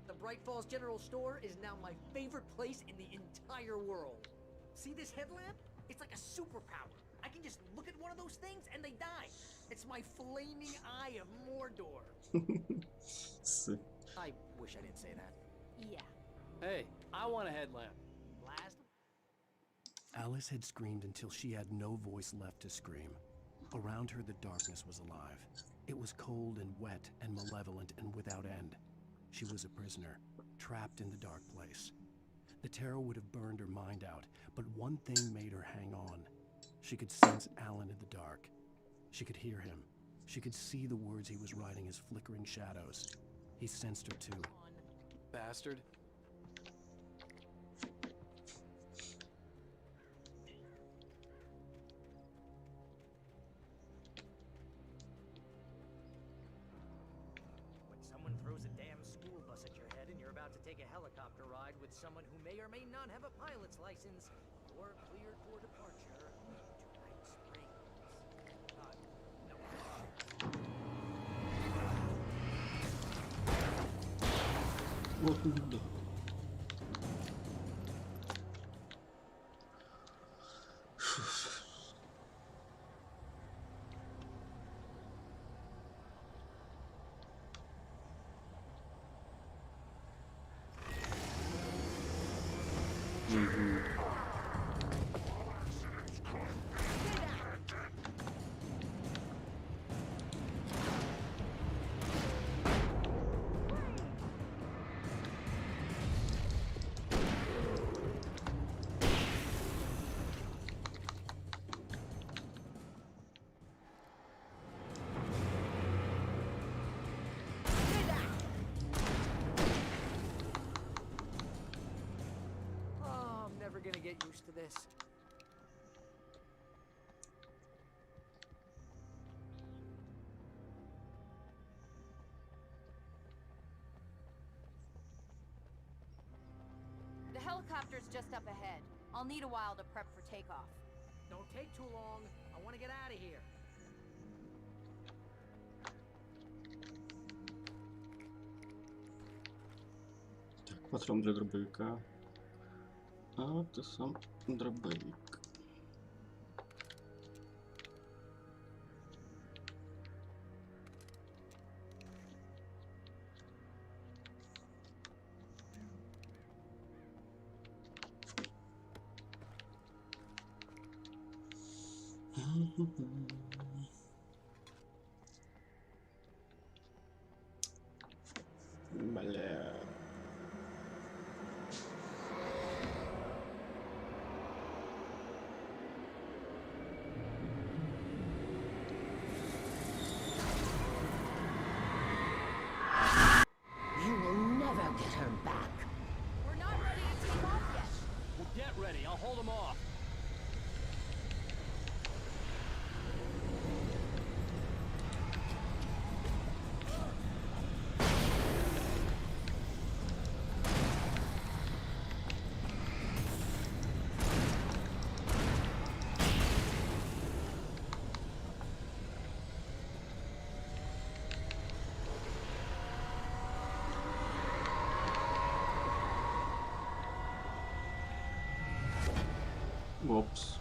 The Bright Falls General Store is now my favorite place in the entire world. See this headlamp? It's like a superpower. I can just look at one of those things and they die. It's my flaming eye of Mordor. I wish I didn't say that. Yeah. Hey, I want a headlamp. Last? Alice had screamed until she had no voice left to scream. Around her, the darkness was alive. It was cold and wet and malevolent and without end. She was a prisoner, trapped in the dark place. The terror would have burned her mind out, but one thing made her hang on. She could sense Alan in the dark. She could hear him. She could see the words he was writing as flickering shadows. He sensed her too. Bastard. When someone throws a damn school bus at your head and you're about to take a helicopter ride with someone who may or may not have a pilot's license, or cleared for departure to Night Springs. No. Вот да. Oh, I'm never gonna get used to this. The helicopter's just up ahead. I'll need a while to prep for takeoff. Don't take too long. I want to get out of here. Так, патрон для дробовика. А ты сам дробовик. Бля. You will never get her back. We're not ready to take off yet. Well, get ready. I'll hold them off. Опс.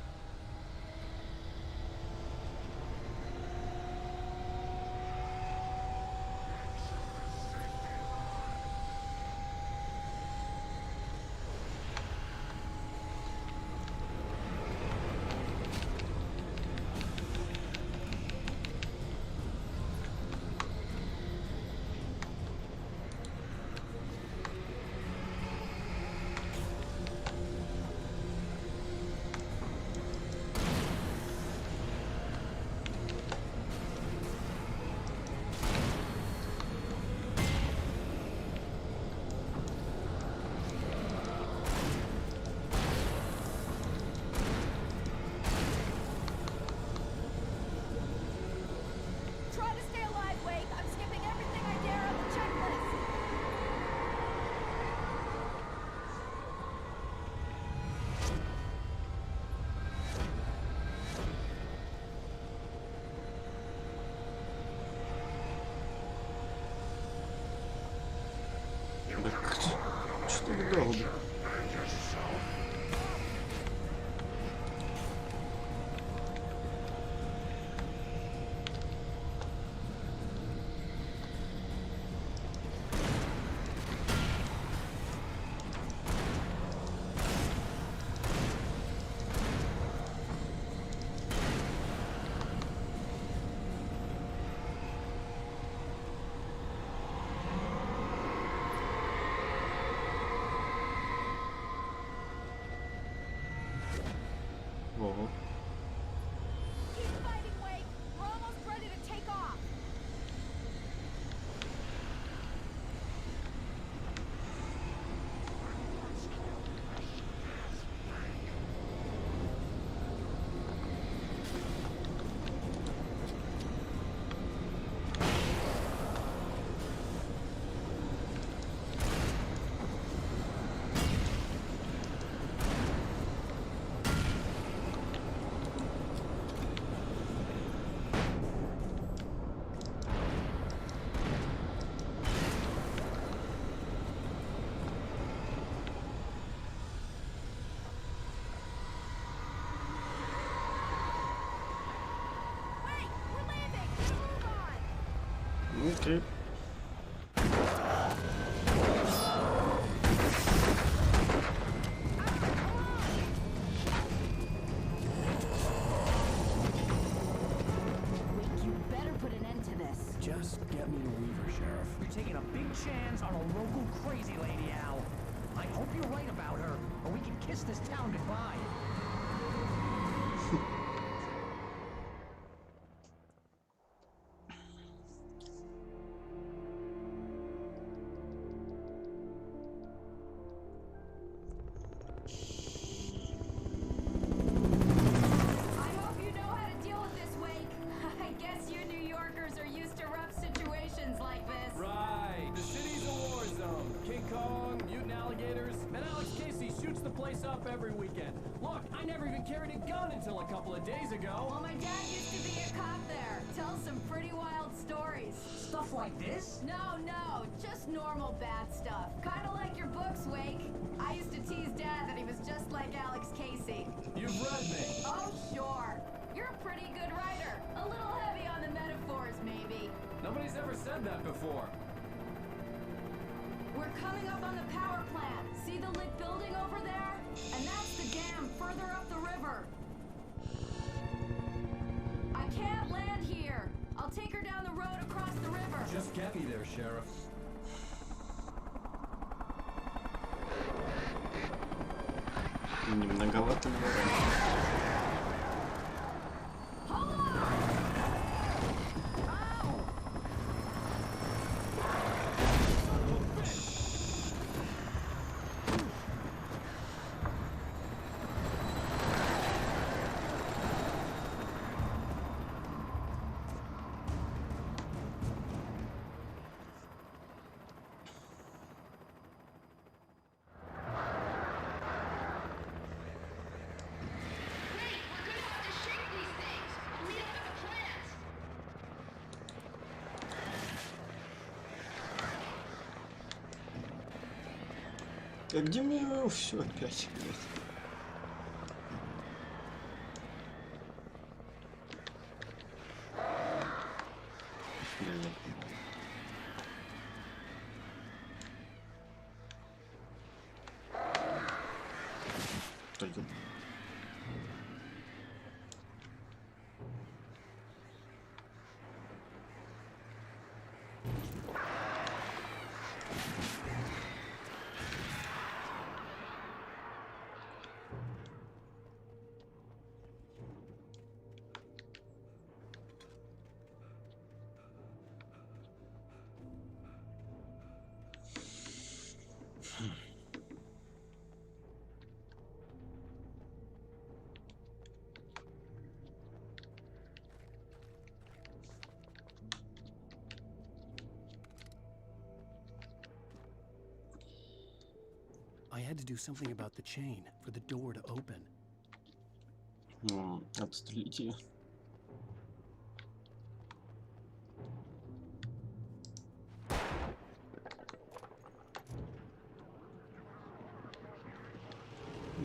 Так долго. Ого. Keep fighting, Wake. We're almost ready to take off. Окей. You better put an end to this. Just get me a Weaver, Sheriff. You're taking a big chance on a local crazy lady, Al. I hope you're right about her, or we can kiss this town goodbye. I hope you know how to deal with this, Wake. I guess you New Yorkers are used to rough situations like this. Right. The city's a war zone. King Kong, mutant alligators, and Alex Casey shoots the place up every weekend. Look, I never even carried a gun until a couple of days ago. Well, my dad used to be a cop there. Tells some pretty wild stories. Stuff like this? No, just normal bad stuff. Kinda like your books, Wake. I used to tease Dad that he was just like Alex Casey. You've read me. Oh, sure. You're a pretty good writer. A little heavy on the metaphors, maybe. Nobody's ever said that before. We're coming up on the power plant. See the lit building over there? And that's the dam further up the river. I can't land here. I'll take her down the road across the river. Just get me there, Sheriff. Немноговато говорят. А где мне все опять, блядь? Блин. Только. I had to do something about the chain for the door to open. Отстрелите ее.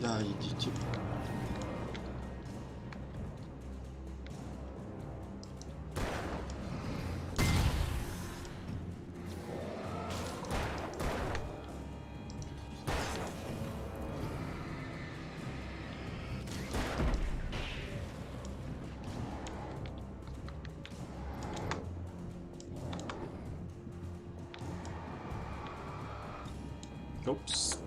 Да, идите. Опс.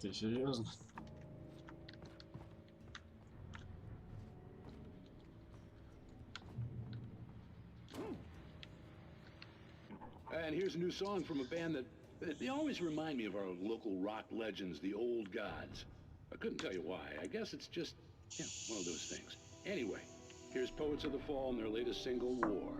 Ты серьезно? And here's a new song from a band that they always remind me of our local rock legends, the Old Gods. I couldn't tell you why. I guess it's just, yeah, one of those things. Anyway, here's Poets of the Fall and their latest single, War.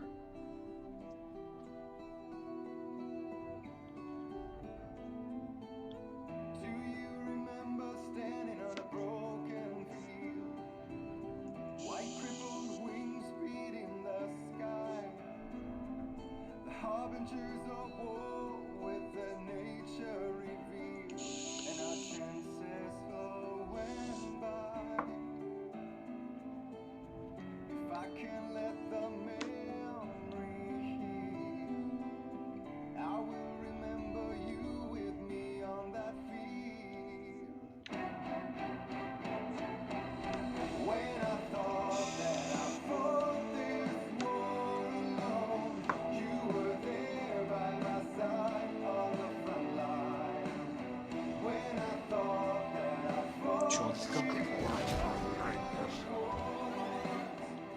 Четко.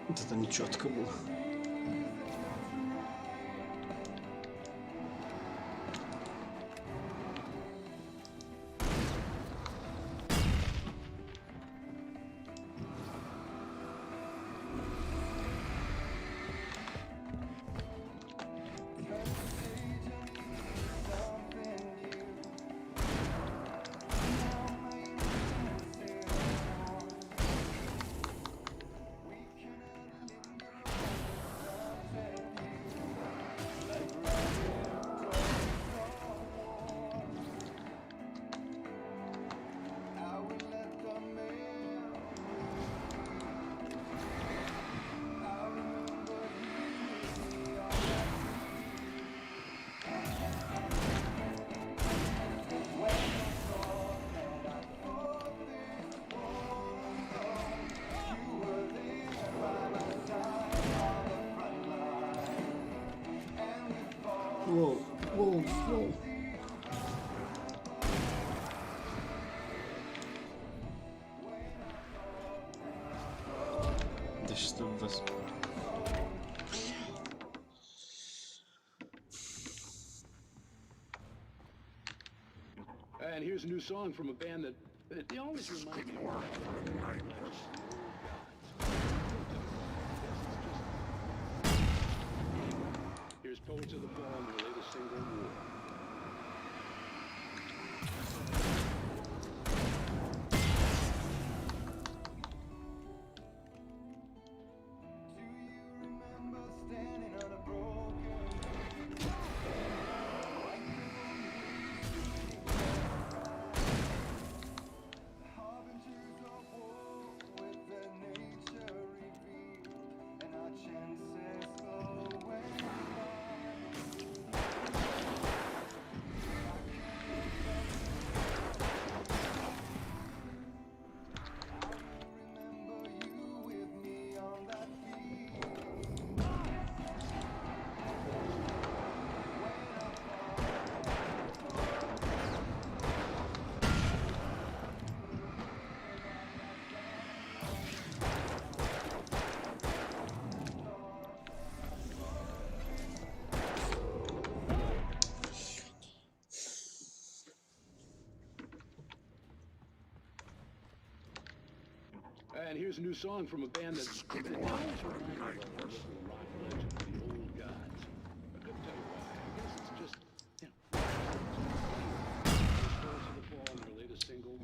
Вот это не четко было. Воу, воу, воу. Да что вас... And here's a new song from a band that they always remind me of. Here's Poets of the Fall and their latest single, War. and here's a new song from a band that's a bit rock legend, the old gods. I couldn't tell you why. I guess it's just, you know, Stars of the Fall, their latest single.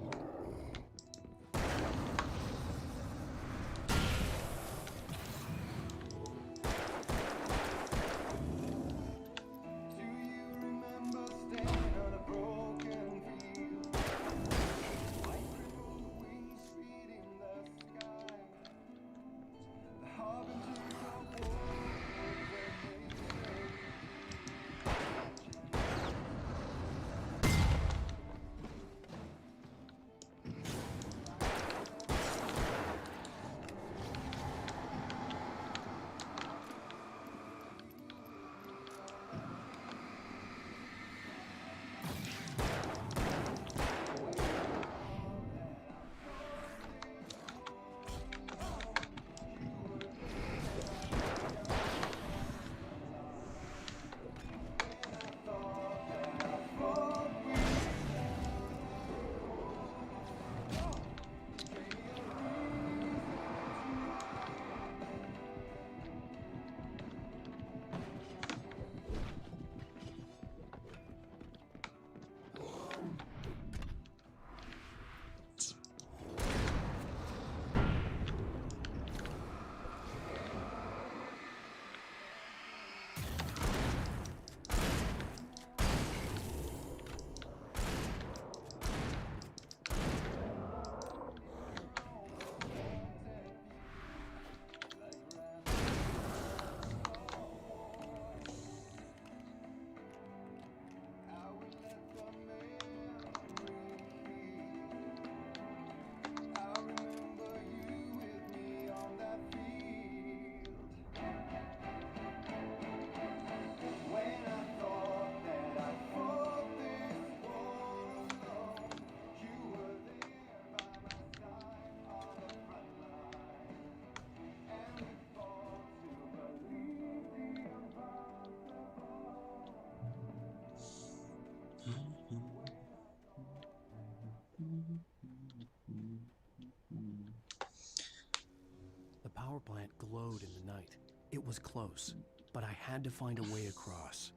The power plant glowed in the night. It was close, but I had to find a way across.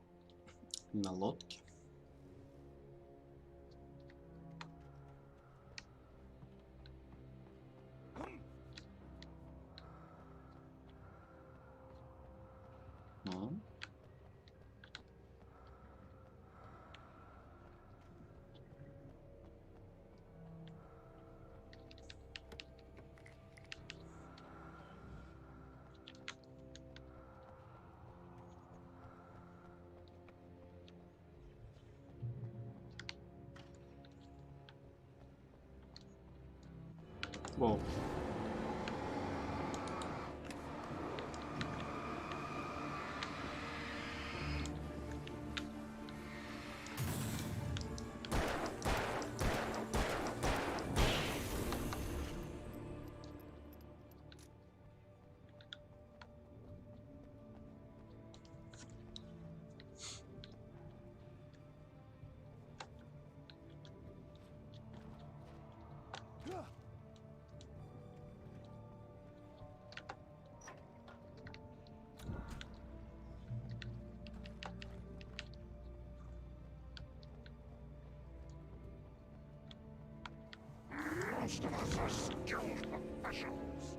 На лодке. Whoa. Most of us are skilled professionals.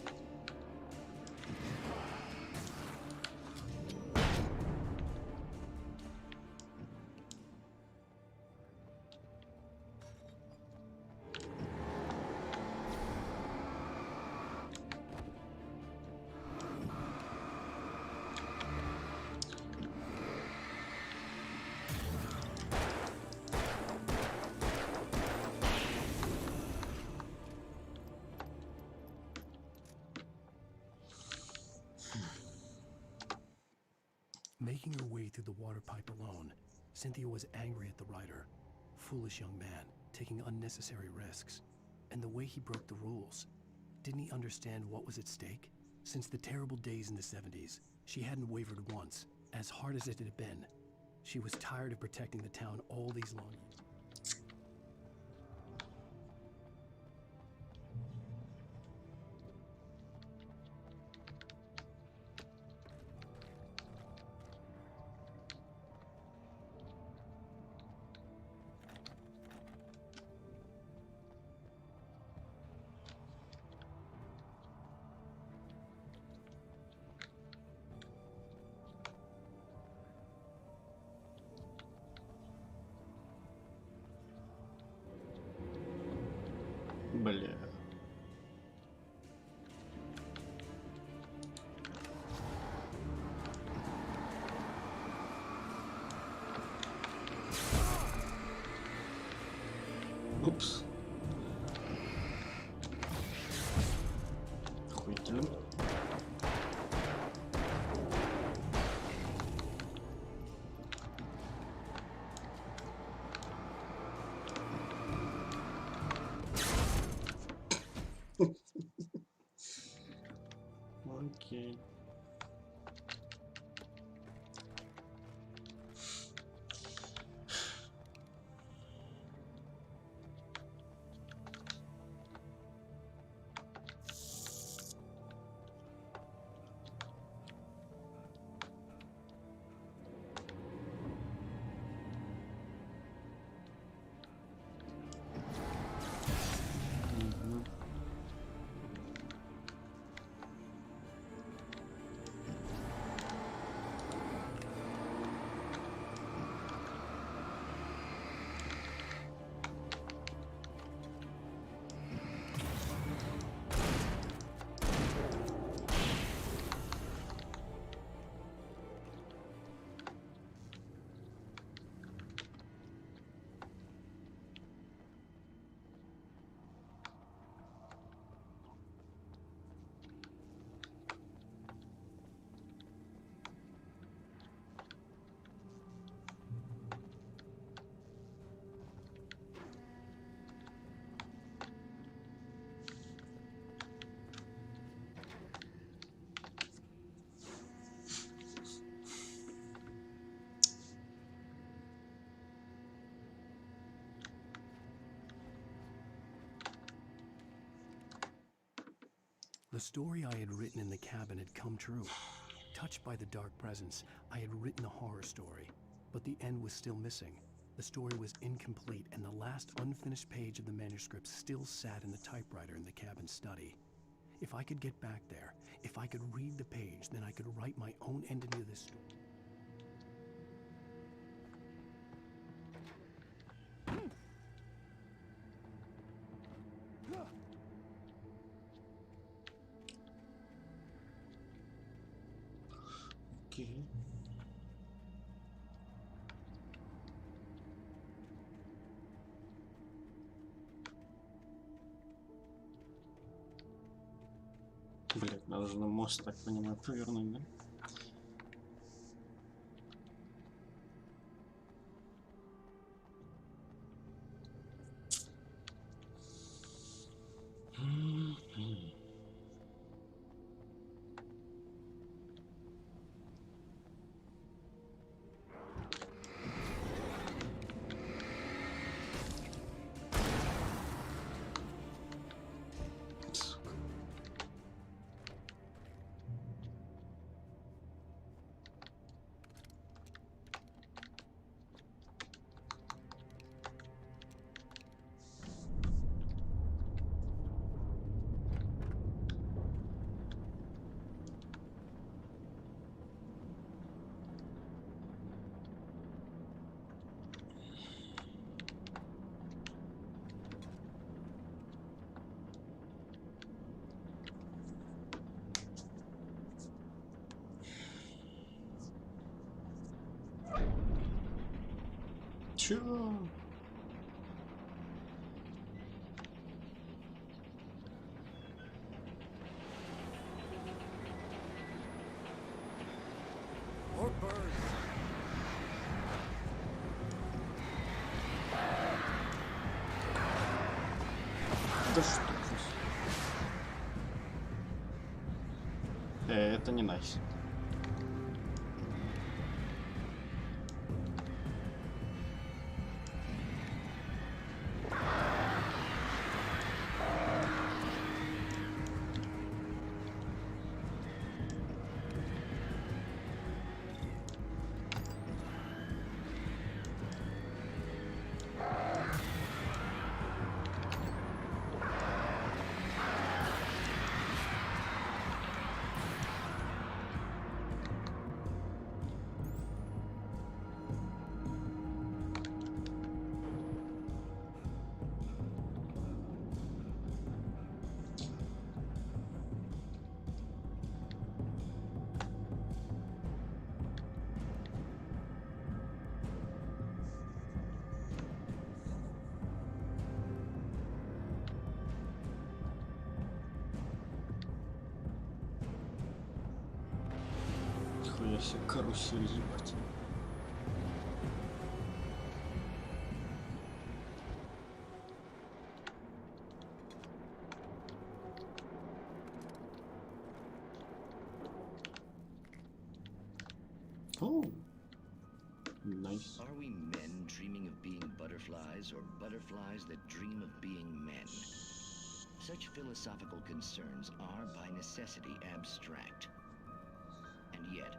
Making her way through the water pipe alone, Cynthia was angry at the rider. Foolish young man, taking unnecessary risks. And the way he broke the rules. Didn't he understand what was at stake? Since the terrible days in the 70s, she hadn't wavered once, as hard as it had been. She was tired of protecting the town all these long years. Бля. Упс. Охуительно. Окей. The story I had written in the cabin had come true. Touched by the dark presence, I had written a horror story, but the end was still missing. The story was incomplete, and the last unfinished page of the manuscript still sat in the typewriter in the cabin study. If I could get back there, if I could read the page, then I could write my own ending to this story. Окей. Блять, надо же на мост, так понимаю, повернуть, да? Чё? Or birds. Да что здесь? Это не найс. Нихуя себе, карусель, ебать. Oh, nice. Are we men dreaming of being butterflies, or butterflies that dream of being men? Such philosophical concerns are by necessity abstract. And yet,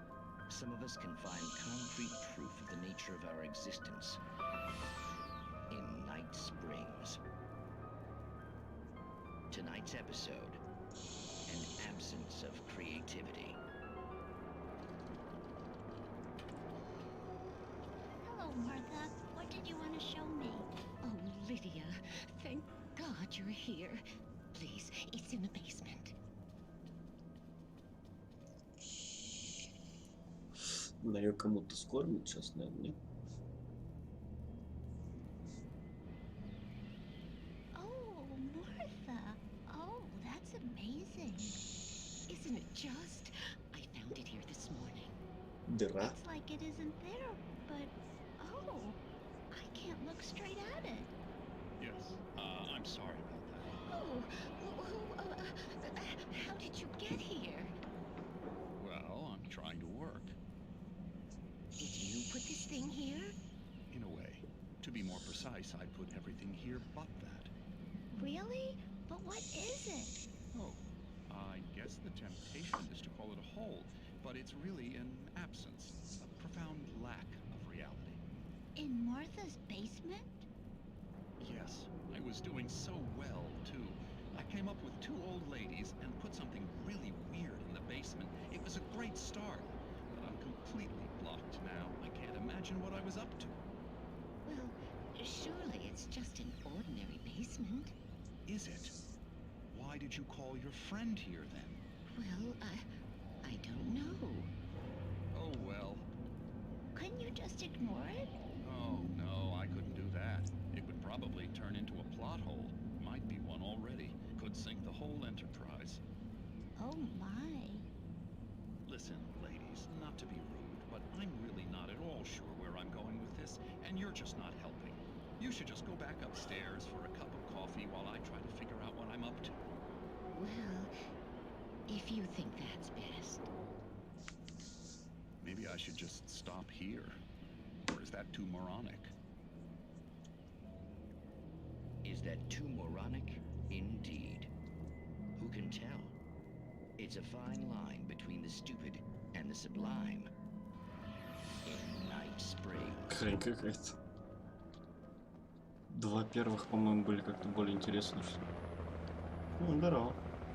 some of us can find concrete proof of the nature of our existence in Night Springs. Tonight's episode, an absence of creativity. Hello, Martha. What did you want to show me? Oh, Lydia, thank God you're here. Please, it's in the basement. На ее кому-то скормит сейчас, наверное, нет? Oh, Martha. Oh, that's amazing. Isn't it just? I found it here this morning. Дыра? It's like it isn't there, but oh, I can't look straight at it. Yes, I'm sorry about that. Oh, how did you get here? Well, I'm trying to work. Did you put this thing here? In a way. To be more precise, I put everything here but that. Really? But what is it? Oh, I guess the temptation is to call it a hole, but it's really an absence, a profound lack of reality. In Martha's basement? Yes, I was doing so well, too. I came up with 2 old ladies and put something really weird in the basement. It was a great start, but I'm completely blocked now. I can't imagine what I was up to. Well, surely it's just an ordinary basement. Is it? Why did you call your friend here, then? Well, I don't know. Oh, well. Couldn't you just ignore it? Oh, no, I couldn't do that. It would probably turn into a plot hole. Might be one already. Could sink the whole enterprise. Oh my. Listen, ladies, not to be rude, but I'm really not at all sure where I'm going with this, and you're just not helping. You should just go back upstairs for a cup of coffee while I try to figure out what I'm up to. Well, if you think that's best. Maybe I should just stop here. Or is that too moronic? Is that too moronic? Indeed. Who can tell? It's a fine line between the stupid and the sublime. In Night Springs. Хрень какая-то. 2 первых, по-моему, были как-то более интересные, что ли. Ну, здорово.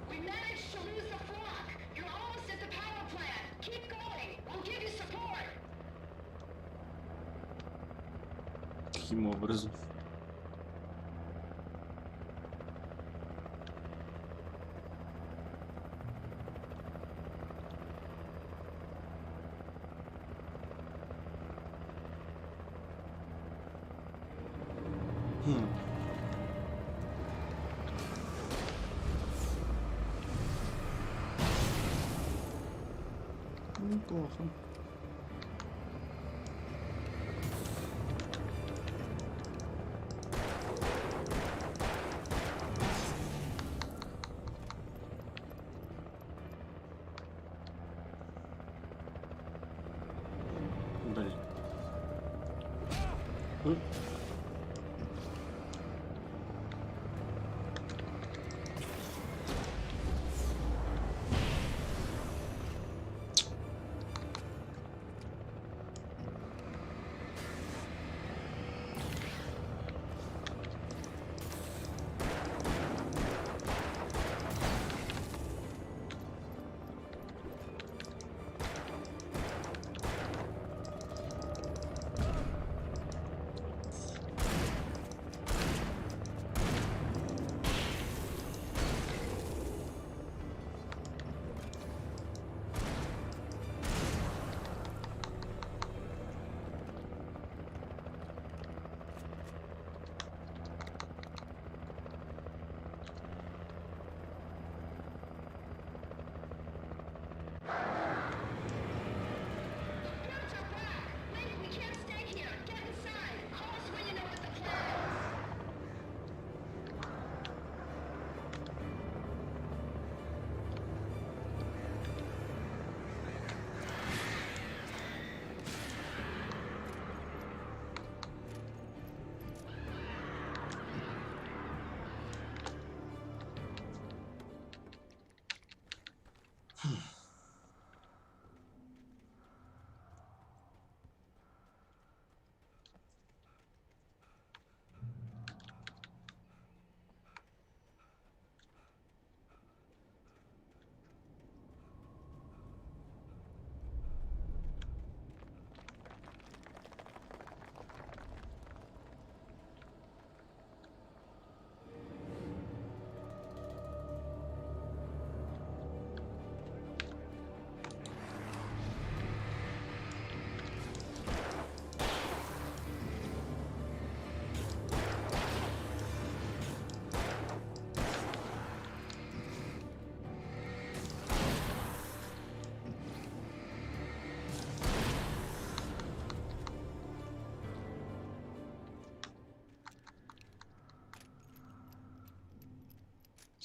We managed to lose the flock. You're almost at the power plant. Keep going. We'll give you support. Каким образом? Неплохо. Блин.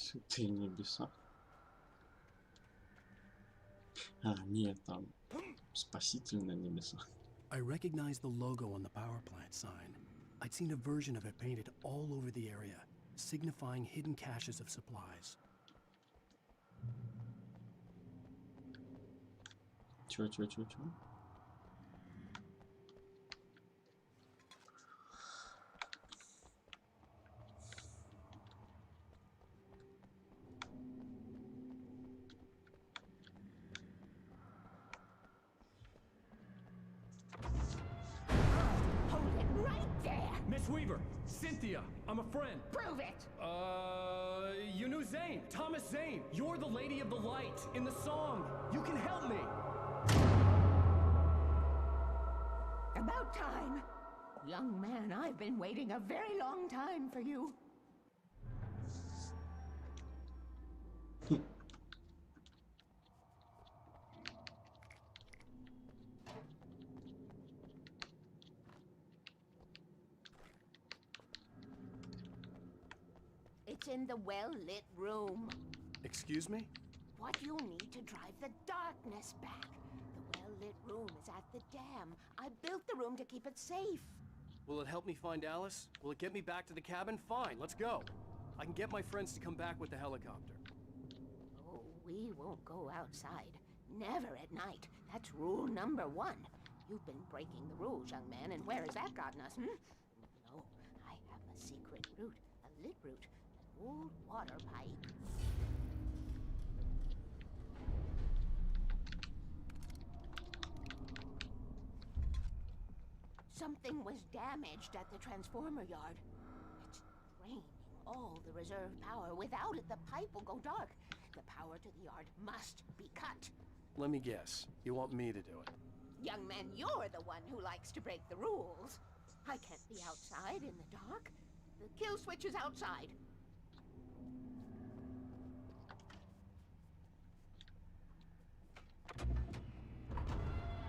Святые небеса. А, нет, там спасительные небеса. I recognized the logo on the power plant sign. I'd seen a version of it painted all over the area, signifying hidden caches of supplies. Чё? Hold it right there! Miss Weaver, Cynthia, I'm a friend. Prove it! You knew Zane, Thomas Zane. You're the Lady of the Light in the song. You can help me. About time. Young man, I've been waiting a very long time for you. It's in the well-lit room. Excuse me? What you'll need to drive the darkness back. The well-lit room is at the dam. I built the room to keep it safe. Will it help me find Alice? Will it get me back to the cabin? Fine, let's go. I can get my friends to come back with the helicopter. Oh, we won't go outside. Never at night. That's rule number 1. You've been breaking the rules, young man, and where has that gotten us, No, I have a secret route, a lit route, an old water pipe. Something was damaged at the transformer yard. It's draining all the reserve power. Without it, the pipe will go dark. The power to the yard must be cut. Let me guess. You want me to do it? Young man, you're the one who likes to break the rules. I can't be outside in the dark. The kill switch is outside.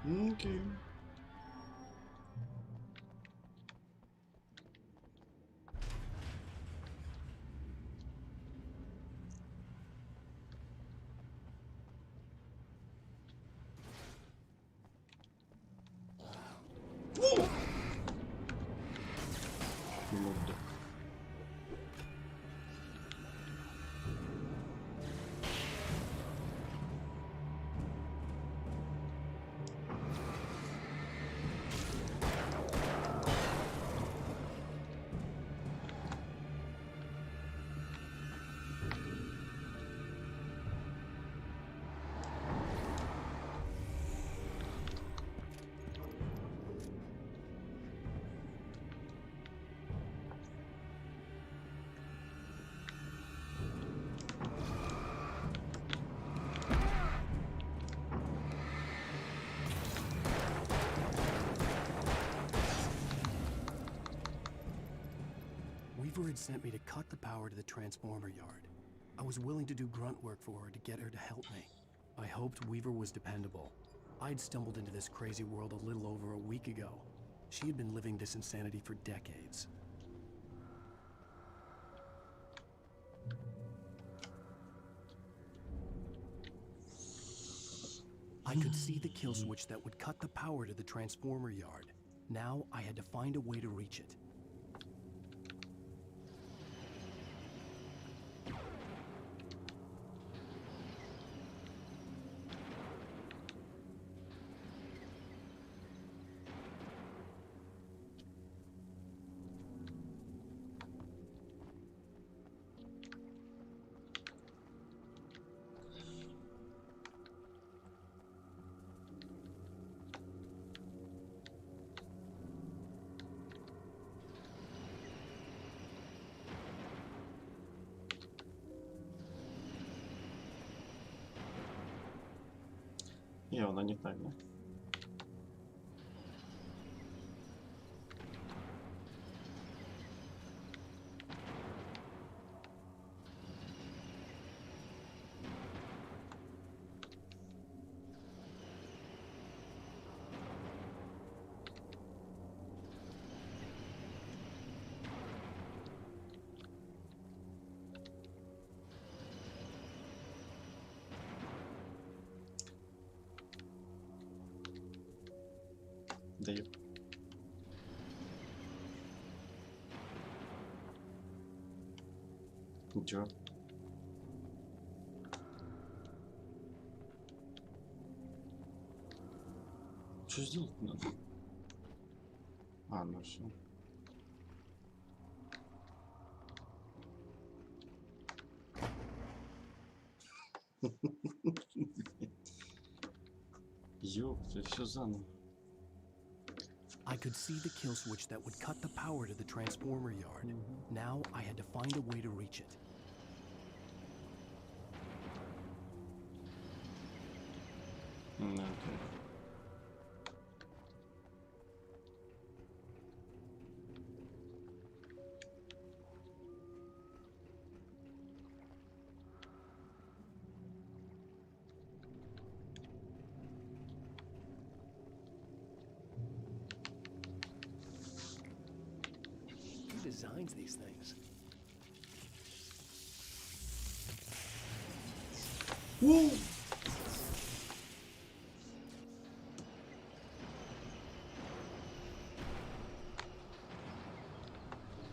Okay. Мудак. Weaver had sent me to cut the power to the transformer yard. I was willing to do grunt work for her to get her to help me. I hoped Weaver was dependable. I'd stumbled into this crazy world a little over a week ago. She had been living this insanity for decades. I could see the kill switch that would cut the power to the transformer yard. Now I had to find a way to reach it. І вона не так, да? Даю. Ничего. Что сделать надо? А, ну все. Ёпта, все заново. I could see the kill switch that would cut the power to the transformer yard. Now I had to find a way to reach it. Okay. Who designs these things? Whoa!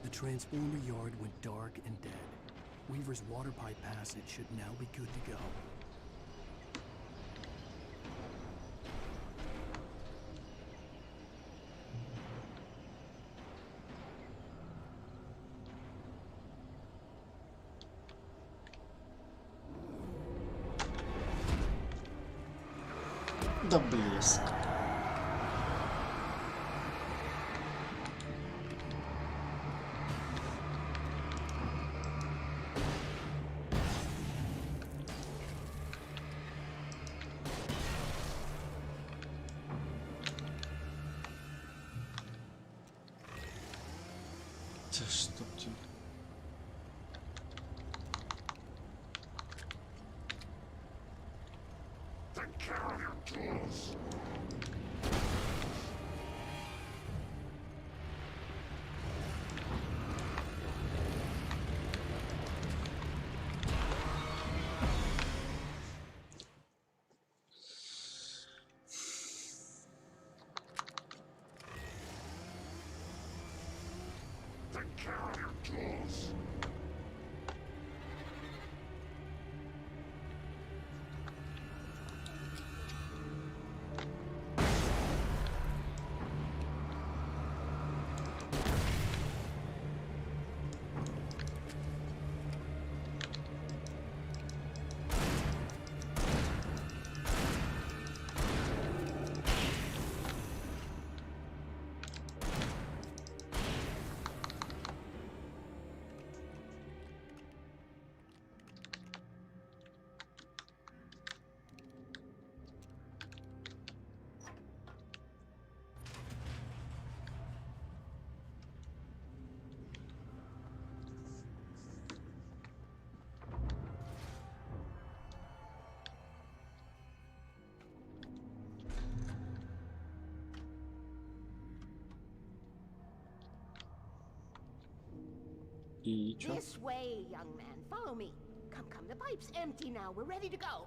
The transformer yard went dark and dead. Weaver's water pipe passage should now be good to go. Да блеск. Да чтоб тебя. И чё? This way, young man. Follow me. Come, come. The pipe's empty now. We're ready to go.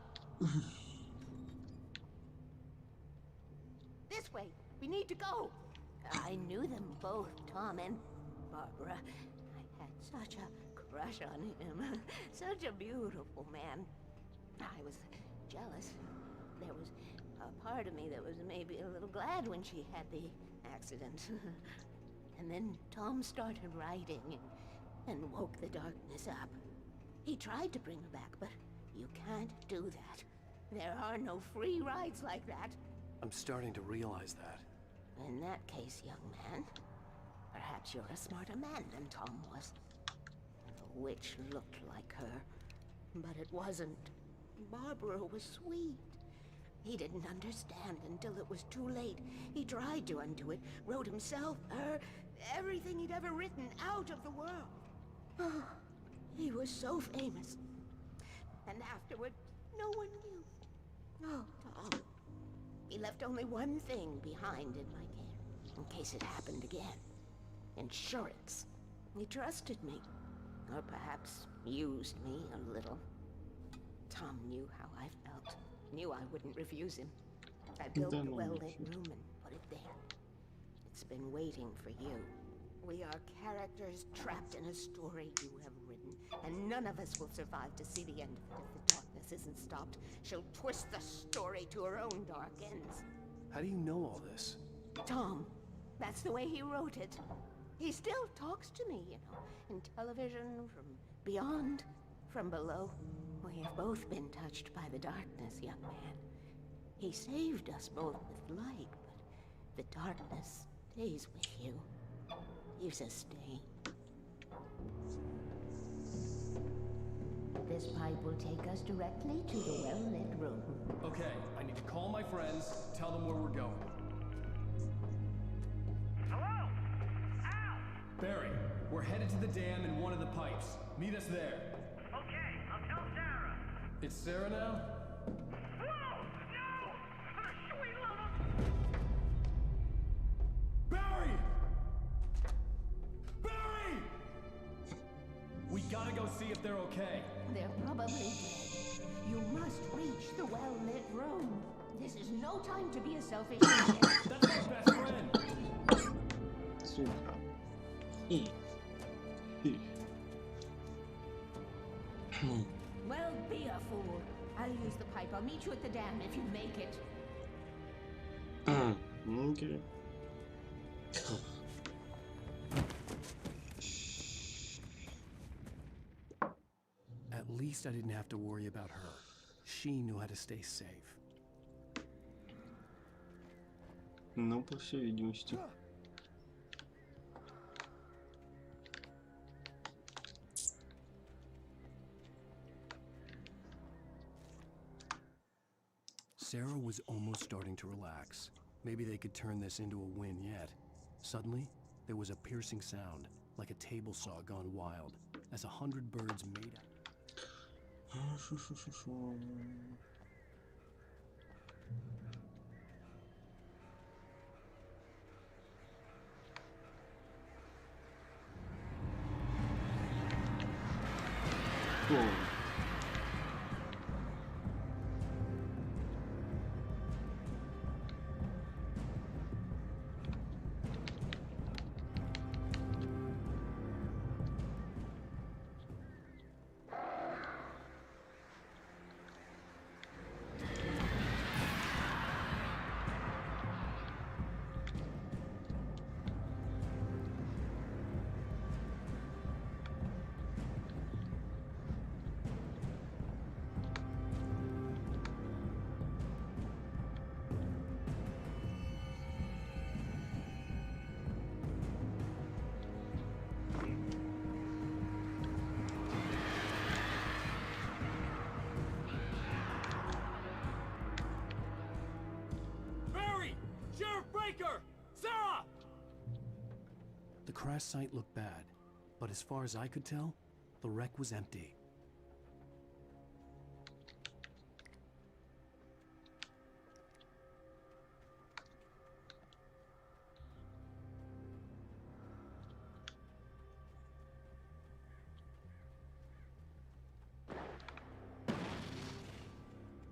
This way. We need to go. I knew them both, Tom and Barbara. I had such a crush on him. Such a beautiful man. I was jealous. There was a part of me that was maybe a little glad when she had the accident. And then Tom started writing and woke the darkness up. He tried to bring her back, but you can't do that. There are no free rides like that. I'm starting to realize that. In that case, young man, perhaps you're a smarter man than Tom was. The witch looked like her, but it wasn't. Barbara was sweet. He didn't understand until it was too late. He tried to undo it, wrote himself, her, everything he'd ever written out of the world. Oh, he was so famous. And afterward, no one knew. Oh, Tom. He left only one thing behind in my care, in case it happened again. Insurance. He trusted me. Or perhaps used me a little. Tom knew how I felt. Knew I wouldn't refuse him. I built the well-lit room and put it there. It's been waiting for you. We are characters trapped in a story you have written, and none of us will survive to see the end of it if the darkness isn't stopped. She'll twist the story to her own dark ends. How do you know all this? Tom, that's the way he wrote it. He still talks to me, you know, in television, from beyond, from below. We have both been touched by the darkness, young man. He saved us both with light, but the darkness stays with you. Leaves a stain. This pipe will take us directly to the well-lit room. Okay, I need to call my friends, tell them where we're going. Hello? Al! Barry, we're headed to the dam in one of the pipes. Meet us there. Okay, I'll tell Sarah. It's Sarah now? Whoa! No! Sweet little... Barry! Barry! We gotta go see if they're okay. They're probably dead. You must reach the well-lit room. This is no time to be a selfish man. That's my best friend. Сука. Well, be a fool. I'll use the pipe. I'll meet you at the dam if you make it. Okay. At least I didn't have to worry about her. She knew how to stay safe. Ну, по всей видимости. Sarah was almost starting to relax. Maybe they could turn this into a win yet. Suddenly, there was a piercing sound, like a table saw gone wild, as 100 birds made out. Cool. Sarah! The crash site looked bad, but as far as I could tell, the wreck was empty.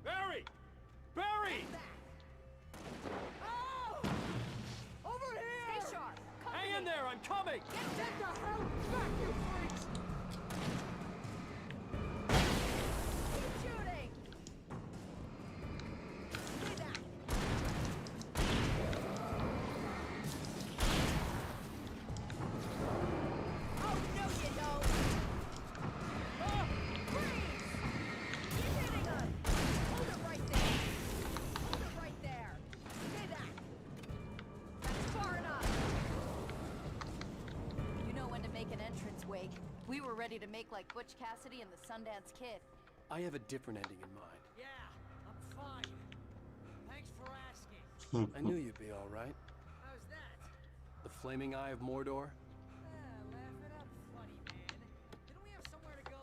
Barry! Barry! Over here! Stay sharp. Hang in there, I'm coming! Get the hell back, you freaks! Keep shooting. Stay back. Oh, no, you don't. Freeze! Keep hitting us. Hold it right there. Hold it right there. Stay back. That's far enough. You know when to make an entrance, Wake. We were ready to make like Butch Cassidy and the Sundance Kid. I have a different ending in mind. Yeah, I'm fine. Thanks for asking. I knew you'd be all right. How's that? The flaming eye of Mordor? Laugh it up, funny man. Didn't we have somewhere to go?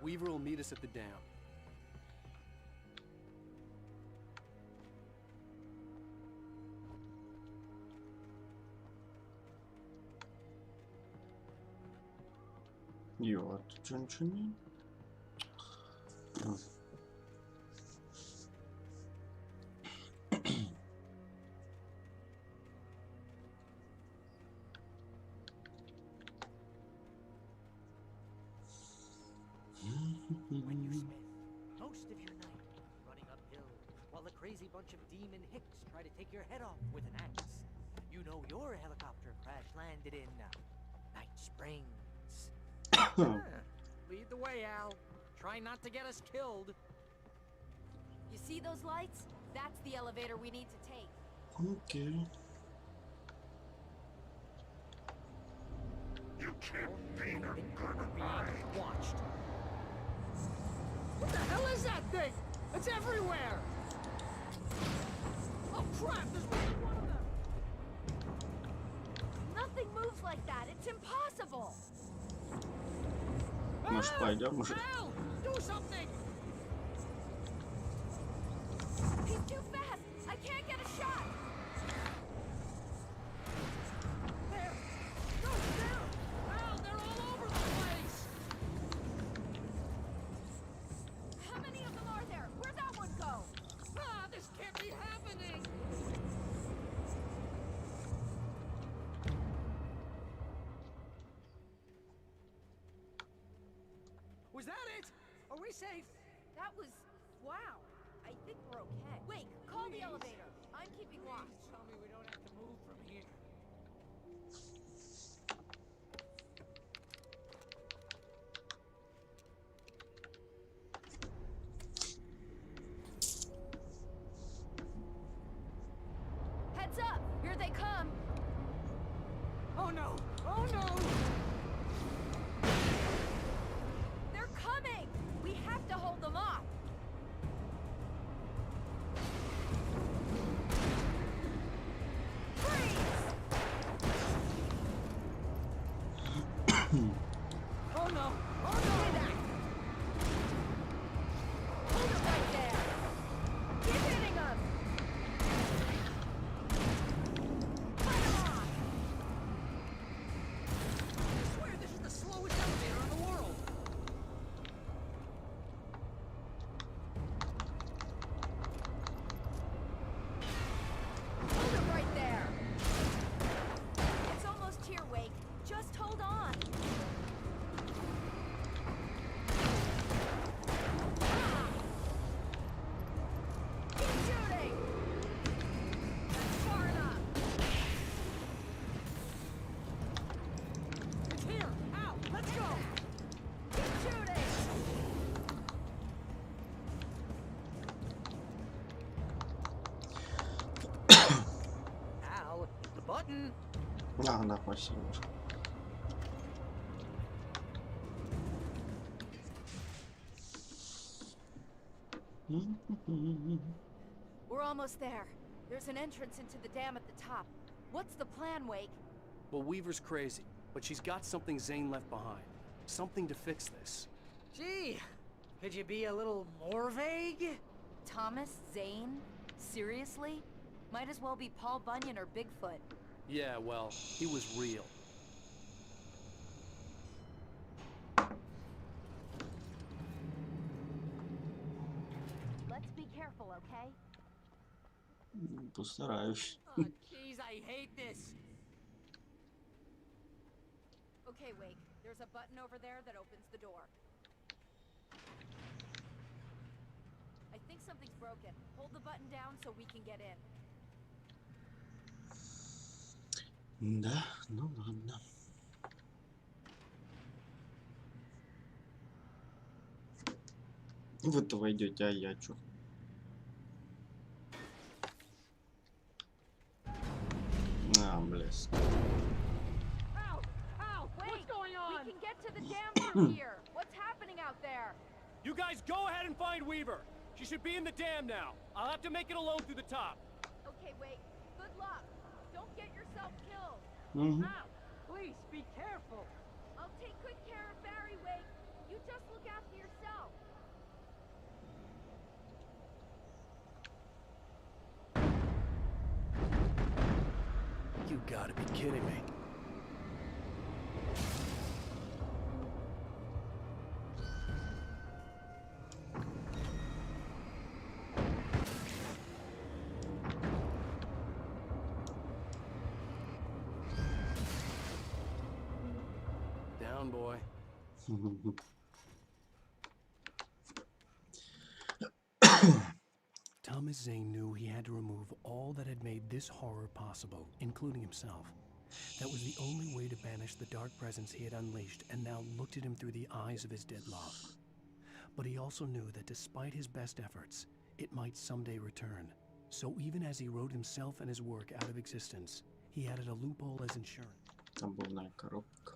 Weaver will meet us at the dam. You are the gentleman. when you spend most of your night running uphill while a crazy bunch of demon hicks try to take your head off with an axe, you know your helicopter crash landed in Night Springs. Lead the way, Al. Try not to get us killed. You see those lights? That's the elevator we need to take. Okay. You can't be being watched. What the hell is that thing? It's everywhere! Oh crap, there's more than one of them! Nothing moves like that. It's impossible. Может, пойдем уже? Al, do something! He's too fast. I can't get a shot. There! Go down! Al, they're all over the place! How many of them are there? Where'd that one go? Ah, this can't be happening! Was that it? Are we safe? That was... wow. I think we're okay. Wait, call the elevator. I'm keeping watch. Tell me we don't have to move from here. Heads up! Here they come! Oh no! Oh no! They're coming! We have to hold them off! Oh no! Oh no! Hold it right there! Keep hitting them! Fight 'em off! I swear this is the slowest elevator in the world! Hold it right there! It's almost here, Wake. Just hold on! Ah! Keep shooting! That's far enough! It's here! Al, let's go! Keep shooting! Al, the button! А, нахуй немножко. We're almost there. There's an entrance into the dam at the top. What's the plan, Wake? Well, Weaver's crazy, but she's got something Zane left behind. Something to fix this. Gee, could you be a little more vague? Thomas Zane? Seriously? Might as well be Paul Bunyan or Bigfoot. Yeah, well, he was real. Let's be careful, okay? Постараюсь. Oh, jeez, I hate this! Okay, Wake. There's a button over there that opens the door. I think something's broken. Hold the button down so we can get in. Да, ну ладно. Вы-то войдете, а я чё? А, блядь. Al! Al! What's going on? We can get to the dam from here. What's happening out there? You guys go ahead and find Weaver. She should be in the dam now. I'll have to make it alone through the top. Okay, Wake. Good luck. Don't get yourself killed. Al! Please, be careful! I'll take good care of Barry, Wake. You just look after yourself. You gotta be kidding me. Down, boy. dumb as Zane knew he had to remove all that had made this horror possible, including himself. That was the only way to banish the dark presence he had unleashed and now looked at him through the eyes of his dead love. But he also knew that despite his best efforts, it might someday return. So even as he wrote himself and his work out of existence, he added a loophole as insurance. Обувная коробка.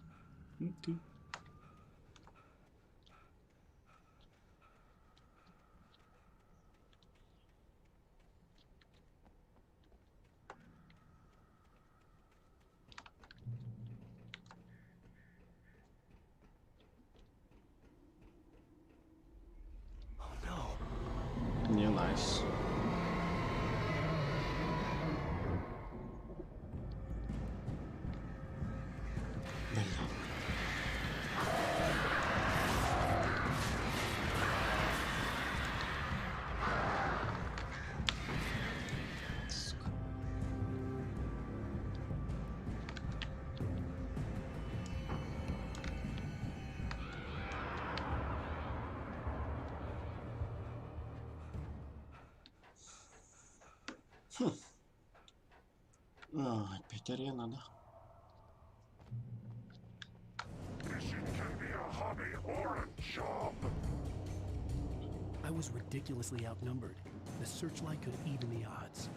Не найс. Опять арена, да? I was ridiculously outnumbered. The searchlight could even the odds.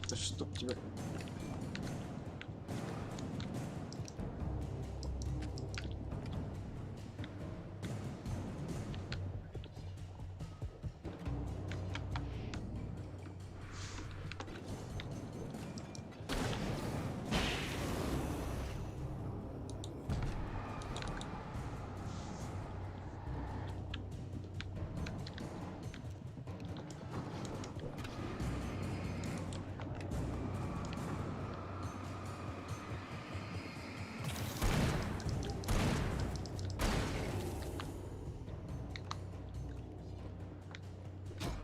Да чтоб тебя...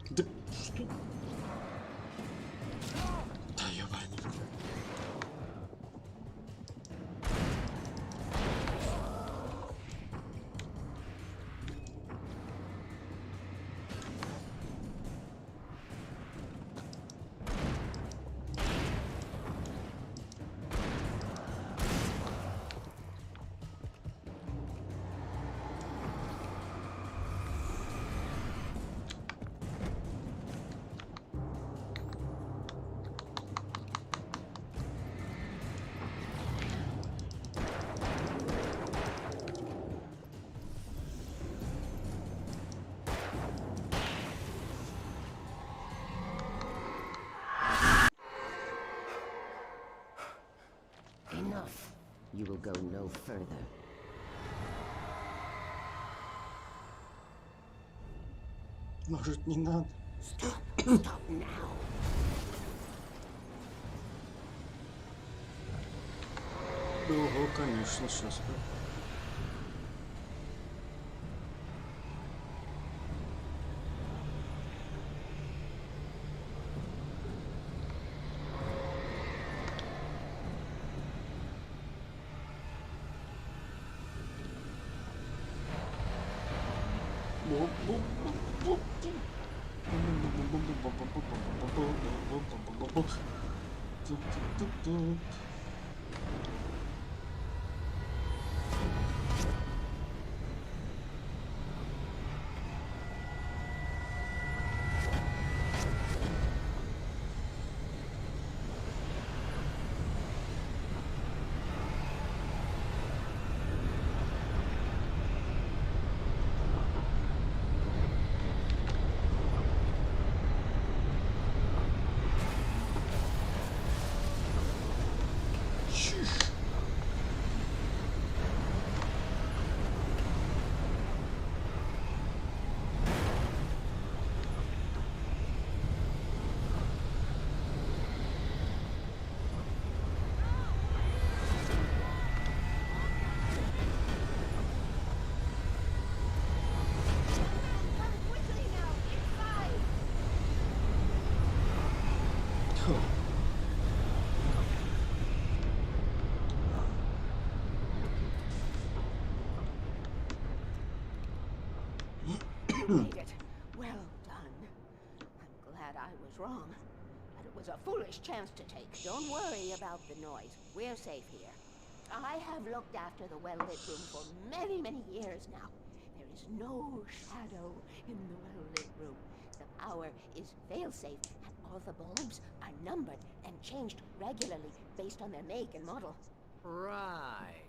Да что? Да ёбаный. Enough. You will go no further. Может, не надо? Stop now. Ого, конечно, сейчас. You made it. Well done. I'm glad I was wrong. But it was a foolish chance to take. Don't worry about the noise. We're safe here. I have looked after the well-lit room for many, many years now. There is no shadow in the well-lit room. The power is fail-safe, and all the bulbs are numbered and changed regularly based on their make and model. Right.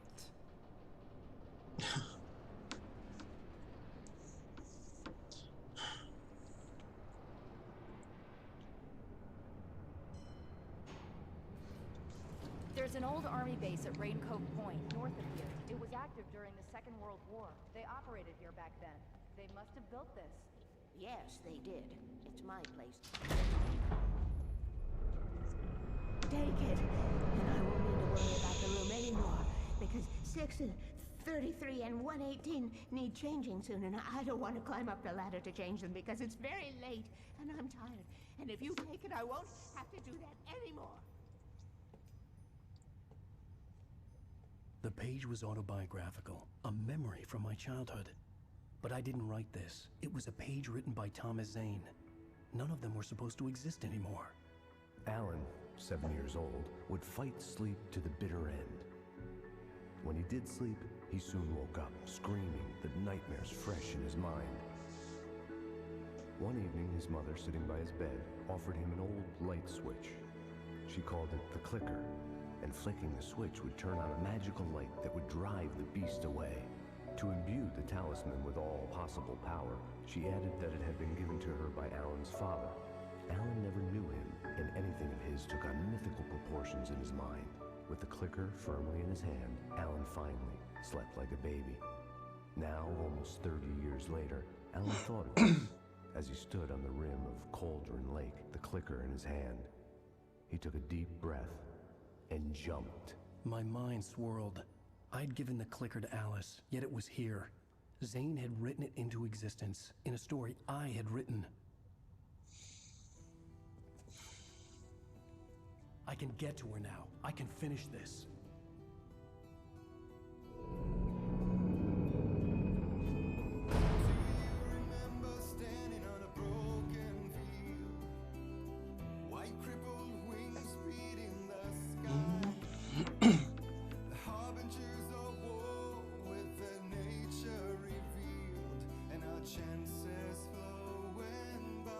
There's an old army base at Raincoat Point, north of here. It was active during the Second World War. They operated here back then. They must have built this. Yes, they did. It's my place. Take it, and I won't need to worry about the room anymore, because 6 and 33 and 118 need changing soon, and I don't want to climb up the ladder to change them because it's very late, and I'm tired. And if you take it, I won't have to do that anymore. The page was autobiographical, a memory from my childhood. But I didn't write this. It was a page written by Thomas Zane. None of them were supposed to exist anymore. Alan, 7 years old, would fight sleep to the bitter end. When he did sleep, he soon woke up, screaming, the nightmares fresh in his mind. One evening, his mother, sitting by his bed, offered him an old light switch. She called it the clicker, and flicking the switch would turn on a magical light that would drive the beast away. To imbue the talisman with all possible power, she added that it had been given to her by Alan's father. Alan never knew him, and anything of his took on mythical proportions in his mind. With the clicker firmly in his hand, Alan finally slept like a baby. Now, almost 30 years later, Alan thought of this as he stood on the rim of Cauldron Lake, the clicker in his hand. He took a deep breath and jumped. My mind swirled. I'd given the clicker to Alice, yet it was here. Zane had written it into existence, in a story I had written. I can get to her now. I can finish this. Remember standing on a broken field, white crippled wings beating the sky. The harbingers of war with their nature revealed, and our chances flowing by.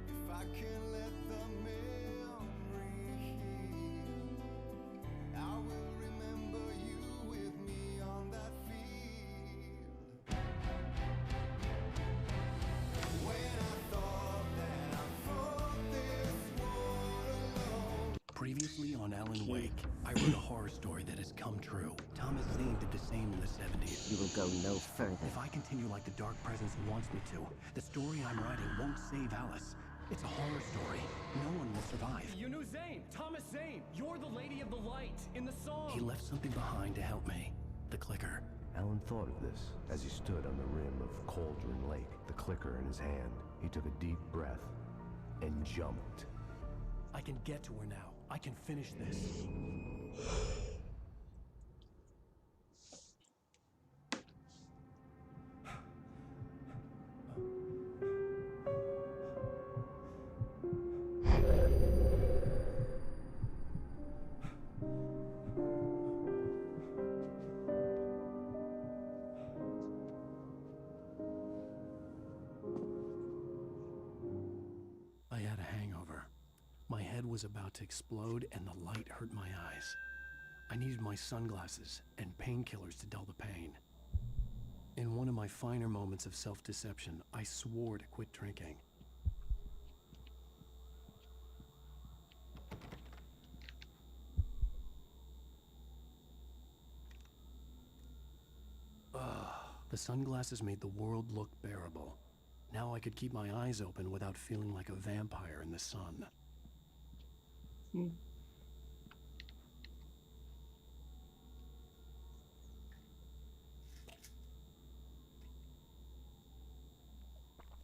If I can let the memory heal, I will remember you with me on that field. When I thought that I fought this war alone. Previously on Alan Wake, I wrote a horror story that has come true. Thomas Zane did the same in the 70s. You will go no further. If I continue like the Dark Presence wants me to, the story I'm writing won't save Alice. It's a horror story. No one will survive. You knew Zane! Thomas Zane! You're the Lady of the Light in the song! He left something behind to help me. The clicker. Alan thought of this as he stood on the rim of Cauldron Lake, the clicker in his hand. He took a deep breath and jumped. I can get to her now. I can finish this. I had a hangover. My head was about to explode and the light hurt my eyes. I needed my sunglasses and painkillers to dull the pain. In one of my finer moments of self-deception, I swore to quit drinking. The sunglasses made the world look bearable. Now I could keep my eyes open without feeling like a vampire in the sun.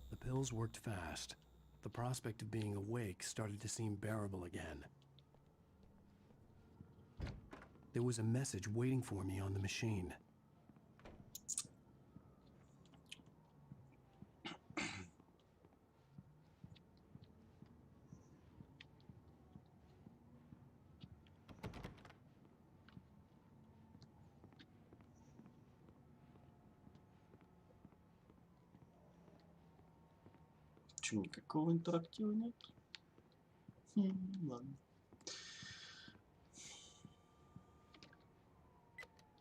The pills worked fast. The prospect of being awake started to seem bearable again. There was a message waiting for me on the machine. Почему никакого интерактива нет? Ладно.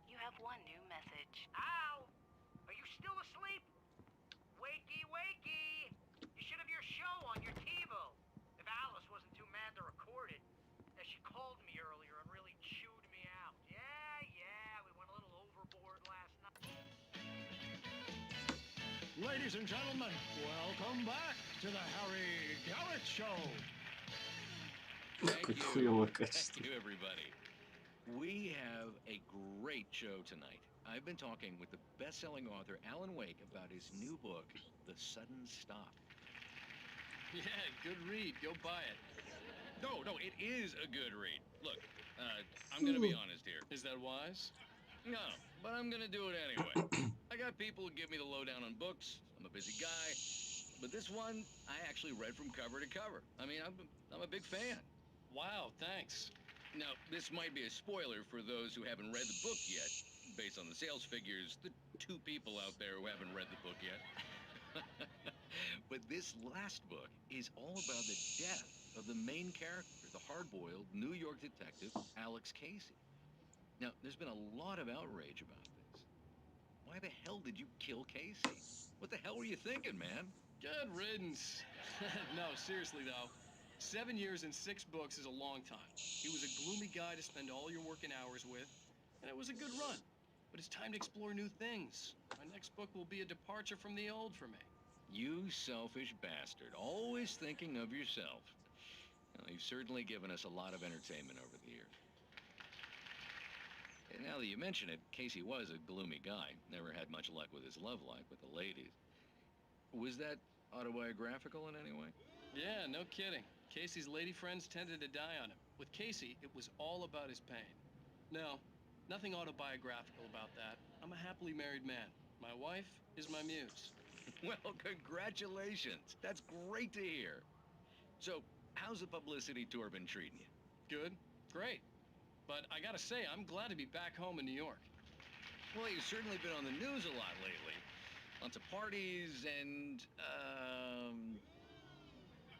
You have one new message. Al! Are you still asleep? Wakey, wakey! You should have your show on your TiVo. If Alice wasn't too mad to record it. She called me earlier and really chewed me out. Yeah, we went a little overboard last night. Ladies and gentlemen, welcome back to the Harry Garrett Show. Thank Хуёвое you. качество. Thank you, everybody. We have a great show tonight. I've been talking with the best-selling author Alan Wake about his new book, The Sudden Stop. Yeah, good read. Go buy it. No, it is a good read. Look, I'm gonna be honest here. Is that wise? No, but I'm gonna do it anyway. I got people who give me the lowdown on books. I'm a busy guy. But this one, I actually read from cover to cover. I mean, I'm a big fan. Wow, thanks. Now, this might be a spoiler for those who haven't read the book yet. Based on the sales figures, the 2 people out there who haven't read the book yet. But this last book is all about the death of the main character, the hard-boiled New York detective, Alex Casey. Now, there's been a lot of outrage about this. Why the hell did you kill Casey? What the hell were you thinking, man? Good riddance. No, seriously though. 7 years and 6 books is a long time. He was a gloomy guy to spend all your working hours with, and it was a good run. But it's time to explore new things. My next book will be a departure from the old for me. You selfish bastard, always thinking of yourself. Well, you've certainly given us a lot of entertainment over the years. And now that you mention it, Casey was a gloomy guy. Never had much luck with his love life with the ladies. Was that autobiographical in any way? Yeah, no kidding. Casey's lady friends tended to die on him. With Casey, it was all about his pain. No, nothing autobiographical about that. I'm a happily married man. My wife is my muse. Well, congratulations. That's great to hear. So, how's the publicity tour been treating you? Good, great. But I gotta say, I'm glad to be back home in New York. Well, you've certainly been on the news a lot lately. Lots of parties and,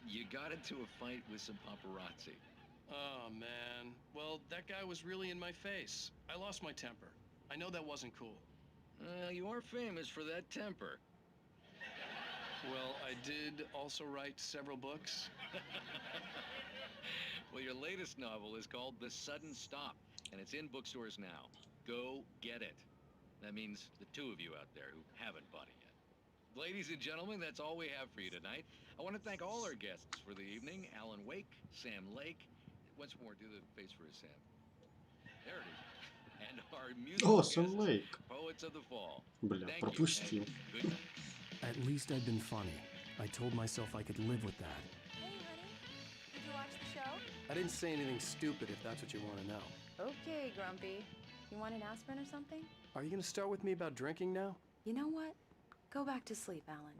you got into a fight with some paparazzi. Oh, man. Well, that guy was really in my face. I lost my temper. I know that wasn't cool. You are famous for that temper. Well, I did also write several books. Well, your latest novel is called The Sudden Stop, and it's in bookstores now. Go get it. That means the 2 of you out there who haven't bought it yet. Ladies and gentlemen, that's all we have for you tonight. I want to thank all our guests for the evening. Alan Wake, Sam Lake. Once more, do the face for Sam. There it is. And our musical Sam guests, Lake. Poets of the Fall. Бля, Thank пропустил. you. Good night. At least I'd been funny. I told myself I could live with that. Hey, honey. Did you watch the show? I didn't say anything stupid if that's what you want to know. Okay, Grumpy. You want an aspirin or something? Are you going to start with me about drinking now? You know what? Go back to sleep, Alan.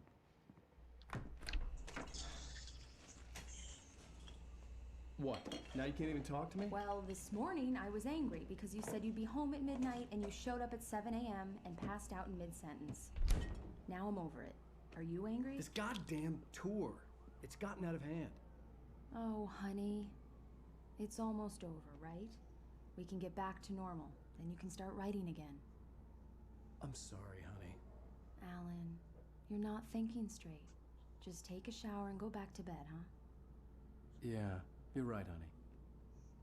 What? Now you can't even talk to me? Well, this morning I was angry because you said you'd be home at midnight and you showed up at 7 a.m. and passed out in mid-sentence. Now I'm over it. Are you angry? This goddamn tour. It's gotten out of hand. Oh, honey. It's almost over, right? We can get back to normal. Then you can start writing again. I'm sorry, honey. Alan, you're not thinking straight. Just take a shower and go back to bed, huh? Yeah, you're right, honey.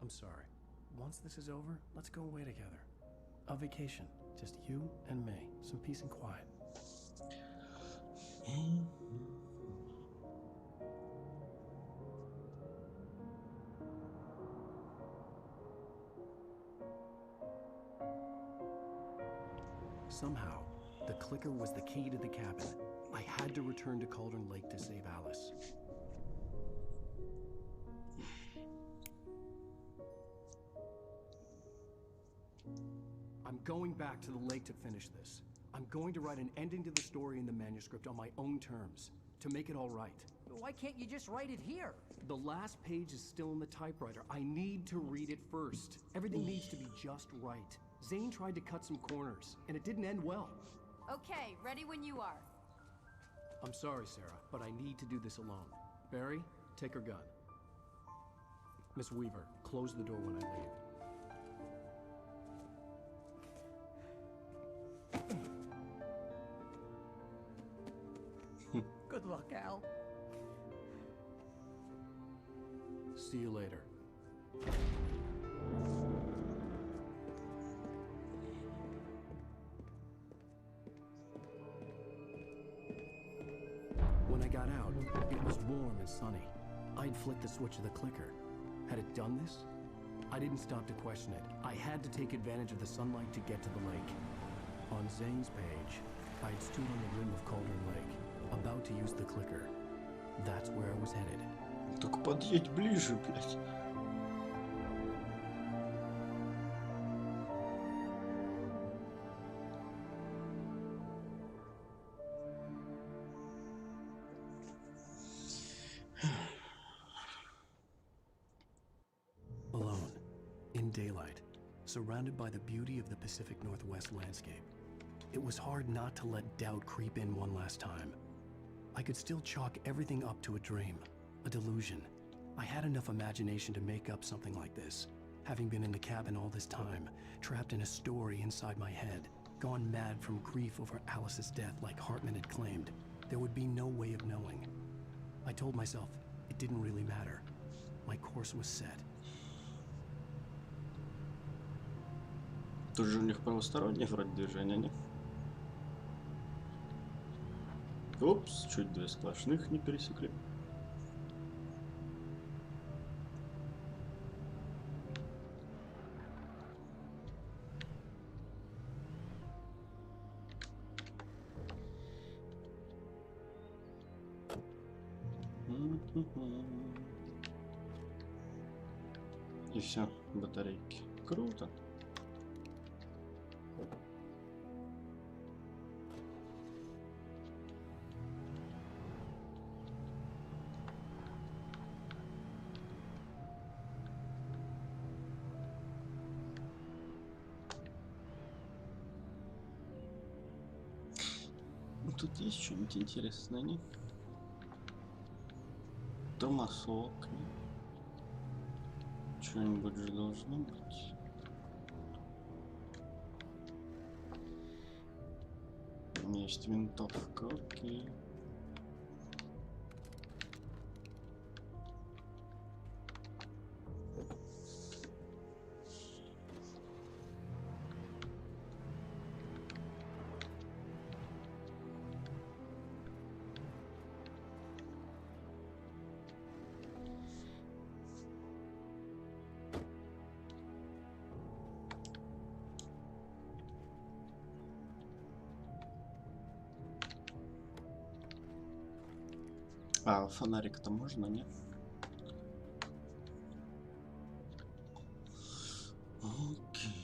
I'm sorry. Once this is over, let's go away together. A vacation. Just you and me. Some peace and quiet. Somehow, the clicker was the key to the cabin. I had to return to Cauldron Lake to save Alice. I'm going back to the lake to finish this. I'm going to write an ending to the story in the manuscript on my own terms, to make it all right. Why can't you just write it here? The last page is still in the typewriter. I need to read it first. Everything needs to be just right. Zane tried to cut some corners, and it didn't end well. Okay, ready when you are. I'm sorry, Sarah, but I need to do this alone. Barry, take her gun. Miss Weaver, close the door when I leave. Good luck, Al. See you later. When I got out, it was warm and sunny. I'd flicked the switch of the clicker. Had it done this? I didn't stop to question it. I had to take advantage of the sunlight to get to the lake. On Zane's page, I'd stood on the rim of Cauldron Lake, about to use the clicker. That's where I was headed. Только подъедь ближе, блядь. Alone, in daylight, surrounded by the beauty of the Pacific Northwest landscape. It was hard not to let doubt creep in one last time. I could still chalk everything up to a dream, a delusion. I had enough imagination to make up something like this, having been in the cabin all this time, trapped in a story inside my head, gone mad from grief over Alice's death like Hartman had claimed. There would be no way of knowing. I told myself it didn't really matter. My course was set. Тут же у них правостороннее вроде движение, не? Упс, чуть две сплошных не пересекли. И все, батарейки. Круто. Тут есть что-нибудь интересное, не? Тормосок, не? Что-нибудь же должно быть. Есть винтовка, окей. А, фонарик-то можно, нет? Окей.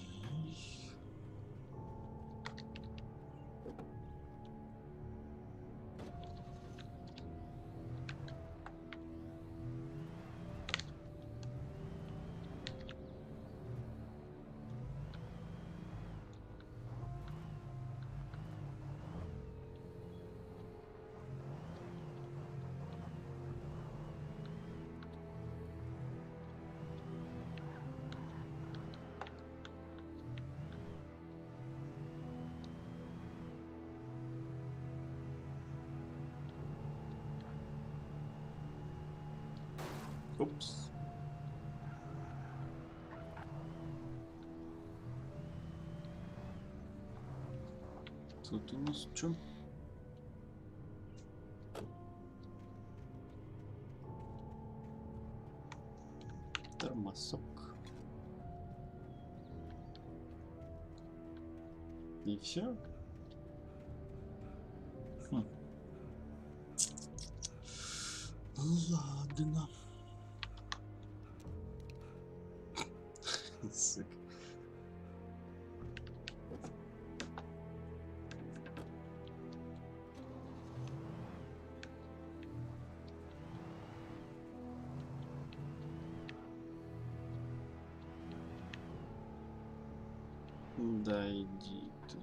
Упс. Тут у нас что? Тормозок. И все. Ладно. Сука. Да иди ты.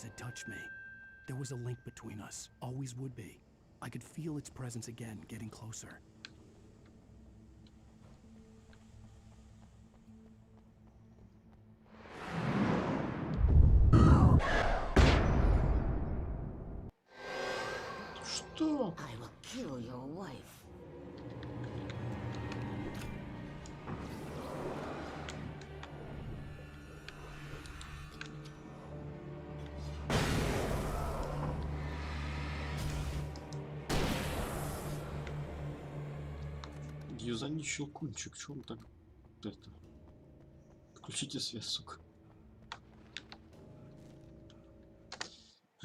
force had touched me. There was a link between us, always would be. I could feel its presence again, getting closer. Что? I will kill your wife. Юзани щелкунчик, чё он так... Это... Включите свет, сука.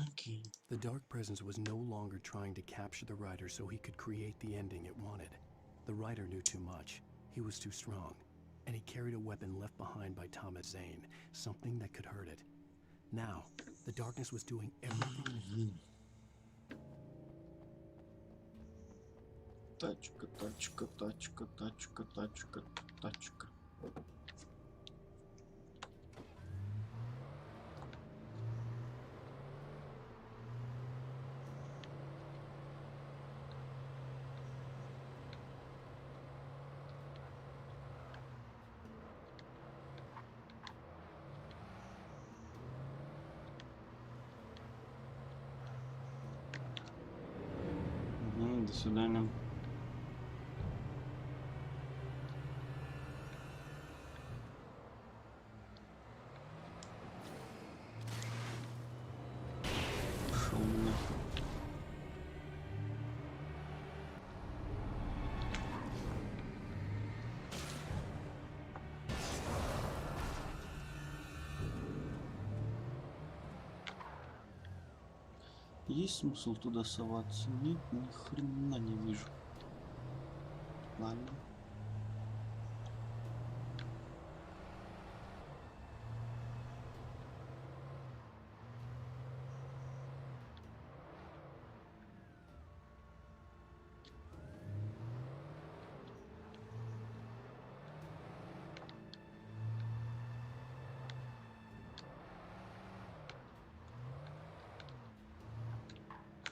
Okay. The dark presence was no longer trying to capture the writer so he could create the ending it wanted. The writer knew too much. He was too strong. And he carried a weapon left behind by Thomas Zane, something that could hurt it. Now, the darkness was doing everything... Тачка, тачка, тачка, тачка, тачка, тачка. До свидания. Пошел нахуй. Есть смысл туда соваться? Нет, ни хрена не вижу. Ладно.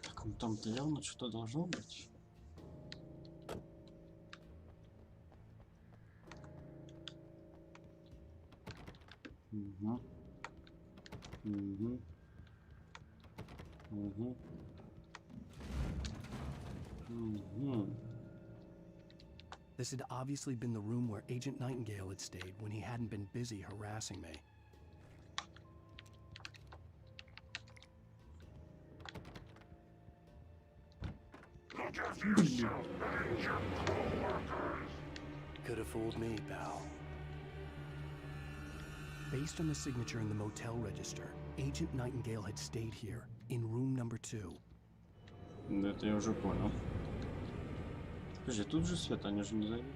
Так, ну там-то явно что-то должно быть. Угу. Угу. Угу. Угу. This had obviously been the room where Agent Nightingale had stayed when he hadn't been busy harassing me. Could have fooled me, pal. Based on the signature in the motel register, Agent Nightingale had stayed here, in room number 2. Да, это я уже понял. Подожди, тут же свет, они же не зайдут.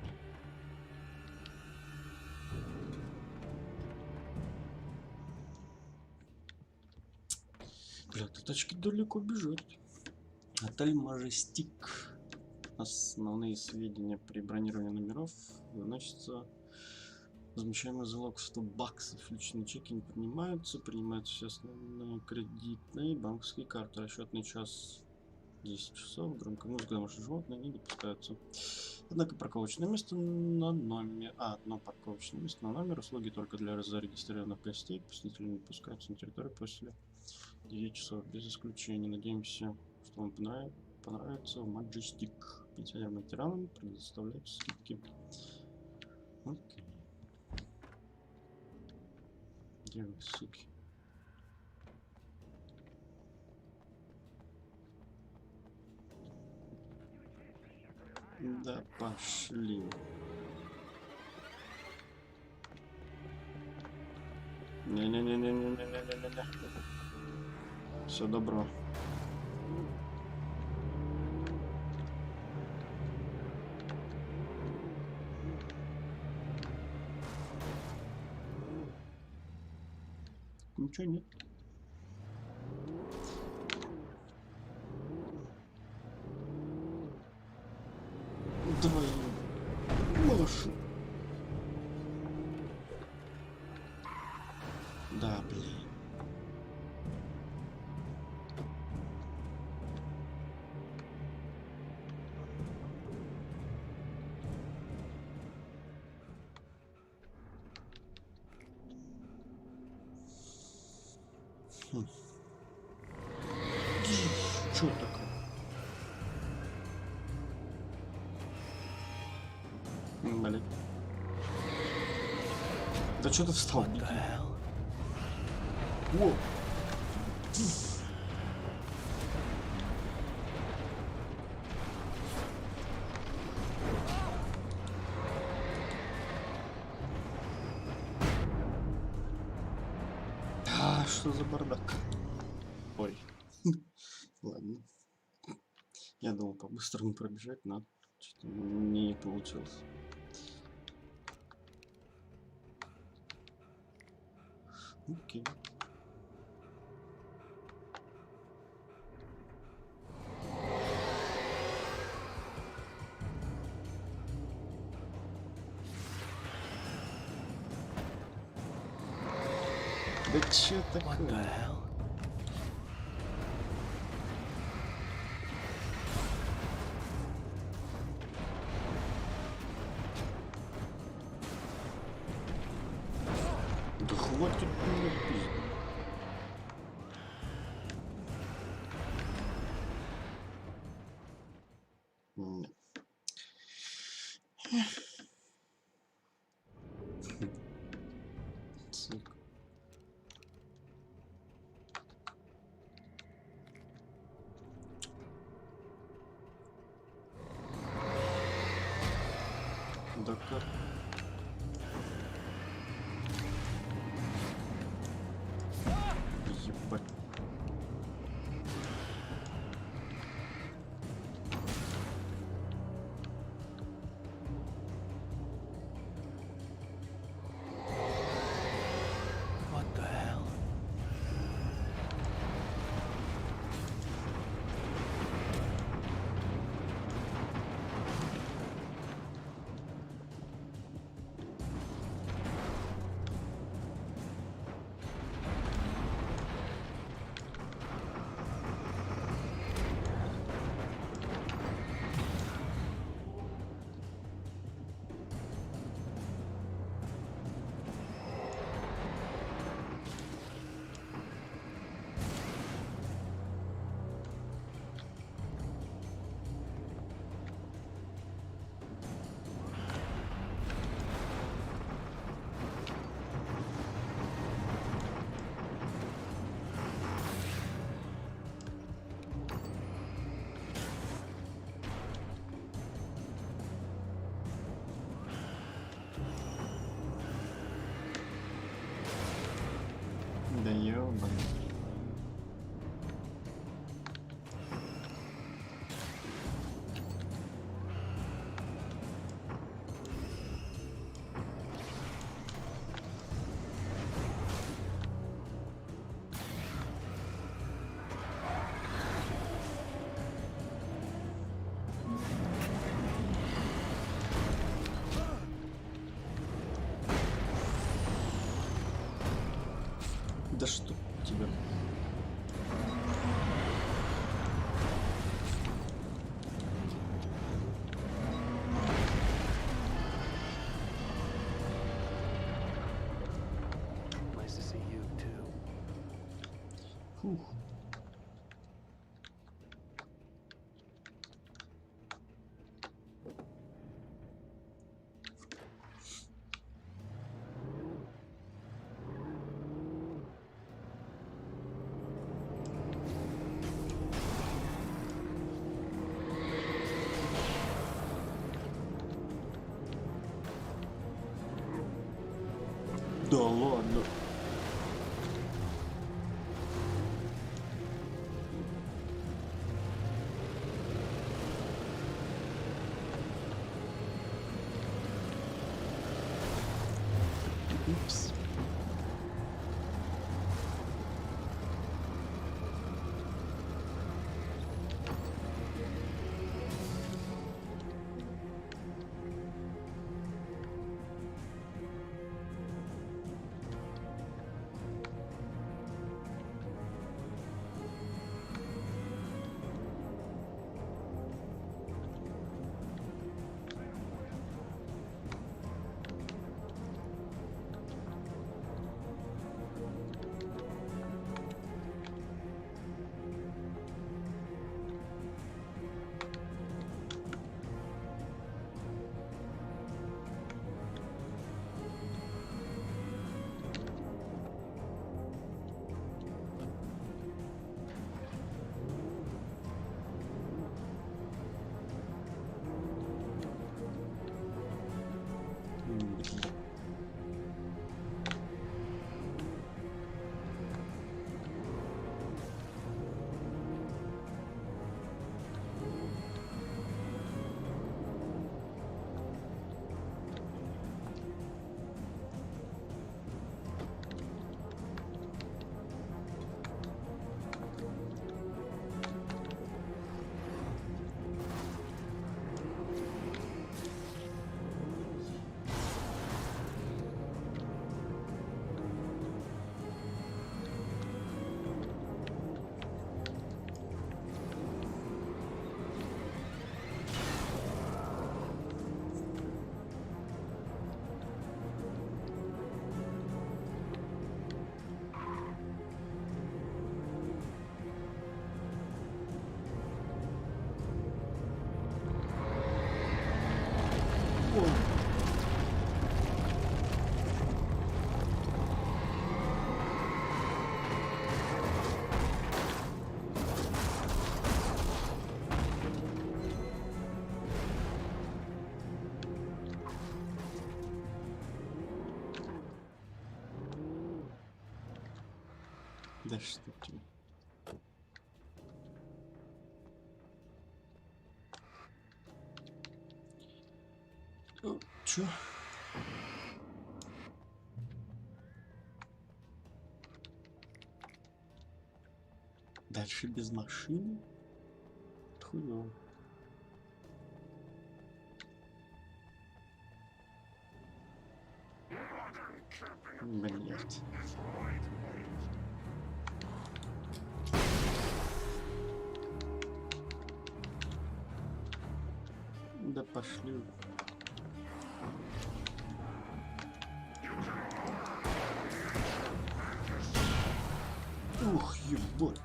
Бля, до тачки далеко бежать. Отель Мажестик. Основные сведения при бронировании номеров выносятся. Возмещаемый залог 100 баксов. Личные чеки не принимаются. Принимаются все основные кредитные банковские карты. Расчетный час 10 часов. Громкая музыка, домашние животные не допускаются. Однако парковочное место на номер... одно парковочное место на номер. Услуги только для зарегистрированных гостей. Посетители не пускаются на территорию после 9 часов. Без исключения. Надеемся, что вам понравится. Majestic. Пенсионерным ветеранам предоставляются скидки. Окей. Где вы, суки? Да пошли. Не-не-не-не-не-не-не-не-не. Все добро. Ничего нет. Давай, Машу. Да, блин. Чё такое? Блин. Да что ты встал? Беги. О! А, что за бардак? Ой. Ладно. Я думал по-быстрому пробежать, но что-то не получилось. Окей. Да чё такое? Да хватит меня пиздить. Нет. Сука. Да как? Ебать. What the hell? Да ёбаный. Да что тебе? Nice to see you too. Фух. Да ладно. Упс. Да что тебе. Чё? Дальше без машины? Хуёво. Блять. Да пошли. Ух, ебать.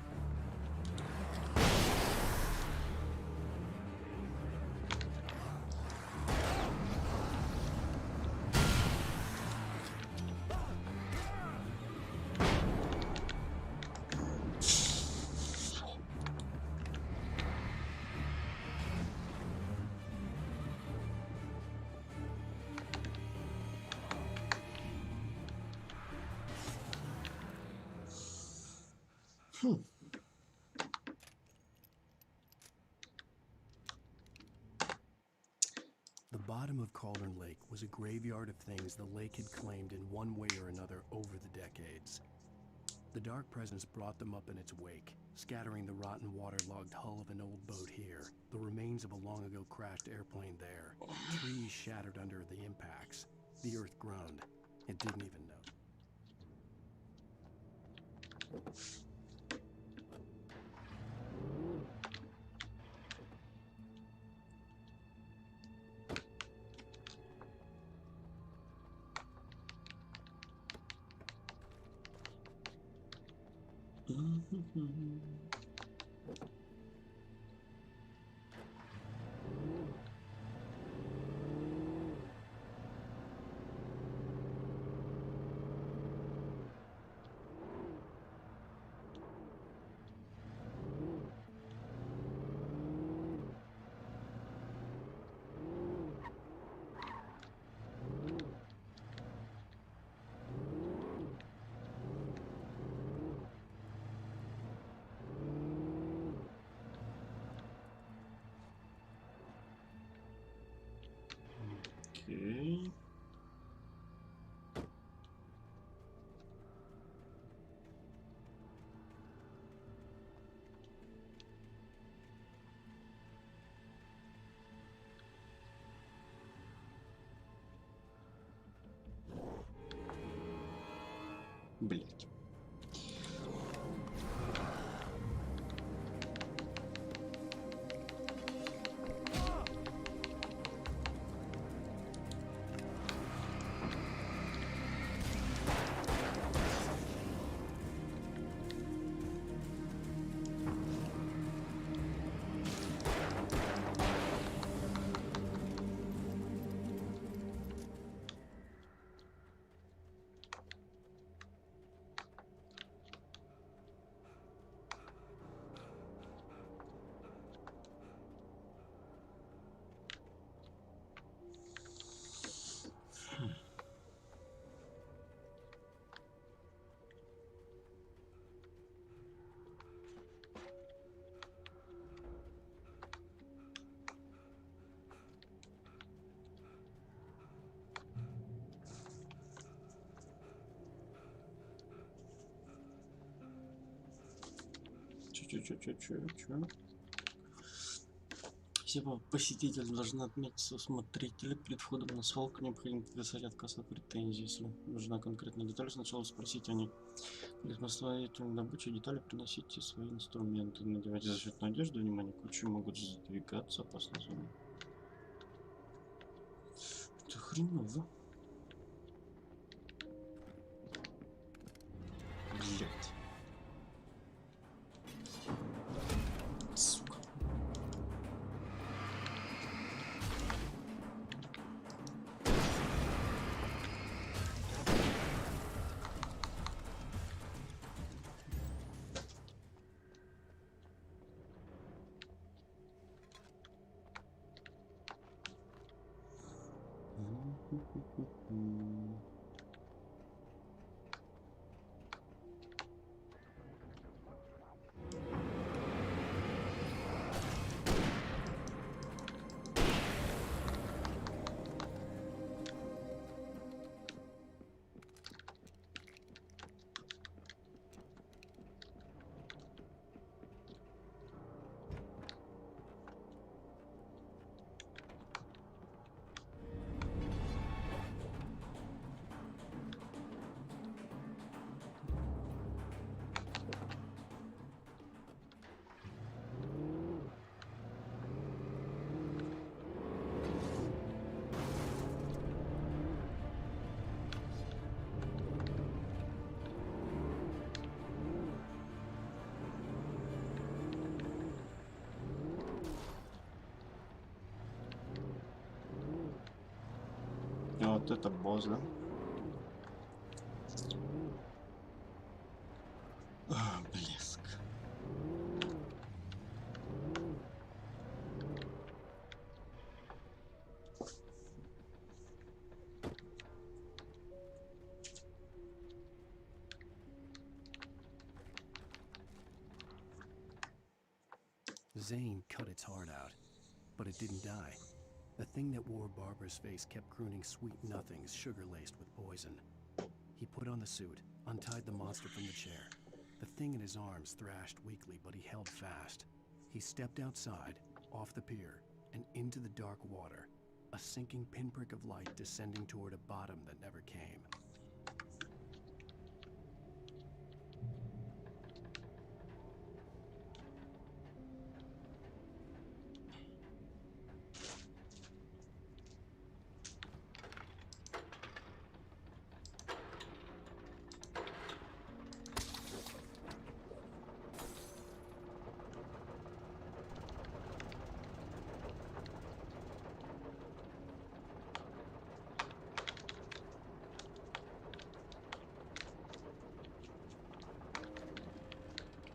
The bottom of Cauldron Lake was a graveyard of things the lake had claimed in one way or another over the decades. The dark presence brought them up in its wake, scattering the rotten waterlogged hull of an old boat here, the remains of a long-ago crashed airplane there, trees shattered under the impacts. The earth groaned. It didn't even know. Окей. Блять. Чё? Все посетители должны отметиться у смотрителя перед входом на свалку. Необходимо подписать отказ от претензий. Если нужна конкретная деталь, сначала спросить о ней. Перед наследием добычи детали приносите свои инструменты. Надевайте защитную одежду. Внимание, ключи могут задвигаться. Опасная зона. Это хреново. Блять. Сука. Вот это босс, да? Блеск. Zane cut its heart out, but it didn't die. The thing that wore Barbara's face kept crooning sweet nothings sugar-laced with poison. He put on the suit, untied the monster from the chair. The thing in his arms thrashed weakly, but he held fast. He stepped outside, off the pier, and into the dark water, a sinking pinprick of light descending toward a bottom that never came.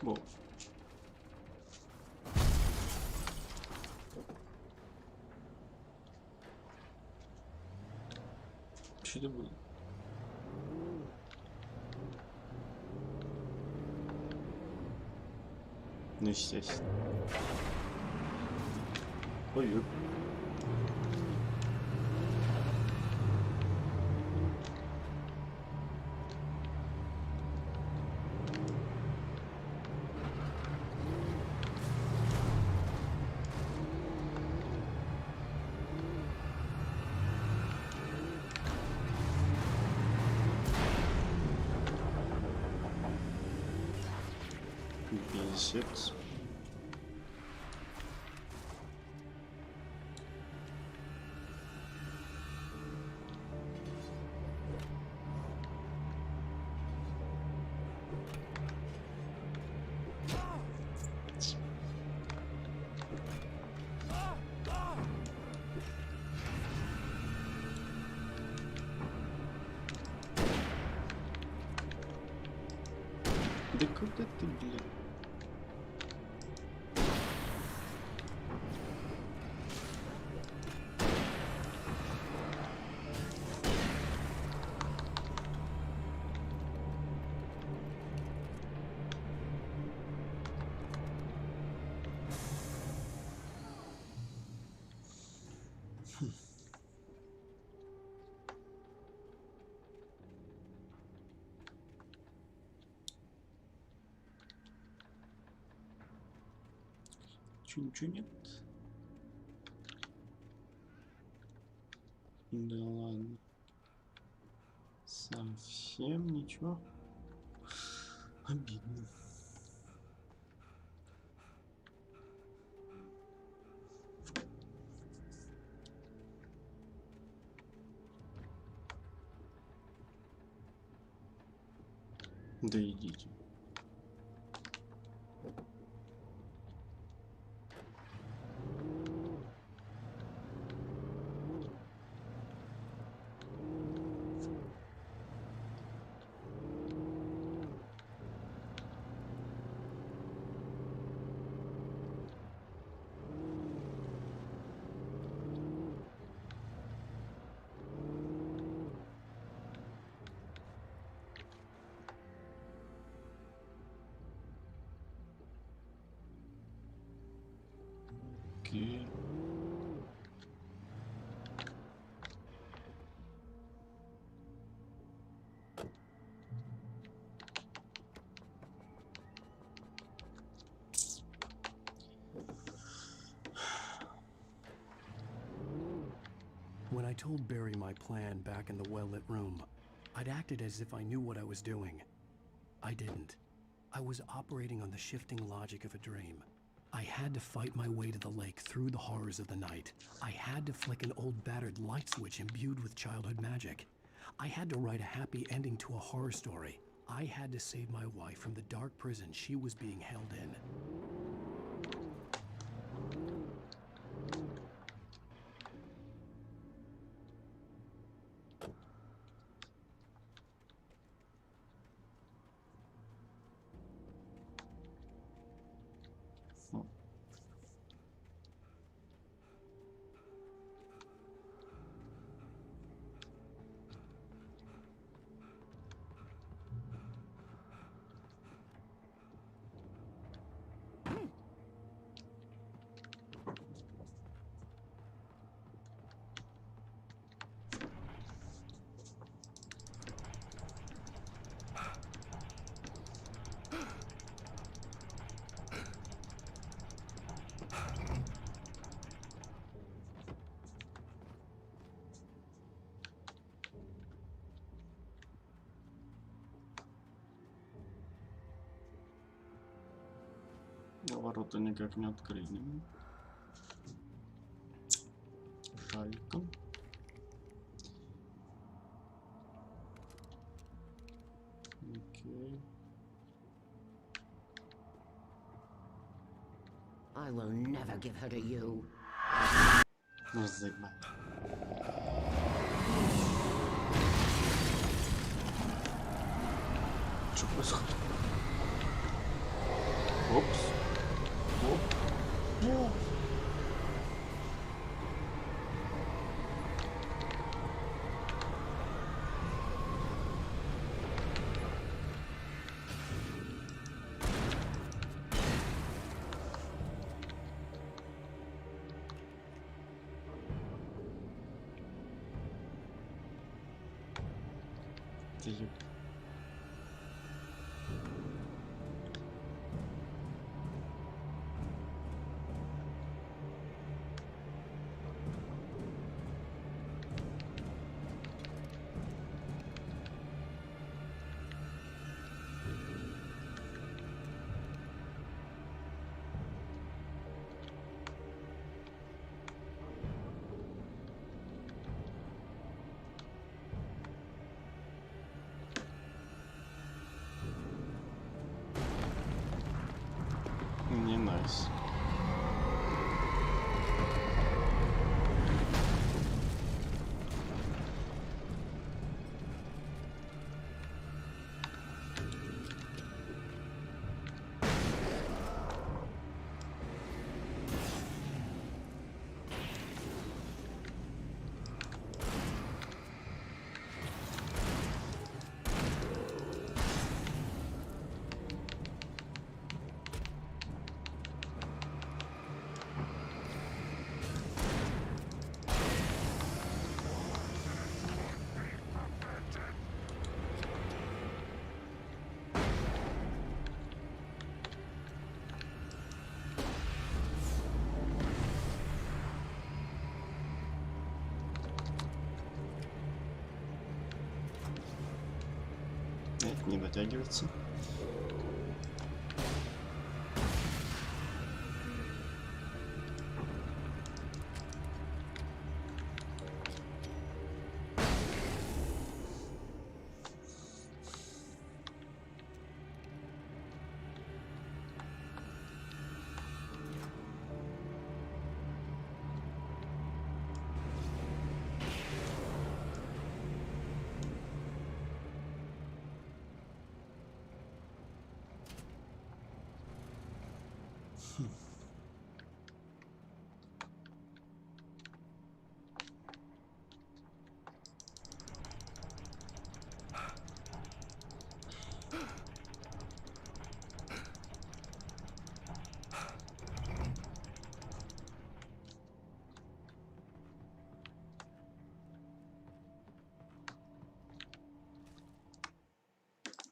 Воу. Что это было? Ну, естественно. Ой-ой. Пиздец. Да куда ты, блин? Ничего нет. Да ладно. Совсем ничего. Обидно. Да идите. Окей. When I told Barry my plan back in the well-lit room, I'd acted as if I knew what I was doing. I didn't. I was operating on the shifting logic of a dream. I had to fight my way to the lake through the horrors of the night. I had to flick an old battered light switch imbued with childhood magic. I had to write a happy ending to a horror story. I had to save my wife from the dark prison she was being held in. Ворота никак не открыли. Жалько. Окей. I will never give her to you. Ну, заебали. Что происходит? Опс. Оп. О. Ты ёб. Не найс. Нет, не дотягивается.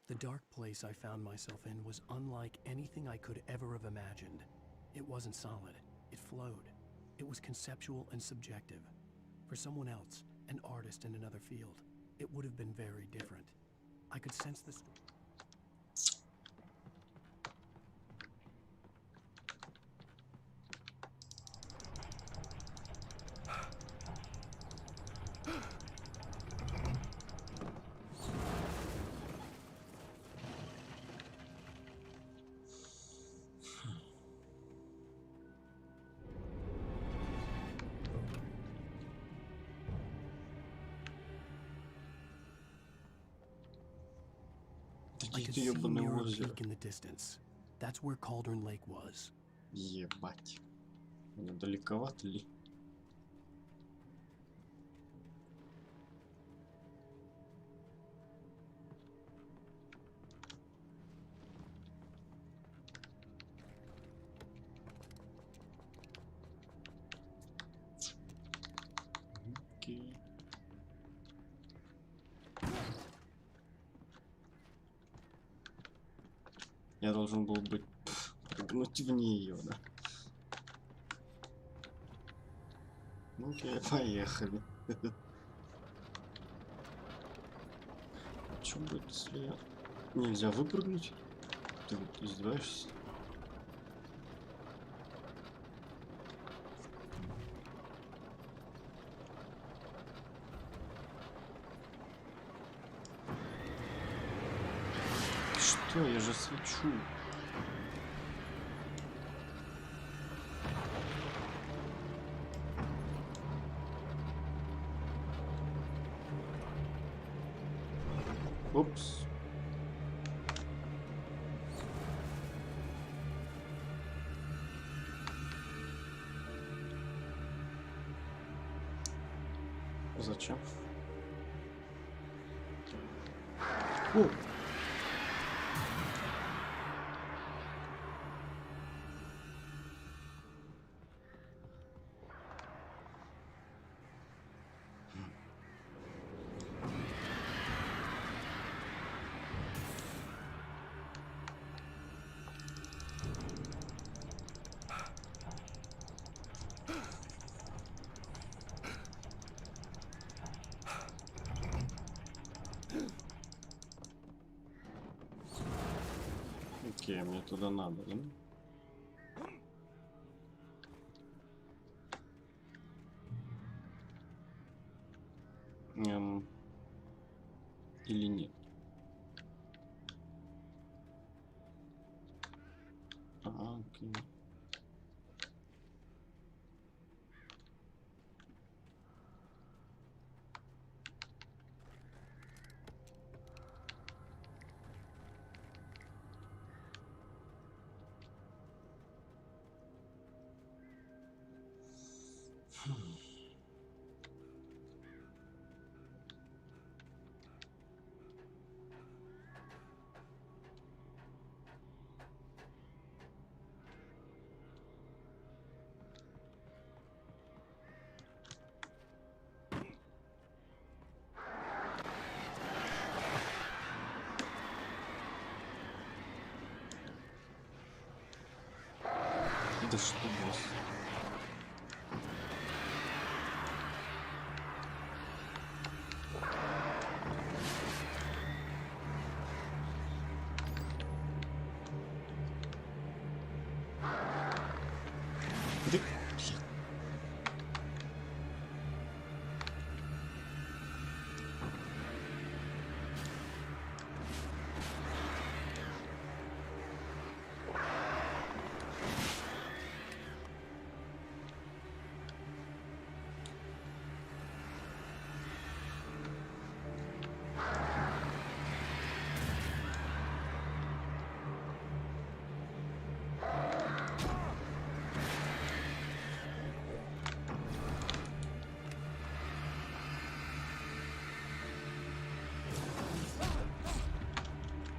The dark place I found myself in was unlike anything I could ever have imagined. It wasn't solid. It flowed. It was conceptual and subjective. For someone else, an artist in another field, it would have been very different. I could sense the I could see mirror peak in the distance. That's where Cauldron Lake was. Ебать. Далековато ли? Окей. Я должен был быть прыгнуть в нее, да? Ну окей, поехали. Что будет, если я... Нельзя выпрыгнуть? Ты вот издеваешься? Все, я же свечу. Упс. Зачем? О! Окей, мне туда надо, да? Или нет? Окей. Да что босс? Да...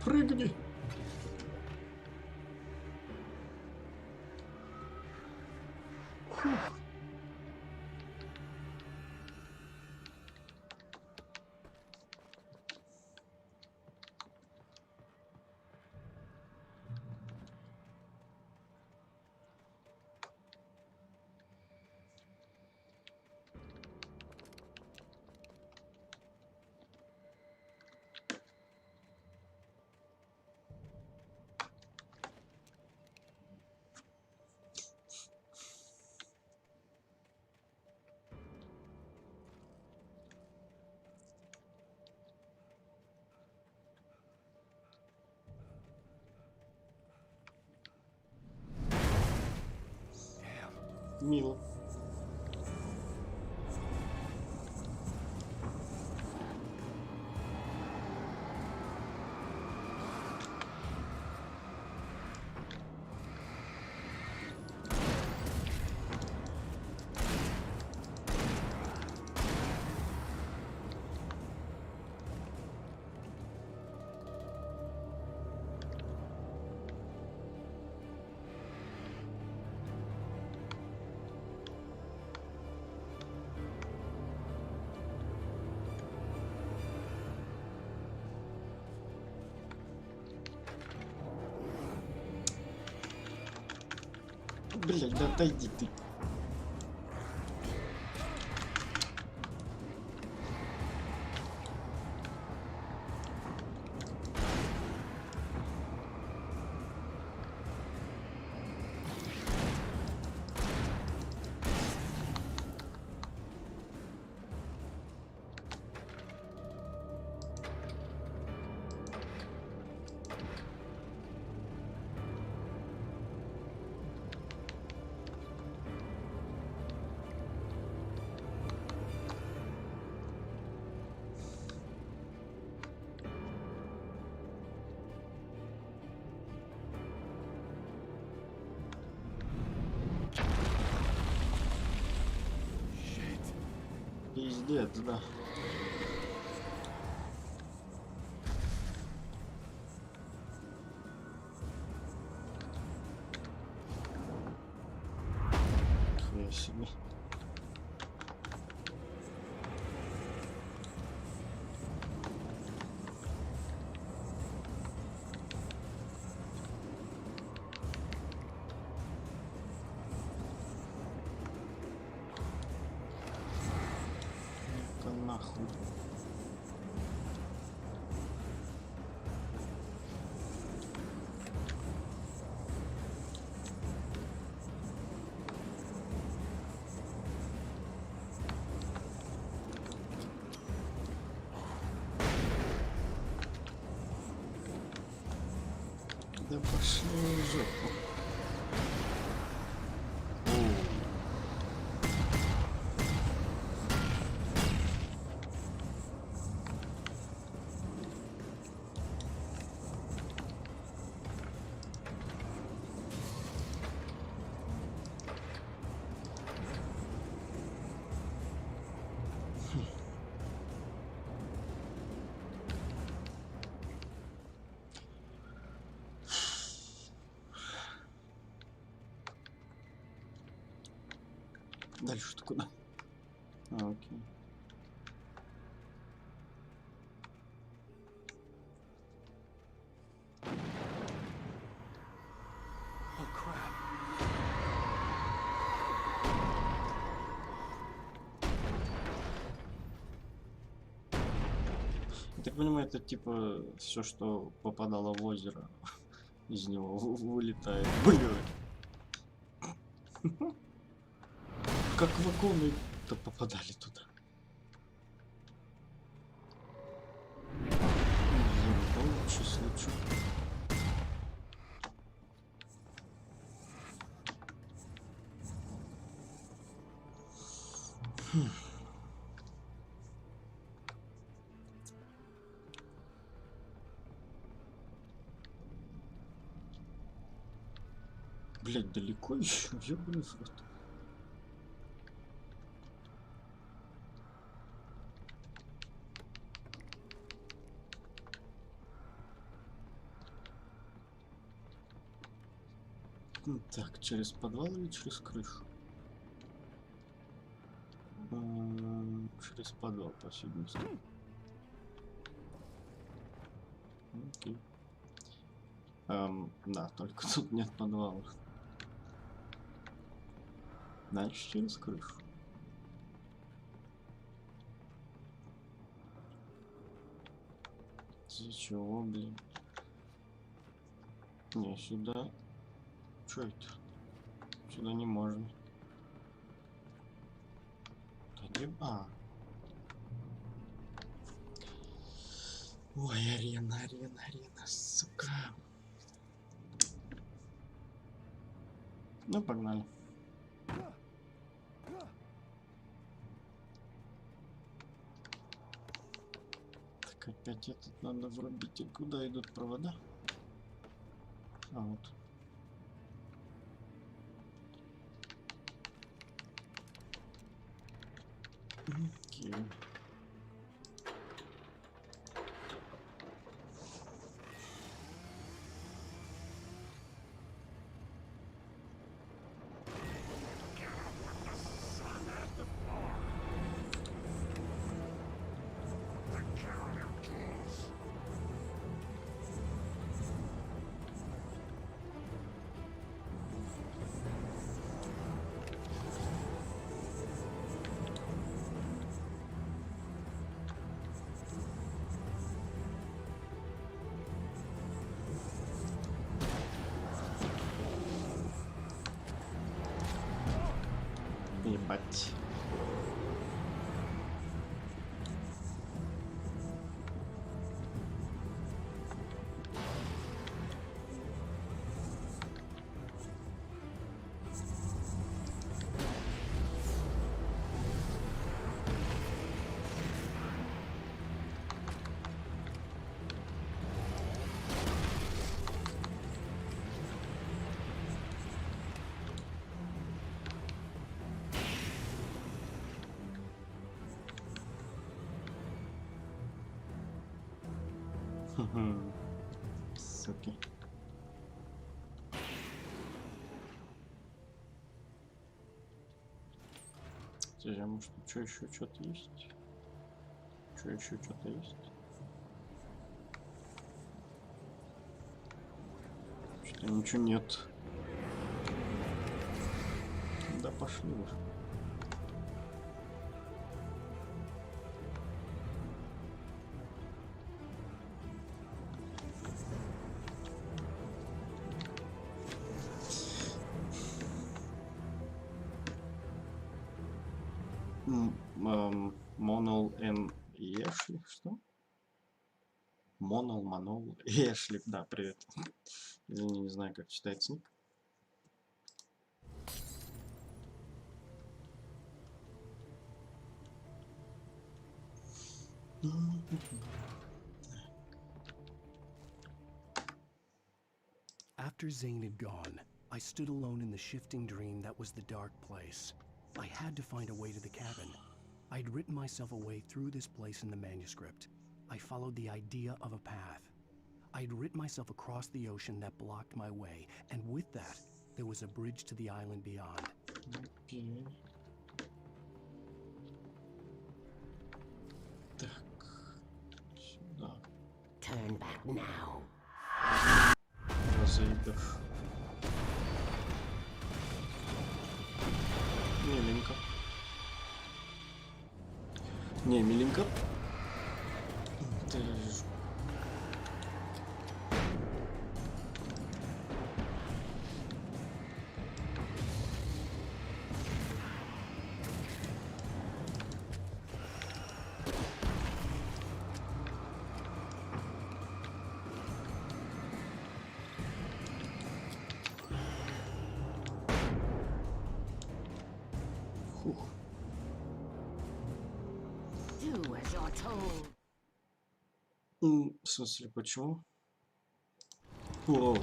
Прыгни! Фух. Мило. Блядь, да отойди ты. Пиздец, да. Нихуя себе. Это нахуй. Да пошли в жопу. Дальше-то куда? А, окей. Я так понимаю, это типа все, что попадало в озеро, из него вылетает. Блин. Как вагоны-то попадали туда? Лучше слышу. Блять, далеко еще, ёбаный в рот. Так, через подвал или через крышу? Через подвал, по всей видимости. Окей. Да, только тут нет подвала. Значит, через крышу. Из-за чего, блин? Не, сюда. Чё это? Сюда не можно. А. Ой, арена, сука. Ну, погнали. Так, опять этот надо врубить. И куда идут провода? А, вот. Окей. Ебать. Суки. Подожди, а может что еще что-то есть? Что еще что-то есть? Что-то ничего нет. Да пошли уже. Монол Н. Эшли, что? Манол, Эшли, да, привет. Извини, не знаю, как читается ник. After Zane had gone, I stood alone in the shifting dream that was the dark place. I had to find a way to the cabin. I'd written myself a way through this place in the manuscript. I followed the idea of a path. I'd written myself across the ocean that blocked my way, and with that, there was a bridge to the island beyond. Okay. Так, сюда. Turn back now. Разоидов. Миленько. Не, миленько. Ты... Фух. Do as you're told. В смысле, почему? О.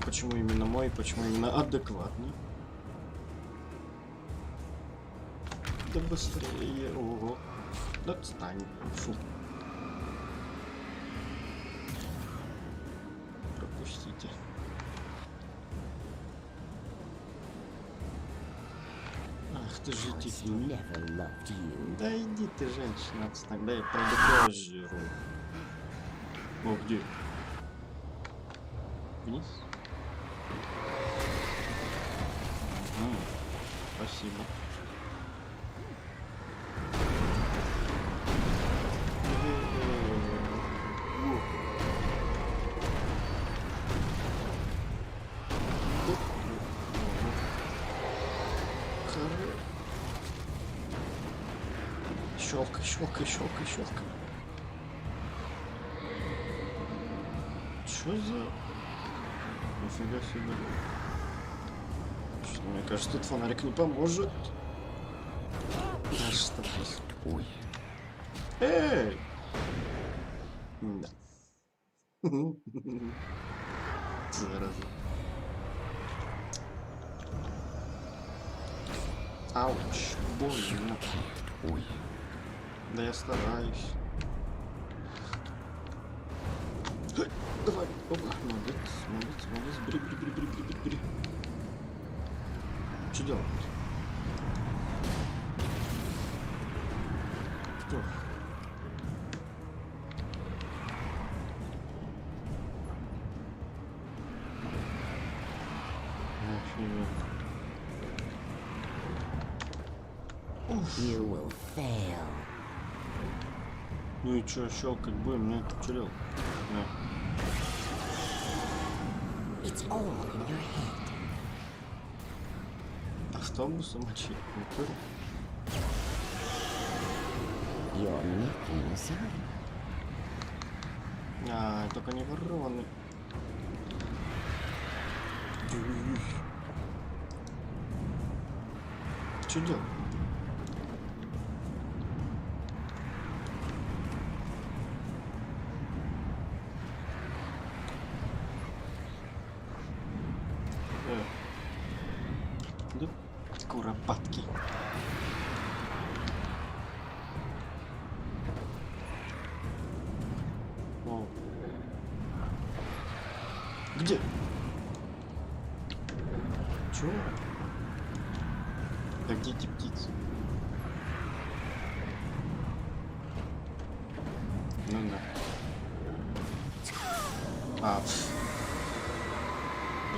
Почему именно мой, почему именно адекватный? Да быстрее, ого. Да отстань. Фу. Пропустите. Ах ты же тихий. Да иди ты, женщина, отстань. Да я пройду позже. О, где? Вниз? Спасибо. Щелкай, щелкай, щелкай, щелкай. Чё за... Нифига себе. Что, мне кажется, тут фонарик не поможет. Да что здесь? Ой. Эй! Да. Зараза. Ауч, больно. Ой. Да я стараюсь. Давай, опа, молодец, молодец, молодец, бери, бери, бери, бери, бери, бери. Что делать? Что? You will fail. Ну и чё, щелкать будем? Нет, чё делать? It's all in your head. Автобусом мочить? You're making a sign. А, только не вороны. Чё делать? Да, куропатки. Где? Чего? А где эти птицы? Ну да. А,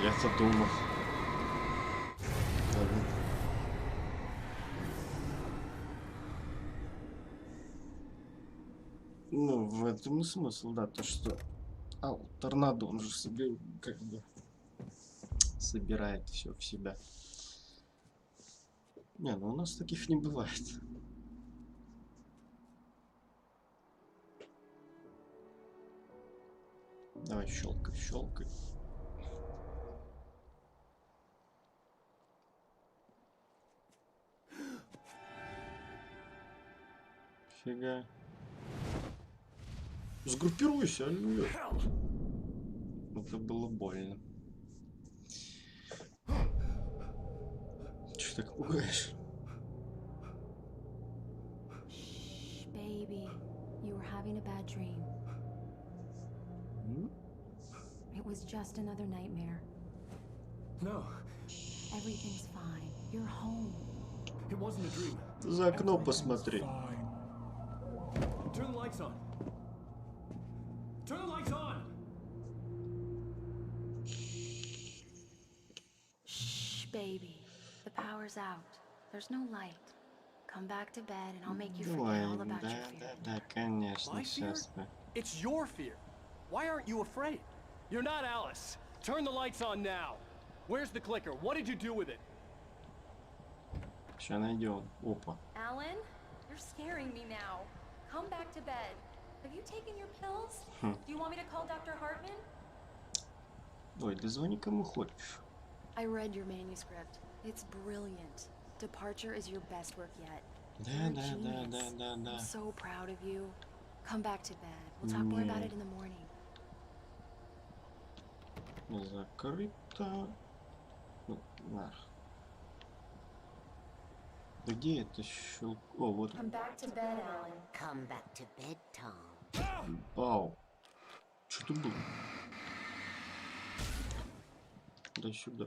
я-то думал. Ладно. Ну, в этом и смысл, да, то что... торнадо, он же себе как бы собирает все в себя. Не, ну у нас таких не бывает. Давай щелкай, щелкай. Фига. Сгруппируйся, алло. Это было больно. Че так пугаешь? Shh, baby. You were having a bad dream. It was just another nightmare. No. Everything's fine. You're home. It wasn't a dream. За окно посмотри. Turn the lights on. Turn the lights on. Shh, baby. The power's out. There's no light. Come back to bed and I'll make you forget all about your fear. Да, конечно, My fear? сейчас. It's your fear. Why aren't you afraid? You're not Alice. Turn the lights on now. Where's the clicker? What did you do with it? Сейчас найдем. Опа. Alan, you're scaring me now. Come back to bed. Have you taken your pills? Хм. Do you want me to call Dr. Hartman? Ой, да звони кому хочешь. I read your manuscript. It's brilliant. Departure is your best work yet. Да, You're a да, да, genius. да, да, да. I'm so proud of you. Come back to bed. We'll talk more about it in the morning. Закрыто. Ну, на. Где это щелк? О, вот. Come back to bed, Alan. Come back to bed, Tom. Вау. Что тут было? Да сюда.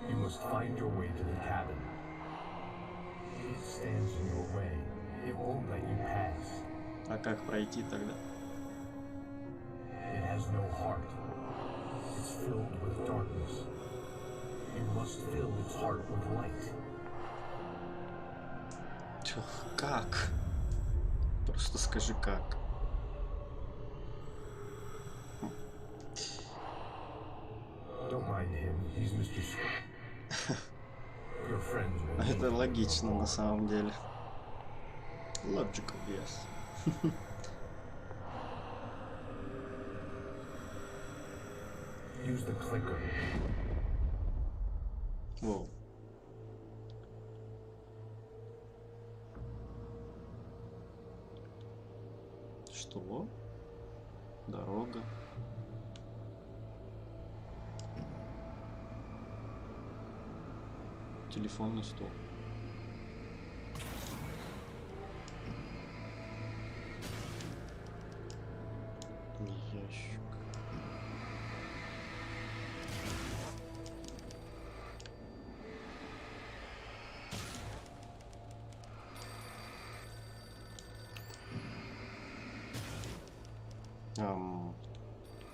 You must find your way to the cabin. It stands in your way. It won't let you pass. А как пройти тогда? It has no heart. It's filled with darkness. You must fill its heart with light. Чё, как? Просто скажи как. Don't mind him. He's Mr. Your friends will. Это логично на самом деле. Logical, yes. Use the clicker. Воу. Что? Дорога. Телефонный стол. Ящик.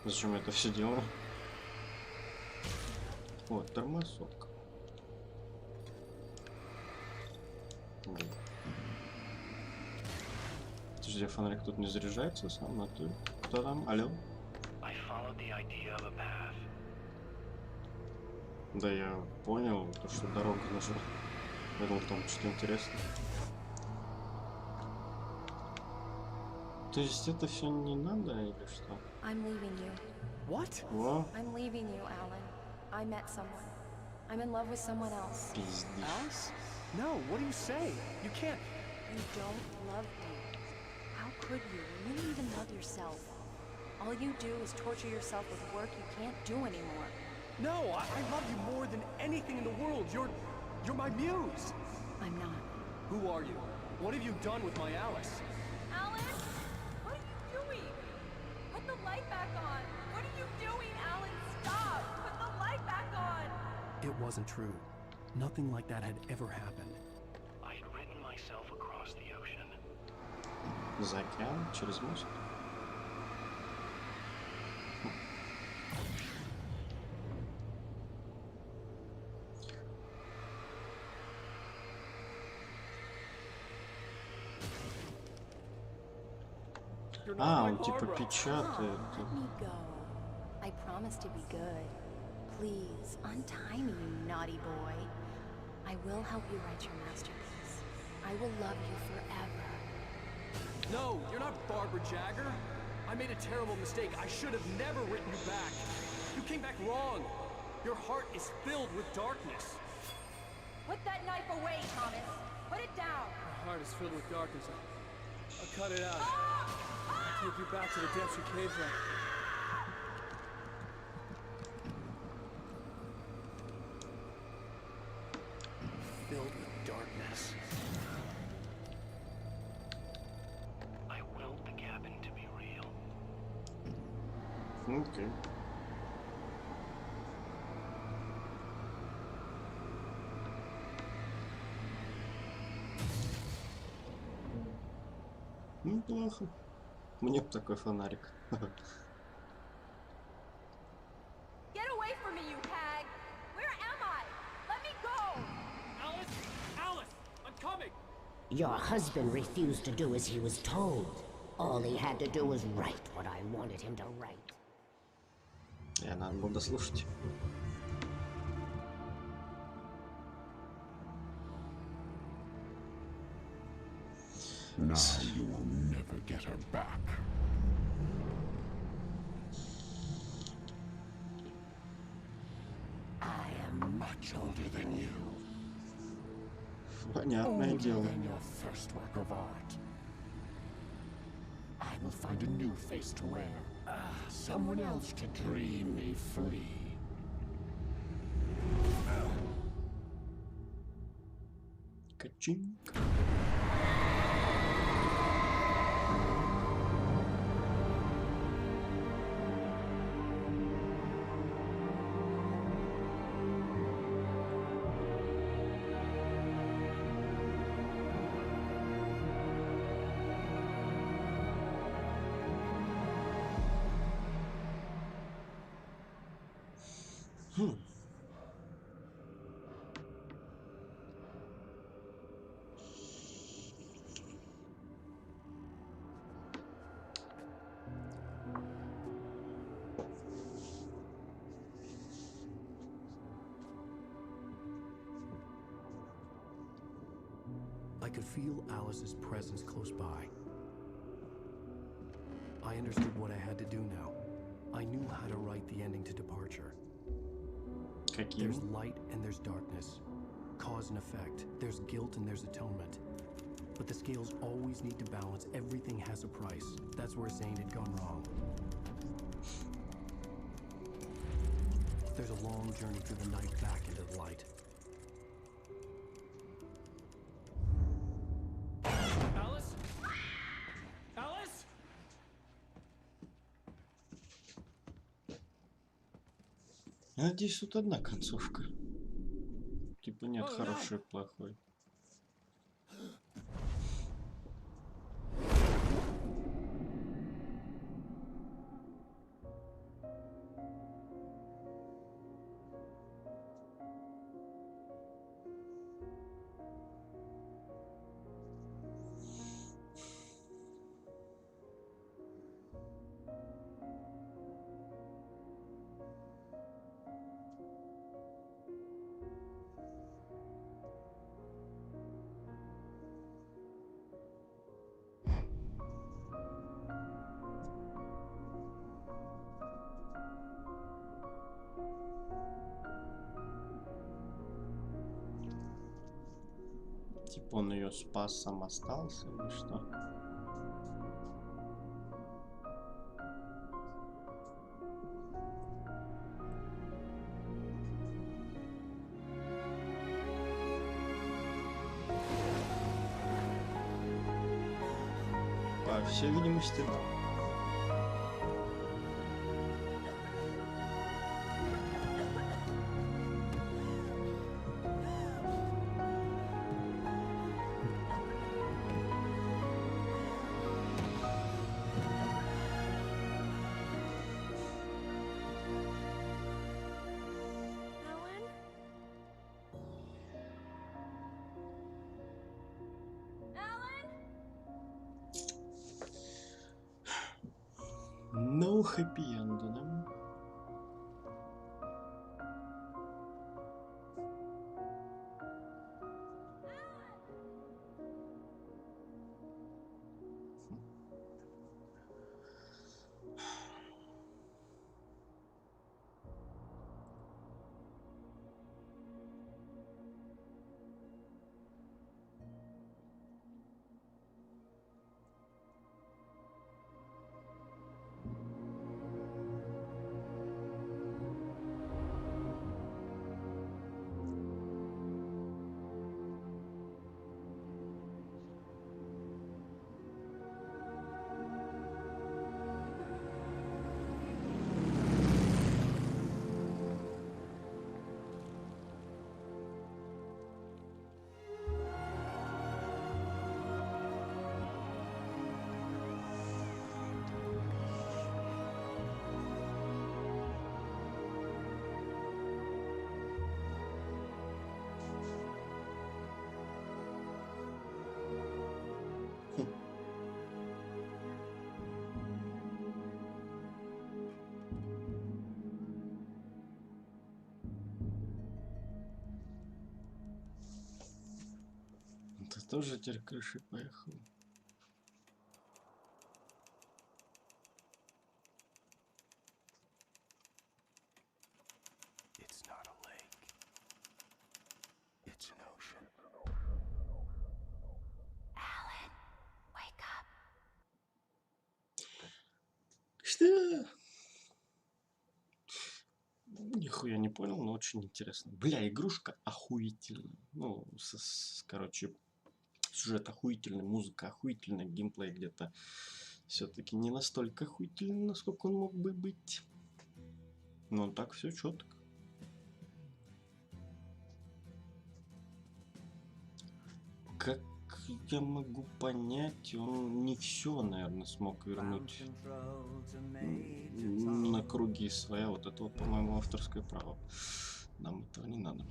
Зачем я это все делаю? Вот, тормозок. Подожди, а фонарик тут не заряжается сам, а ты? Кто там? Алло? Да, я понял, то, что дорога нужна. Я думал, там что-то интересное. То есть это все не надо или что? I'm leaving you. What? What? I'm leaving you, Alan. I met someone. I'm in love with someone else. Alice? No, what do you say? You can't. You don't love me. How could you? You don't even love yourself. All you do is torture yourself with work you can't do anymore. No, I love you more than anything in the world. You're my muse. I'm not. Who are you? What have you done with my Alice? Alan? What are you doing? Put the light back on. What are you doing, Alan? Stop! Put the light back on! It wasn't true. Nothing like that had ever happened. I had written myself across the ocean. За океан, через мост. А, он типа печатает. Let me go. I promise to be good. Please, untie me, you naughty boy. I will help you write your masterpiece. I will love you forever. No, you're not Barbara Jagger. I made a terrible mistake. I should have never written you back. You came back wrong. Your heart is filled with darkness. Put that knife away, Thomas. Put it down. My heart is filled with darkness. I'll cut it out. I'll take you back to the depths you came from. Filled with darkness. I willed the cabin to be real. Окей. Неплохо. Мне бы такой фонарик. Get away from me, you hag! Where am I? Let me go! Alice! Alice! I'm coming! Your husband refused to do as he was told. All he had to do was write what I wanted him to write. Я надо было дослушать. Now you will never get her back. I am much older than you. Понятное Older дело. than your first work of art. I will find a new face to wear. Someone else to dream me free. Качинг. I could feel Alice's presence close by. I understood what I had to do now. I knew how to write the ending to Departure. There's light and there's darkness. Cause and effect. There's guilt and there's atonement. But the scales always need to balance. Everything has a price. That's where Zane had gone wrong. There's a long journey through the night back into the light. Alice? Alice? Надеюсь, тут одна концовка. Типа нет хорошей и плохой. Типа он ее спас, сам остался или что? всей видимости, да. No happy end, да? Ты тоже теперь крышей поехал. It's not a lake. It's an ocean. Alan, wake up. Что? Нихуя не понял, но очень интересно. Бля, игрушка охуительная. Ну, короче, сюжет охуительный, музыка охуительная, геймплей где-то все-таки не настолько охуительный, насколько он мог бы быть. Но так все четко. Как я могу понять, он не все, наверное, смог вернуть на круги своя. Вот это вот, по-моему, авторское право. Нам этого не надо.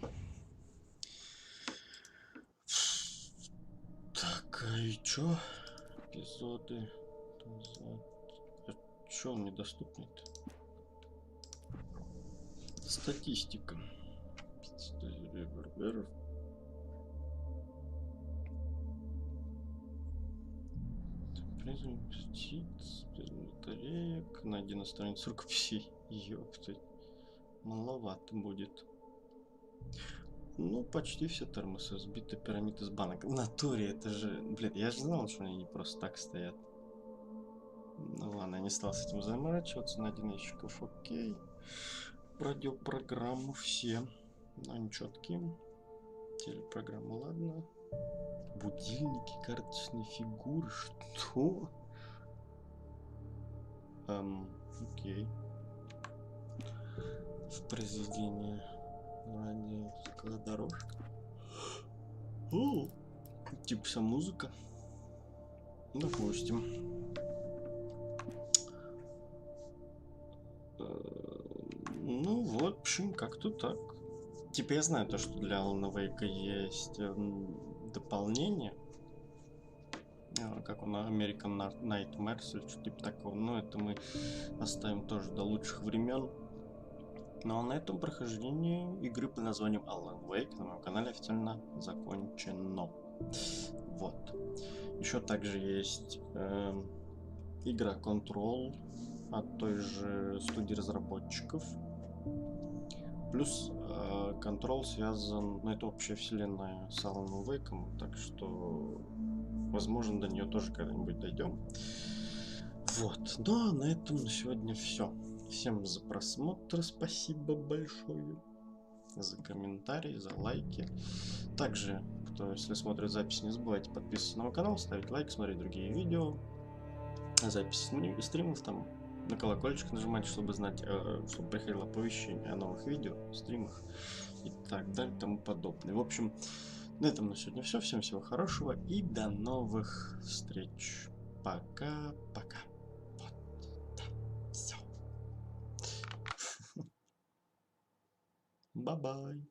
Так, а и чё? Эпизоды. А чё он недоступный-то? Статистика. Птиц, батареек. Найди на странице рукописей. Ёпты. Маловато будет. Ну, почти все термосы сбиты, пирамид из банок. В натуре, это же... Блин, я же знал, что они не просто так стоят. Ну ладно, я не стал с этим заморачиваться. Найди ящиков, окей. Радиопрограмму все. Но они четкие. Телепрограммы, ладно. Будильники, карточные фигуры. Что? Окей. В произведении радио скалодорожка. О, типа вся музыка. Допустим. Ну, в общем, как-то так. Типа я знаю то, что для Алана Вейка есть дополнение. Как он, American Nightmares или что-то типа такого. Но это мы оставим тоже до лучших времен. Ну а на этом прохождение игры под названием Alan Wake на моем канале официально закончено. Вот. Еще также есть игра Control от той же студии разработчиков. Плюс Control связан, ну это общая вселенная с Alan Wake, так что возможно до нее тоже когда-нибудь дойдем. Вот. Ну а на этом на сегодня все. Всем за просмотр спасибо большое. За комментарии, за лайки. Также, кто если смотрит запись, не забывайте подписываться на мой канал, ставить лайк, смотреть другие видео. записи стримов, там на колокольчик нажимать, чтобы знать, чтобы приходило оповещение о новых видео, стримах и так далее, и тому подобное. В общем, на этом на сегодня все. Всем всего хорошего и до новых встреч. Пока-пока. Вот, да, все. Бай-бай.